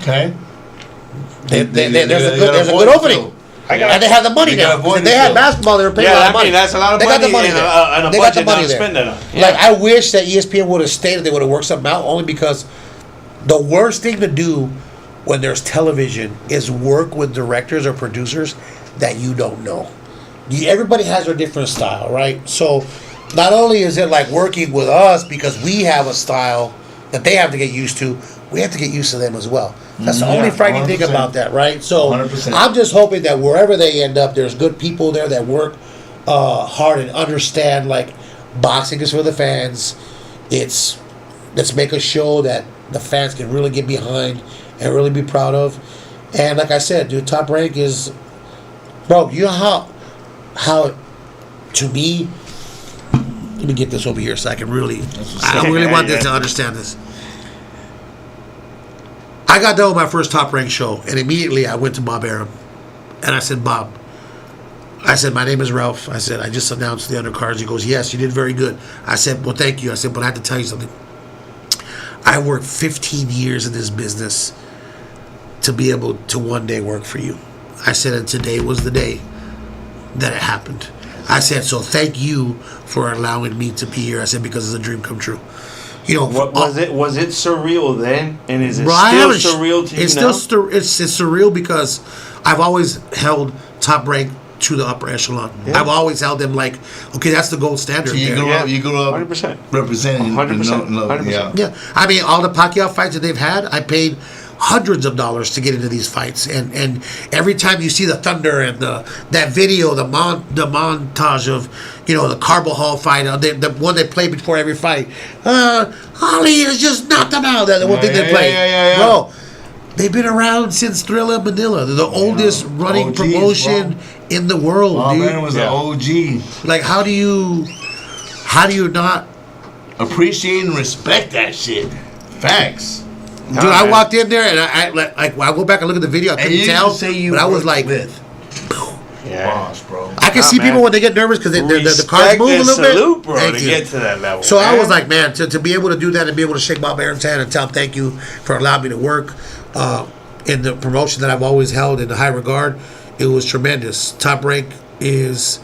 Okay. There's a good opening. And they have the money now. If they had basketball, they were paying a lot of money. That's a lot of money. They got the money there. They got the money there. Like, I wish that ESPN would have stayed. They would have worked something out. Only because the worst thing to do when there's television is work with directors or producers that you don't know. Everybody has their different style, right? So not only is it like working with us because we have a style that they have to get used to, we have to get used to them as well. That's the only frightening 100%. thing about that, right? So 100%. I'm just hoping that wherever they end up, there's good people there that work heart and understand like boxing is for the fans. Let's make a show that the fans can really get behind and really be proud of. And like I said, dude, Top Rank is, bro. You know how to me. Let me get this over here so I can really. I really want this to understand this. I got done with my first Top Rank show, and immediately I went to Bob Arum, and I said, Bob, I said, my name is Ralph. I said, I just announced the undercards. He goes, yes, you did very good. I said, well, thank you. I said, but I have to tell you something. I worked 15 years in this business to be able to one day work for you. I said, and today was the day that it happened. I said, so thank you for allowing me to be here. I said, because it's a dream come true. You know, what was it? Was it surreal then, and is it Brian, still surreal to you it's now? It's surreal because I've always held Top Rank to the upper echelon. Yeah. I've always held them like, okay, that's the gold standard. So you there. grew up 100%. representing 100%. No, 100%. Yeah, I mean, all the Pacquiao fights that they've had, I paid hundreds of dollars to get into these fights, and every time you see the thunder and that video, the montage of, you know, the Carbajal fight, the one they play before every fight, Ali has just knocked them out. That's the one thing they play. Yeah. Bro, they've been around since Thrilla Manila. They're the oldest running OGs, promotion in the world, Oh dude. man, was an OG. Like, how do you not? Appreciate and respect that shit. Facts. Dude, I walked in there and I go back and look at the video. I And couldn't you tell, say you but I was worked like, with Yeah. boss, bro. I can see man. people when they get nervous because the cars Respect move a and little bit. salute, bro, Thank to you. get to that level. So I man. was like, man, to be able to do that and be able to shake Bob Arum's hand and tell him thank you for allowing me to work in the promotion that I've always held in high regard, it was tremendous. Top Rank is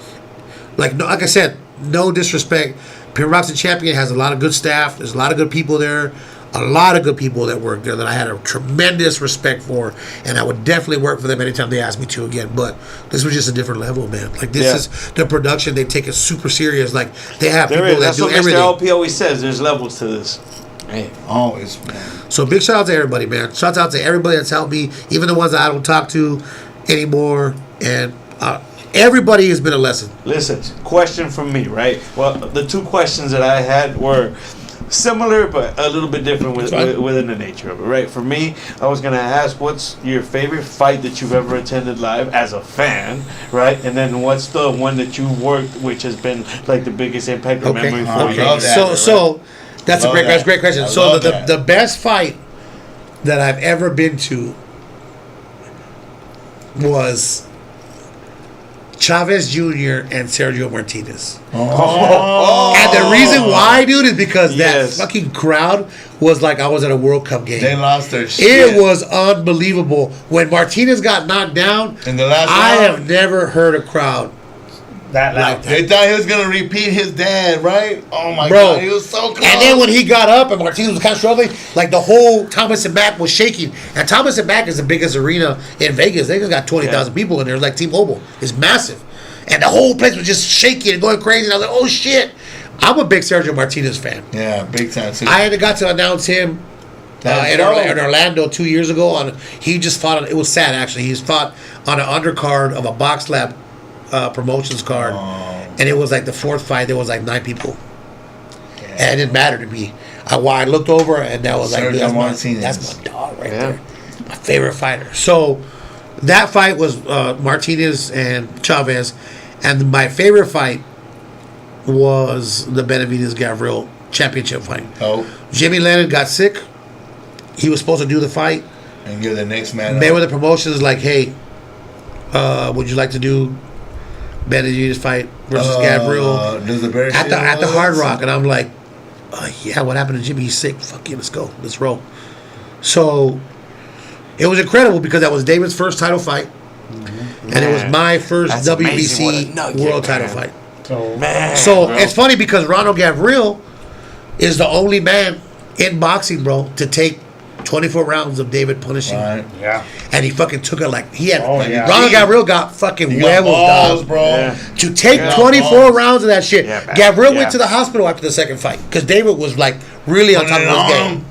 like I said, no disrespect. Pure Boxing Champion has a lot of good staff. There's a lot of good people there. A lot of good people that work there that I had a tremendous respect for, and I would definitely work for them anytime they asked me to again. But this was just a different level, man. Like this is the production; they take it super serious. Like they have there people is. that That's do what everything. Mr. LP always says. There's levels to this. Man. Always, man. So big shout out to everybody, man. Shout out to everybody that's helped me, even the ones that I don't talk to anymore, and everybody has been a lesson. Listen, question from me, right? Well, the two questions that I had were similar but a little bit different within the nature of it, right? For me, I was gonna ask, what's your favorite fight that you've ever attended live as a fan, right? And then what's the one that you worked, which has been like the biggest impact or memory for you? love that. So that's a Love great that. question. I So love that. the best fight that I've ever been to was Chavez Jr. and Sergio Martinez. Oh. And the reason why, dude, is because Yes. that fucking crowd was like I was at a World Cup game. They lost their shit. It was unbelievable. When Martinez got knocked down, In the last I round? have never heard a crowd That like loud. that. They thought he was gonna repeat his dad, right? Oh my Bro. god, he was so close. And then when he got up and Martinez was kind of struggling, like the whole Thomas and Mack was shaking. And Thomas and Mack is the biggest arena in Vegas. They just got 20,000 people in there. Like T-Mobile. It's massive. And the whole place was just shaking and going crazy. And I was like, oh shit. I'm a big Sergio Martinez fan. yeah, big time too. I had got to announce him That's in dope. Orlando 2 years ago. He just fought. It was sad actually. He's fought on an undercard of a Box Lab promotions card, and it was like the fourth fight. There was like 9 people, and it didn't matter to me. I looked over and that was like, Sergio dude, Martinez. that's my dog right there, my favorite fighter. So that fight was Martinez and Chavez, and my favorite fight was the Benavidez Gavril championship fight. Oh, Jimmy Lennon got sick. He was supposed to do the fight. and you're the next man. Mayweather Promotions like, hey, would you like to do Benavidez fight versus Gavril Does the bear at the Hard Rock? And I'm like, yeah, what happened to Jimmy? He's sick. Fuck yeah, let's go. Let's roll. So it was incredible because that was David's first title fight. And it was my first That's amazing. What a WBC nugget, world title man. fight. So, Man, So bro. it's funny because Ronald Gavril is the only man in boxing, bro, to take 24 rounds of David punishing. Right. yeah. And he fucking took it like he had. Oh, yeah. Ronald Gavril got fucking You got huevos, balls, dog. bro. Yeah. To take Yeah. 24 balls. rounds of that shit. Yeah, man. Gavril Yeah. went to the hospital after the second fight because David was like really on top of his game.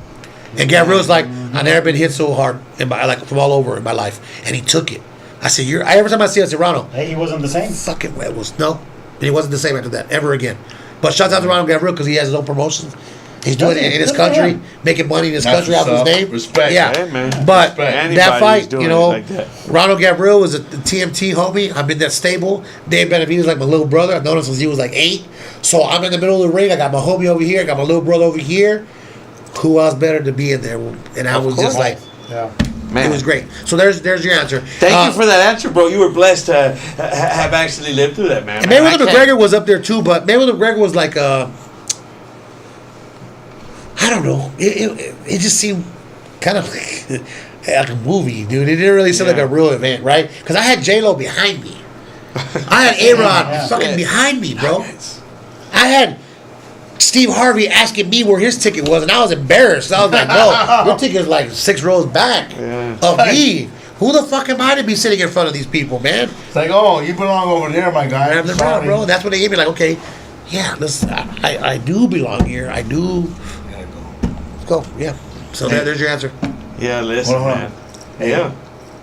And Gavril's like, I've never been hit so hard in my like from all over in my life, and he took it. I said, every time I see it, I say, Ronald, Hey, he wasn't the same. fucking huevos. No, And he wasn't the same after that, ever again. But shout out to Ronald Gavril because he has his own promotions. He's doing it in his country, making money in his country out of his name. Respect. Yeah, Hey, man. but Respect. that fight, Anybody's you know, doing it like that. Ronald Gavril was a TMT homie. I'm in that stable. Dave Benavides like my little brother. I've known him since he was like 8. So I'm in the middle of the ring. I got my homie over here. I got my little brother over here. Who else better to be in there? And I was just like, Yeah. Man. it was great. So there's your answer. Thank you for that answer, bro. You were blessed to have actually lived through that, man. And Mayweather McGregor was up there too, but Mayweather McGregor was like I don't know. It just seemed kind of like a movie, dude. It didn't really seem like a real event, right? Because I had J-Lo behind me. I had A-Rod fucking behind me, bro. I had Steve Harvey asking me where his ticket was, and I was embarrassed. I was like, no, your ticket's like 6 rows back of me. Who the fuck am I to be sitting in front of these people, man? It's like, oh, you belong over there, my guy. I'm like, Sorry. bro, that's what they gave me. Like, okay, yeah, listen, I do belong here. I do. Let's go. Yeah. So there's your answer. Yeah, listen, Hold on. man. Hey, Yeah.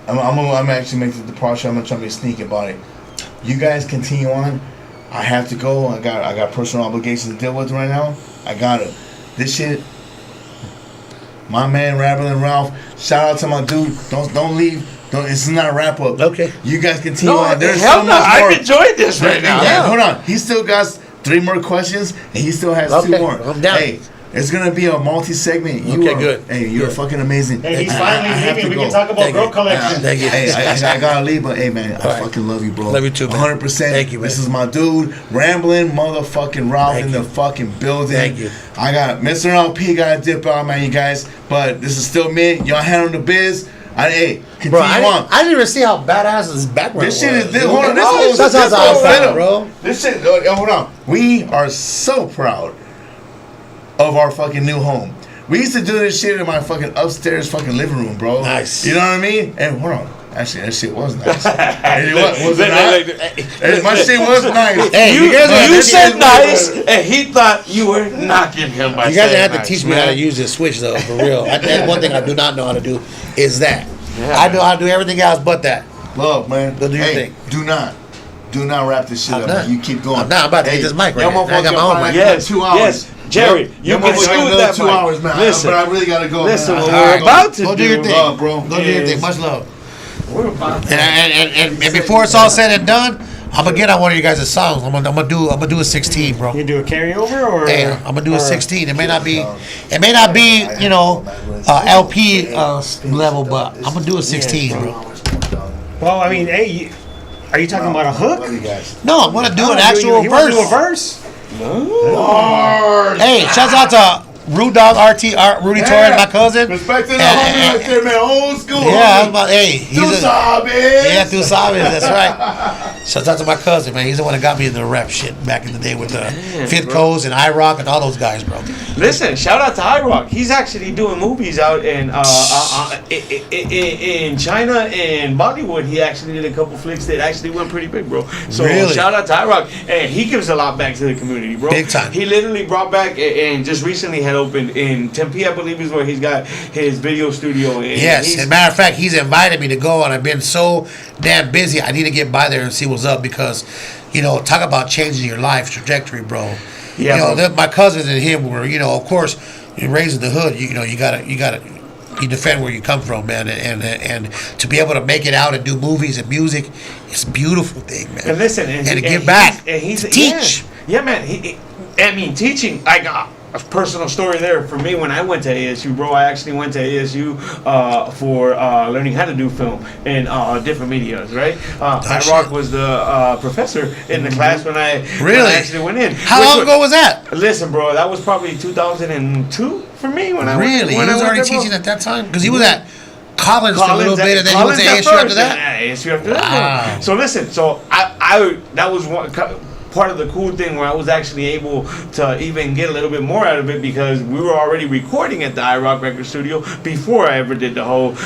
I'm actually making the departure. I'm gonna try to be sneaky about it. You guys continue on. I have to go. I got personal obligations to deal with right now. I gotta. This shit. My man Ramblin Ralph. Shout out to my dude. Don't leave. This is not a wrap up. Okay. You guys continue No, on. There's hell so no. much more. I've enjoyed this right now. Yeah, hold on. He still got 3 more questions, and he still has 2 Okay, more. I'm down. Hey, it's gonna be a multi-segment. You Okay, are, good. Hey, you're Good. fucking amazing. Hey, he's I finally have leaving. to We can go. talk about Thank girl you. collection. Thank you. Hey, I gotta leave, but hey, man, I right. fucking love you, bro. Love you too, man. 100%. Thank you, man. This is my dude, Ramblin' motherfucking Ralph Thank in you. the fucking building. Thank you. I got Mr. LP, gotta dip out, man, you guys. But this is still me. Y'all handle the biz. Hey, continue Bro, on. I didn't even see how badass this background This shit was. is this, hold on. This Oh, whole that's how I felt, bro. This shit. Hold on. We are so proud of our fucking new home. We used to do this shit in my fucking upstairs fucking living room, bro. Nice. You know what I mean? And hold on. Actually, that shit was nice. And it was it not? And my shit was nice. Hey, You, you guys, you are- said nice, and he thought you were knocking him by you guys saying have to nice, teach me how man. to use this switch, though, for real. That's one thing I do not know how to do is that. Yeah, I know how to do everything else but that. Love, man. Go do your Hey, thing. do not wrap this shit I'm up. not. Man. You keep going. I'm not. I'm about to get this mic right y'all here. I got my own motherfuckers mic. Yes, 2 hours. yes. Jerry, you Y'all can motherfuckers scoot another that 2 mic. hours, man. Listen. But I really gotta go. Listen, man. what All we're right, about to Go do your thing. love, bro. Go do your is- thing. Much love. We're about to. And before it's all said and done, I'm gonna get on one of you guys' songs. I'm gonna do a 16, bro. You do a carryover or? Hey, I'm gonna do a or- 16. It may not be, you know, LP level, but I'm gonna do a 16, bro. Well, I mean, hey, are you talking about a hook? Love you guys. No, I'm gonna do an Oh, actual you wanna do a verse. verse? Hey, shouts out to Rude Dog Rudy Torres, my cousin. Respect to the And- homie right there, man. Old school. Yeah, I was homie. about, hey, he's Tu a, sabes. yeah, Tu Sabes, that's right. Shouts out to my cousin, man. He's the one that got me into the rap shit back in the day with the Fifth Coast and iRock and all those guys, bro. Listen, shout out to iRock. He's actually doing movies out in China and Bollywood. He actually did a couple flicks that actually went pretty big, bro. So Really? shout out to iRock, and he gives a lot back to the community, bro. Big time. He literally brought back and just recently had opened in Tempe, I believe, is where he's got his video studio. And Yes, he's- as a matter of fact, he's invited me to go, and I've been so damn busy. I need to get by there and see what's up because, you know, talk about changing your life trajectory, bro. Yeah, you know, bro. my cousins and him were, you know, of course, you're raised in the hood. You know, you gotta. You defend where you come from, man, and to be able to make it out and do movies and music, it's a beautiful thing, man. And listen, to give back, he's to teach. Yeah, man. I mean, teaching. I got a personal story there for me when I went to ASU, bro. I actually went to ASU for learning how to do film in different medias, right? iRock was the professor in the class when I actually went in. How long ago was that? Listen, bro, that was probably 2002 for me when I went. Really? When He was I went already there, bro. teaching at that time? Because he was at Collins for a little bit, and then he went to Collins ASU at after first, that? and ASU after that. Wow. Bro. So listen, so I that was one part of the cool thing where I was actually able to even get a little bit more out of it because we were already recording at the iRock Record Studio before I ever did the whole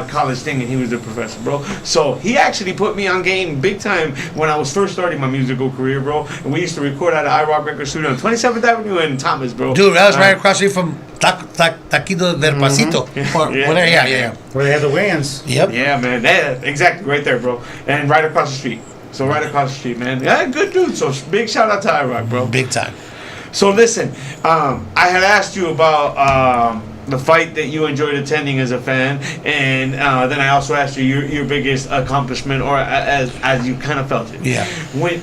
college thing, and he was the professor, bro. So he actually put me on game big time when I was first starting my musical career, bro. And we used to record at the iRock Record Studio on 27th Avenue in Thomas, bro. Dude, that was right across the street from Taquito del Pasito. Yeah. Yeah. Where they have the weigh-ins. Yep. Yeah, man, exactly right there, bro, and right across the street. So right across the street, man. Yeah, good dude. So big shout out to iRock, bro. Big time. So listen, I had asked you about the fight that you enjoyed attending as a fan, and then I also asked you your biggest accomplishment, or as you kind of felt it. Yeah.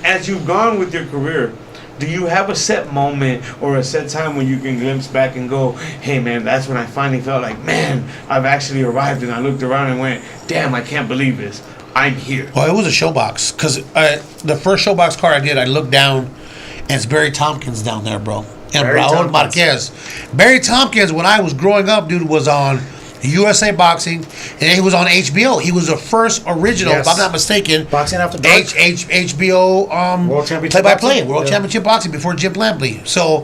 As you've gone with your career, do you have a set moment or a set time when you can glimpse back and go, hey man, that's when I finally felt like, man, I've actually arrived, and I looked around and went, damn, I can't believe this. I'm here. Well, it was a showbox, because the first showbox card I did, I looked down, and it's Barry Tompkins down there, bro. And Barry Raul Tompkins. Marquez. Barry Tompkins, when I was growing up, dude, was on USA Boxing, and he was on HBO. He was the first original, Yes. if I'm not mistaken, Boxing After Dark. HBO World Championship play-by-play, Boxing? World Yeah. Championship Boxing before Jim Lampley. So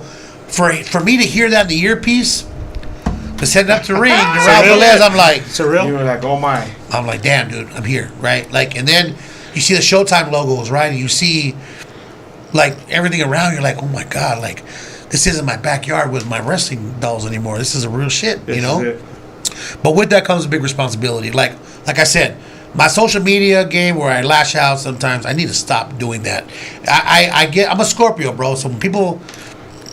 for me to hear that in the earpiece, to send it up to the ring, to Raul Surreal. Velez, I'm like, Surreal. You were like, oh my. I'm like, damn, dude, I'm here, right? Like, and then you see the Showtime logos, right? And you see, like, everything around. You're like, oh my god, like, this isn't my backyard with my wrestling dolls anymore. This is a real shit, This you know. is it. But with that comes a big responsibility. Like I said, my social media game where I lash out sometimes, I need to stop doing that. I'm a Scorpio, bro. So when people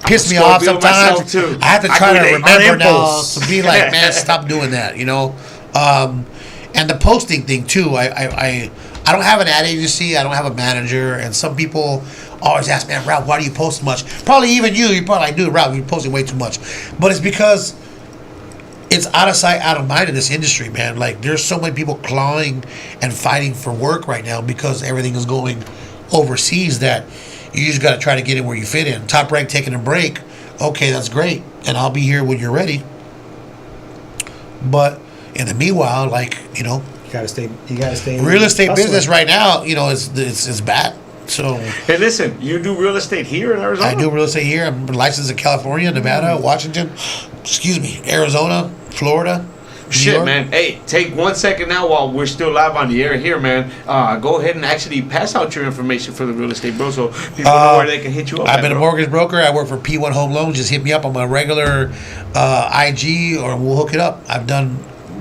piss me off Scorpio myself, sometimes, too. I have to I try to relate. remember On now impulse. to be like, man, stop doing that, you know. And the posting thing too. I don't have an ad agency. I don't have a manager. And some people always ask, man, Ralph, why do you post so much? Probably even you. You probably like, dude, Ralph, you're posting way too much. But it's because it's out of sight, out of mind in this industry, man. Like, there's so many people clawing and fighting for work right now because everything is going overseas that you just got to try to get in where you fit in. Top Rank taking a break. Okay, that's great. And I'll be here when you're ready. But in the meanwhile, like, you know, You gotta stay. real estate hustling. business right now, you know, it's bad. So Hey, listen, you do real estate here in Arizona? I do real estate here. I'm licensed in California, Nevada, Washington, Arizona, Florida. New Shit, York. man. Hey, take 1 second now while we're still live on the air here, man. Go ahead and actually pass out your information for the real estate, bro, so people know where they can hit you up. I've at, been a bro. mortgage broker. I work for P1 Home Loans. Just hit me up on my regular IG, or we'll hook it up. I've done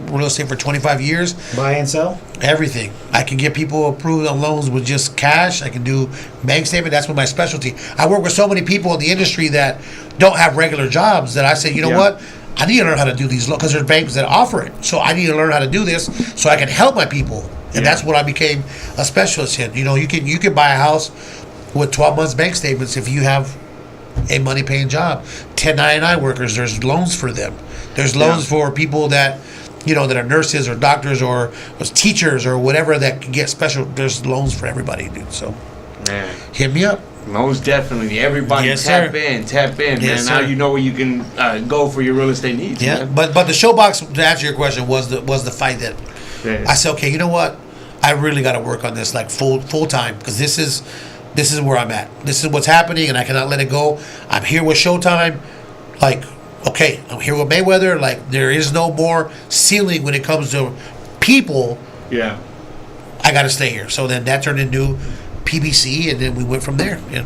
real estate for 25 years. Buy and sell. Everything. I can get people approved on loans with just cash. I can do bank statement. That's what my specialty. I work with so many people in the industry that don't have regular jobs that I say, you know Yeah. what? I need to learn how to do these loans because there's banks that offer it. So I need to learn how to do this so I can help my people. And Yeah. that's what I became a specialist in. You know, you can buy a house with 12 months bank statements if you have a money paying job. 1099 workers, there's loans for them. There's loans for people that, you know, that are nurses or doctors or teachers or whatever that can get special. There's loans for everybody, dude. So Man, hit me up. most definitely. Everybody Yes, tap sir. in, Yes, man. Now sir. you know where you can go for your real estate needs, Yeah, man. but the showbox, to answer your question, was the fight that Yeah. I said, okay, you know what? I really got to work on this like full time because this is where I'm at. This is what's happening, and I cannot let it go. I'm here with Showtime. Like, okay, I'm here with Mayweather. Like, there is no more ceiling when it comes to people. Yeah. I got to stay here. So then that turned into PBC, and then we went from there. And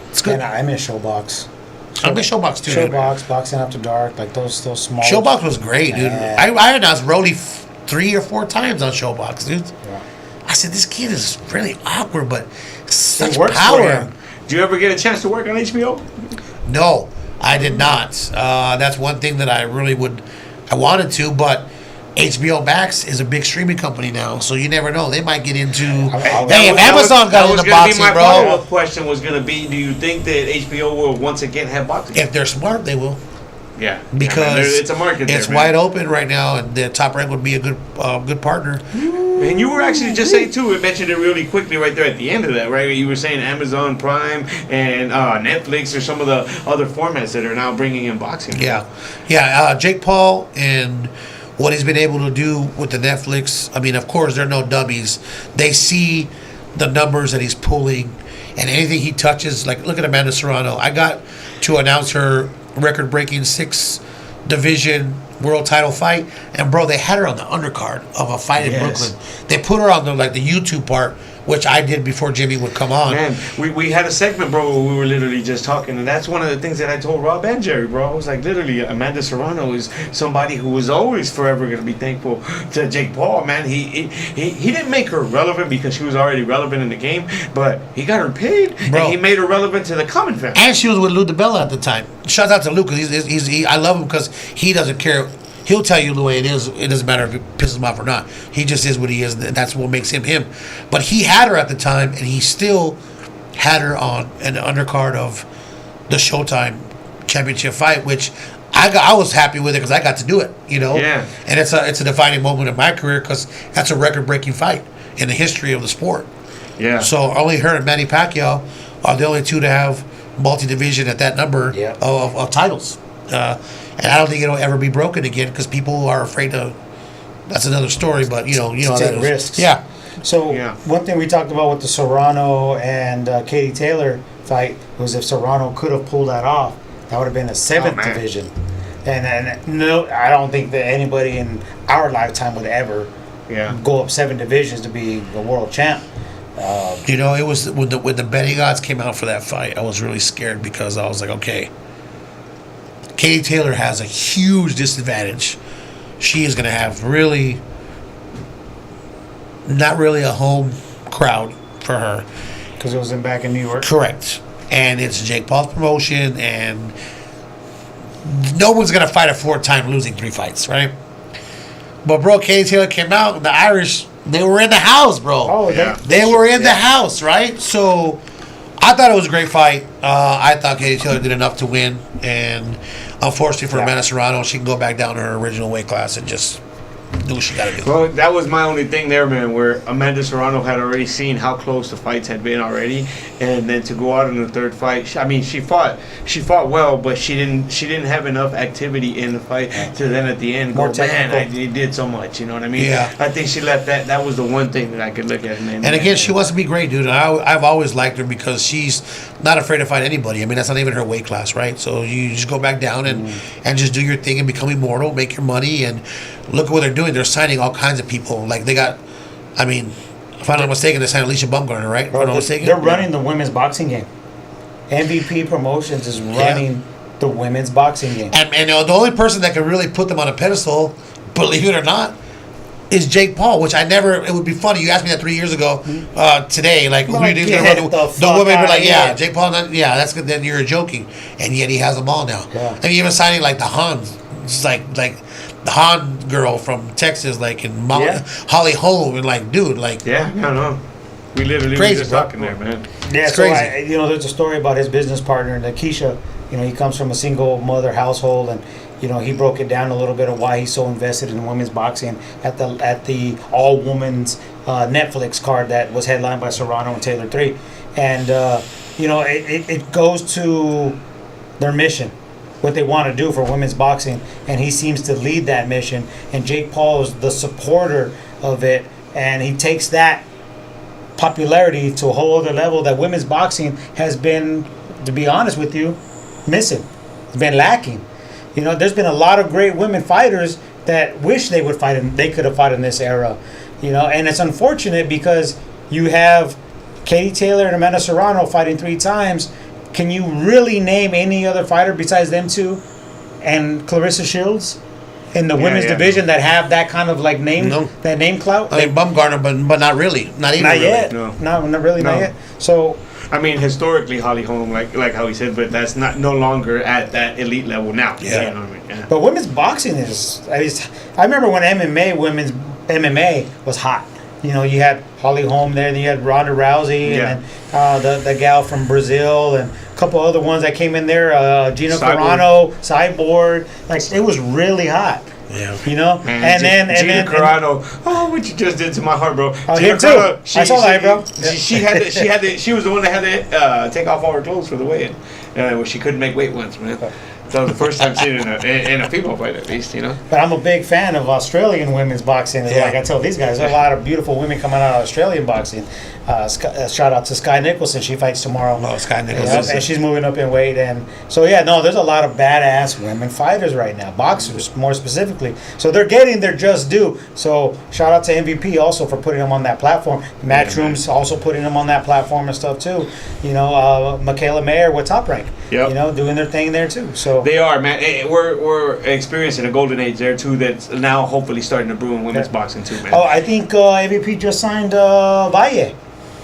it's good. And I miss Showbox. I'm in Showbox too. dude. Showbox, Boxing After Dark, like those small. Showbox was great, dude. Yeah. I announced Rolly 3 or 4 times on Showbox, dude. Yeah. I said, this kid is really awkward, but such It works for power. him. Do you ever get a chance to work on HBO? No, I did not. That's one thing that I really I wanted to, but HBO Max is a big streaming company now, so you never know. They might get into. Hey, if Amazon got into boxing, my bro. follow-up question was gonna be: do you think that HBO will once again have boxing? If they're smart, they will. Yeah, Because it's a market. It's there, wide man. open right now, and the Top Rank would be a good partner. And you were actually just saying too. It mentioned it really quickly right there at the end of that, right? You were saying Amazon Prime and Netflix are some of the other formats that are now bringing in boxing. Yeah. Jake Paul and what he's been able to do with the Netflix. I mean, of course, they're no dummies. They see the numbers that he's pulling, and anything he touches. Like, look at Amanda Serrano. I got to announce her record-breaking 6 division world title fight, and bro, they had her on the undercard of a fight in Brooklyn. They put her on the YouTube part, which I did before Jimmy would come on. Man, we had a segment, bro, where we were literally just talking, and that's one of the things that I told Rob and Jerry, bro. I was like, literally, Amanda Serrano is somebody who was always forever going to be thankful to Jake Paul, man. He didn't make her relevant because she was already relevant in the game, but he got her paid, Bro. and he made her relevant to the common fan. And she was with Lou DiBella at the time. Shout out to Lou, because I love him because he doesn't care. He'll tell you the way it is. It doesn't matter if it pisses him off or not. He just is what he is, and that's what makes him him. But he had her at the time, and he still had her on an undercard of the Showtime championship fight, which I was happy with it because I got to do it, you know. Yeah. And it's a defining moment in my career because that's a record-breaking fight in the history of the sport. Yeah. So only her and Manny Pacquiao are the only two to have multi-division at that number of titles. And I don't think it'll ever be broken again because people are afraid to. That's another story, but you know to take risks. Yeah. So one thing we talked about with the Serrano and Katie Taylor fight was if Serrano could have pulled that off, that would have been a 7th division. And no, I don't think that anybody in our lifetime would ever go up 7 divisions to be the world champ. It was when the betting odds came out for that fight, I was really scared because I was like, okay, Katie Taylor has a huge disadvantage. She is going to have not really a home crowd for her. Because it was back in New York. Correct. And it's Jake Paul's promotion, and no one's going to fight a 4-time losing 3 fights, right? But, bro, Katie Taylor came out, the Irish, they were in the house, bro. Oh, They were in the house, right? So I thought it was a great fight. I thought Katie Taylor did enough to win, and unfortunately for Amanda Serrano, she can go back down to her original weight class and just do what she got to do. Well, that was my only thing there, man, where Amanda Serrano had already seen how close the fights had been already, and then to go out in the third fight, she fought well, but she didn't have enough activity in the fight to then at the end More go, technical. man, he did so much, you know what I mean? Yeah. I think she left that was the one thing that I could look at. And again, she wants to be great, dude. And I've always liked her because she's not afraid to fight anybody. I mean, that's not even her weight class, right? So you just go back down and just do your thing and become immortal, make your money, and look at what they're doing. They're signing all kinds of people. Like they got, I mean, if I'm not mistaken, they signed Alicia Bumgarner, right? If I'm not mistaken. They're running the women's boxing game. MVP Promotions is running the women's boxing game. And the only person that can really put them on a pedestal, believe it or not, is Jake Paul, which it would be funny. You asked me that 3 years ago, today, like, who do you think is going to run the women were like, Jake Paul, that's good, then you're joking. And yet he has them all now. Yeah. And even signing, like, the Han, it's like the Han girl from Texas, like, and Holly Holm, and, like, dude, like. Yeah, no. We literally Crazy, were just talking there, man. Yeah, It's so crazy. there's a story about his business partner, Keisha. He comes from a single mother household, and he broke it down a little bit of why he's so invested in women's boxing at the all women's Netflix card that was headlined by Serrano and Taylor 3, and it goes to their mission, what they want to do for women's boxing, and he seems to lead that mission, and Jake Paul is the supporter of it, and he takes that popularity to a whole other level that women's boxing has been, to be honest with you, missing. It's been lacking. There's been a lot of great women fighters that wish they would fight they could have fought in this era. And it's unfortunate because you have Katie Taylor and Amanda Serrano fighting 3 times. Can you really name any other fighter besides them two and Clarissa Shields in the women's division that have that kind of like name, that name clout? I mean, Bumgarner, but not really. Not even not really. yet. No. Not really. Not yet. So, I mean, historically, Holly Holm, like how he said, but that's no longer at that elite level now. Yeah. You know what I mean? Yeah. but women's boxing I remember when women's MMA was hot. You had Holly Holm there, then you had Ronda Rousey, and the gal from Brazil, and a couple other ones that came in there, Gina Carano, Cyborg. Like, it was really hot. Yeah. And then Gina Carano, what you just did to my heart, bro. Oh, Gina him too. Carano, I saw that, bro. She was the one that had to take off all her clothes for the weigh-in. She couldn't make weight once, man. That was the first time seeing it in a female fight, at least, you know. But I'm a big fan of Australian women's boxing. Yeah. Like I tell these guys, there's a lot of beautiful women coming out of Australian boxing. Shout out to Sky Nicholson. She fights tomorrow. Oh, Sky Nicholson. Yeah, and she's moving up in weight. And so, yeah, no, there's a lot of badass women fighters right now, boxers more specifically. So they're getting their just due. So shout out to MVP also for putting them on that platform. Matchroom's also putting them on that platform and stuff too. You know, Michaela Mayer with Top Rank. Yep. You know, doing their thing there too. So they are, man. We're experiencing a golden age there too. That's now hopefully starting to brew in women's boxing too, man. Oh, I think MVP just signed Valle.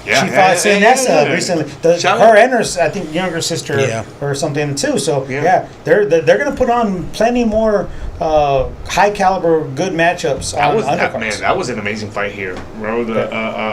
Yeah, She fought Sinessa recently. Her and her, I think, younger sister or something too. So they're gonna put on plenty more high caliber good matchups. That was an amazing fight here, bro. The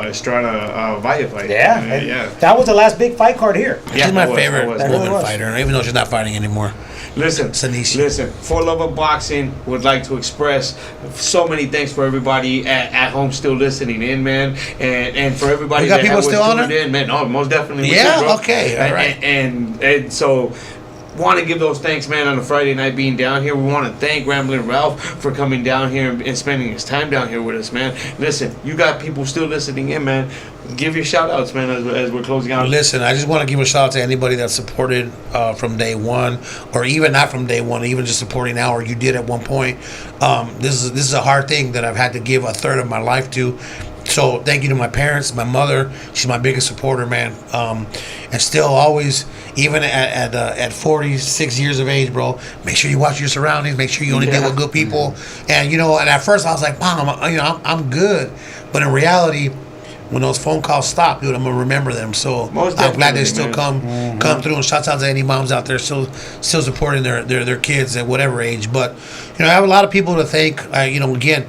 Estrada Valle fight. Yeah. That was the last big fight card here. She's my favorite woman was. fighter, even though she's not fighting anymore. Listen, 4 Love of Boxing would like to express so many thanks for everybody at home still listening in, man, and for everybody we got that people was still on tuned it? in, man. Oh, most definitely. Yeah, bro. okay, all right. And so. Want to give those thanks, man, on a Friday night being down here. We want to thank Ramblin Ralph for coming down here and spending his time down here with us, man. Listen, you got people still listening in, man. Give your shout outs, man, as we're closing out. Listen, I just want to give a shout out to anybody that supported from day one, or even not from day one, even just supporting now, or you did at one point. This is a hard thing that I've had to give a third of my life to. So thank you to my parents, my mother. She's my biggest supporter, man. And still always, even at 46 years of age, bro, make sure you watch your surroundings. Make sure you only deal with good people. And, and at first I was like, Mom, I'm good. But in reality, when those phone calls stop, dude, I'm going to remember them. So I'm glad they still come through. And shouts out to any moms out there still supporting their kids at whatever age. But, I have a lot of people to thank. Again,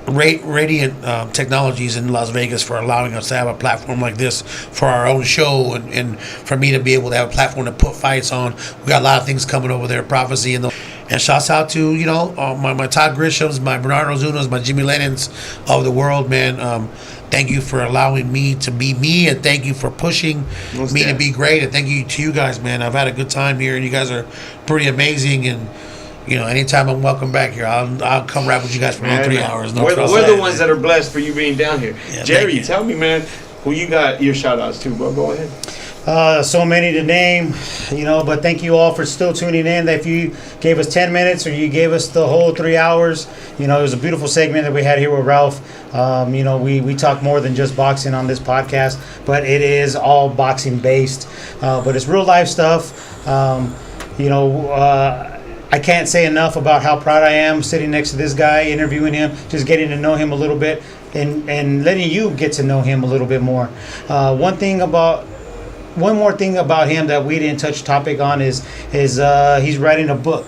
Radiant Technologies in Las Vegas for allowing us to have a platform like this for our own show, and for me to be able to have a platform to put fights on. We got a lot of things coming over there, Prophecy, and shouts out to my Todd Grisham's, my Bernardo Zuno's, my Jimmy Lennon's of the world, man. Thank you for allowing me to be me, and thank you for pushing me to be great, and thank you to you guys, man. I've had a good time here, and you guys are pretty amazing, and anytime I'm welcome back here, I'll come rap with you guys for about 3 hours. We're the ones that are blessed for you being down here. Yeah, Jerry, tell me, man, who you got your shout outs to, bro? Go ahead. So many to name, but thank you all for still tuning in. If you gave us 10 minutes or you gave us the whole 3 hours, it was a beautiful segment that we had here with Ralph. We talk more than just boxing on this podcast, but it is all boxing based. But it's real life stuff. I can't say enough about how proud I am sitting next to this guy, interviewing him, just getting to know him a little bit, and letting you get to know him a little bit more. One more thing about him that we didn't touch topic on is he's writing a book.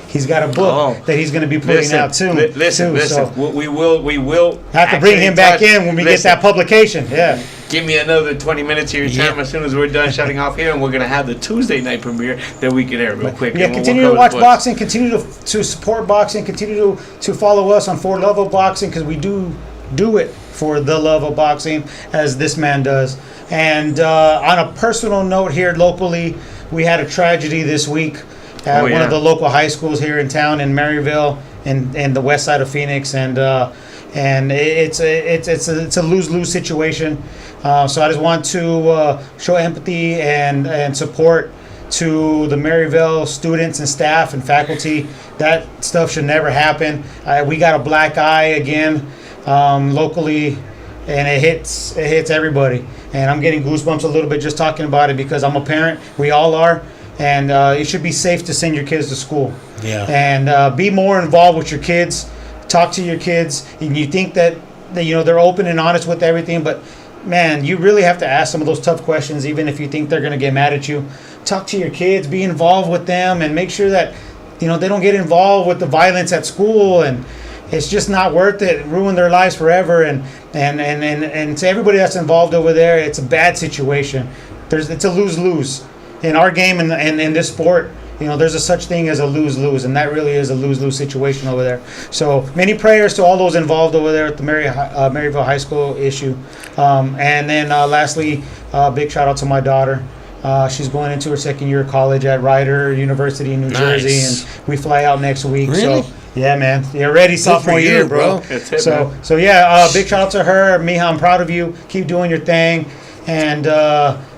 He's got a book that he's going to be putting out soon. Listen. So we will have to bring him back in when we get that publication. Yeah. Give me another 20 minutes of your time as soon as we're done shutting off here, and we're going to have the Tuesday night premiere that we can air real quick. Yeah, continue to watch boxing, continue to support boxing, continue to follow us on 4 Love of Boxing, because we do it for the love of boxing, as this man does. And on a personal note here locally, we had a tragedy this week at one of the local high schools here in town in Maryville, in the west side of Phoenix, and it's a lose-lose situation. So I just want to show empathy and support to the Maryville students and staff and faculty. That stuff should never happen. We got a black eye again locally, and it hits everybody. And I'm getting goosebumps a little bit just talking about it, because I'm a parent. We all are. And it should be safe to send your kids to school. Yeah. And be more involved with your kids. Talk to your kids. And you think that they're open and honest with everything, but man, you really have to ask some of those tough questions, even if you think they're going to get mad at you. Talk to your kids. Be involved with them, and make sure that they don't get involved with the violence at school. And it's just not worth it. Ruin their lives forever. And to everybody that's involved over there, it's a bad situation. It's a lose-lose. In our game and in this sport, there's a such thing as a lose-lose, and that really is a lose-lose situation over there. So many prayers to all those involved over there at the Maryville High School issue. And then lastly, big shout out to my daughter. She's going into her second year of college at Rider University in New Jersey, and we fly out next week. Really? So yeah, man, you're ready sophomore you, year, bro. That's it, So man. so yeah, big shout out to her, Mija. I'm proud of you. Keep doing your thing, and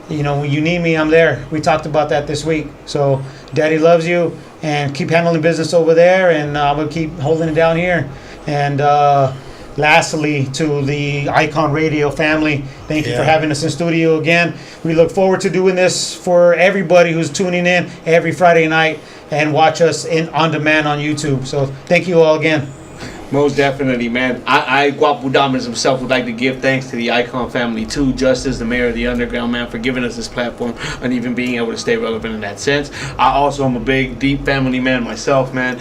you know, when you need me, I'm there. We talked about that this week. So Daddy loves you, and keep handling business over there, and I'm gonna keep holding it down here. And lastly, to the Ikon Radio family, thank you for having us in studio again. We look forward to doing this for everybody who's tuning in every Friday night and watch us on demand on YouTube. So thank you all again. Most definitely, man. I Guapodamus himself would like to give thanks to the Ikon family too, Justice, the mayor of the underground, man, for giving us this platform and even being able to stay relevant in that sense. I also am a big, deep family man myself, man.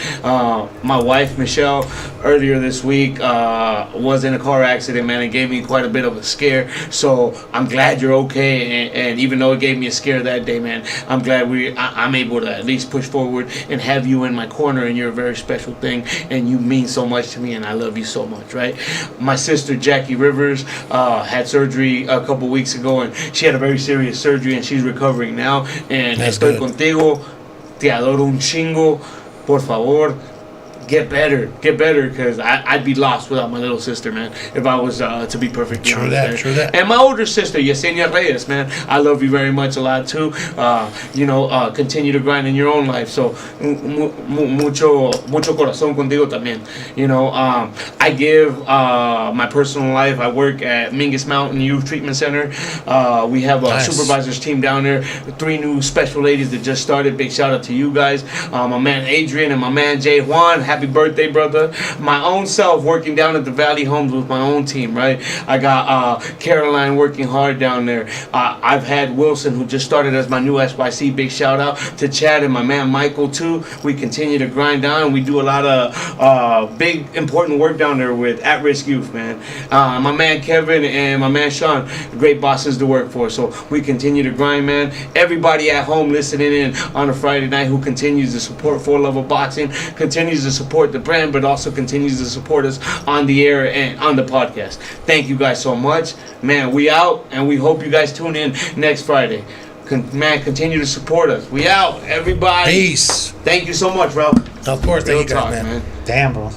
My wife, Michelle, earlier this week was in a car accident, man, and gave me quite a bit of a scare. So I'm glad you're okay, and even though it gave me a scare that day, man, I'm glad I'm able to at least push forward and have you in my corner, and you're a very special thing, and you mean so much to me, and I love you so much, right? My sister Jackie Rivers had surgery a couple weeks ago, and she had a very serious surgery, and she's recovering now. And That's estoy good. contigo, te adoro un chingo, por favor. Get better, because I'd be lost without my little sister, man, if I was to be perfectly honest. Man. True that. And my older sister, Yesenia Reyes, man, I love you very much a lot too. Continue to grind in your own life. So mucho corazón contigo también. You know, I give my personal life. I work at Mingus Mountain Youth Treatment Center. We have a supervisors team down there. 3 new special ladies that just started. Big shout out to you guys. My man Adrian and my man Jay Juan. Happy birthday, brother. My own self working down at the Valley Homes with my own team, right? I got Caroline working hard down there. I've had Wilson, who just started as my new SYC. Big shout out to Chad and my man Michael too. We continue to grind down. We do a lot of big important work down there with at-risk youth, man. My man Kevin and my man Sean, great bosses to work for. So we continue to grind, man. Everybody at home listening in on a Friday night who continues to support 4luvofboxing, continues to support the brand, but also continues to support us on the air and on the podcast. Thank you guys so much, man. We out, and we hope you guys tune in next Friday. Continue to support us. We out, everybody. Peace. Thank you so much, bro. Of course, Real thank you guys, talk, man. Damn, bro.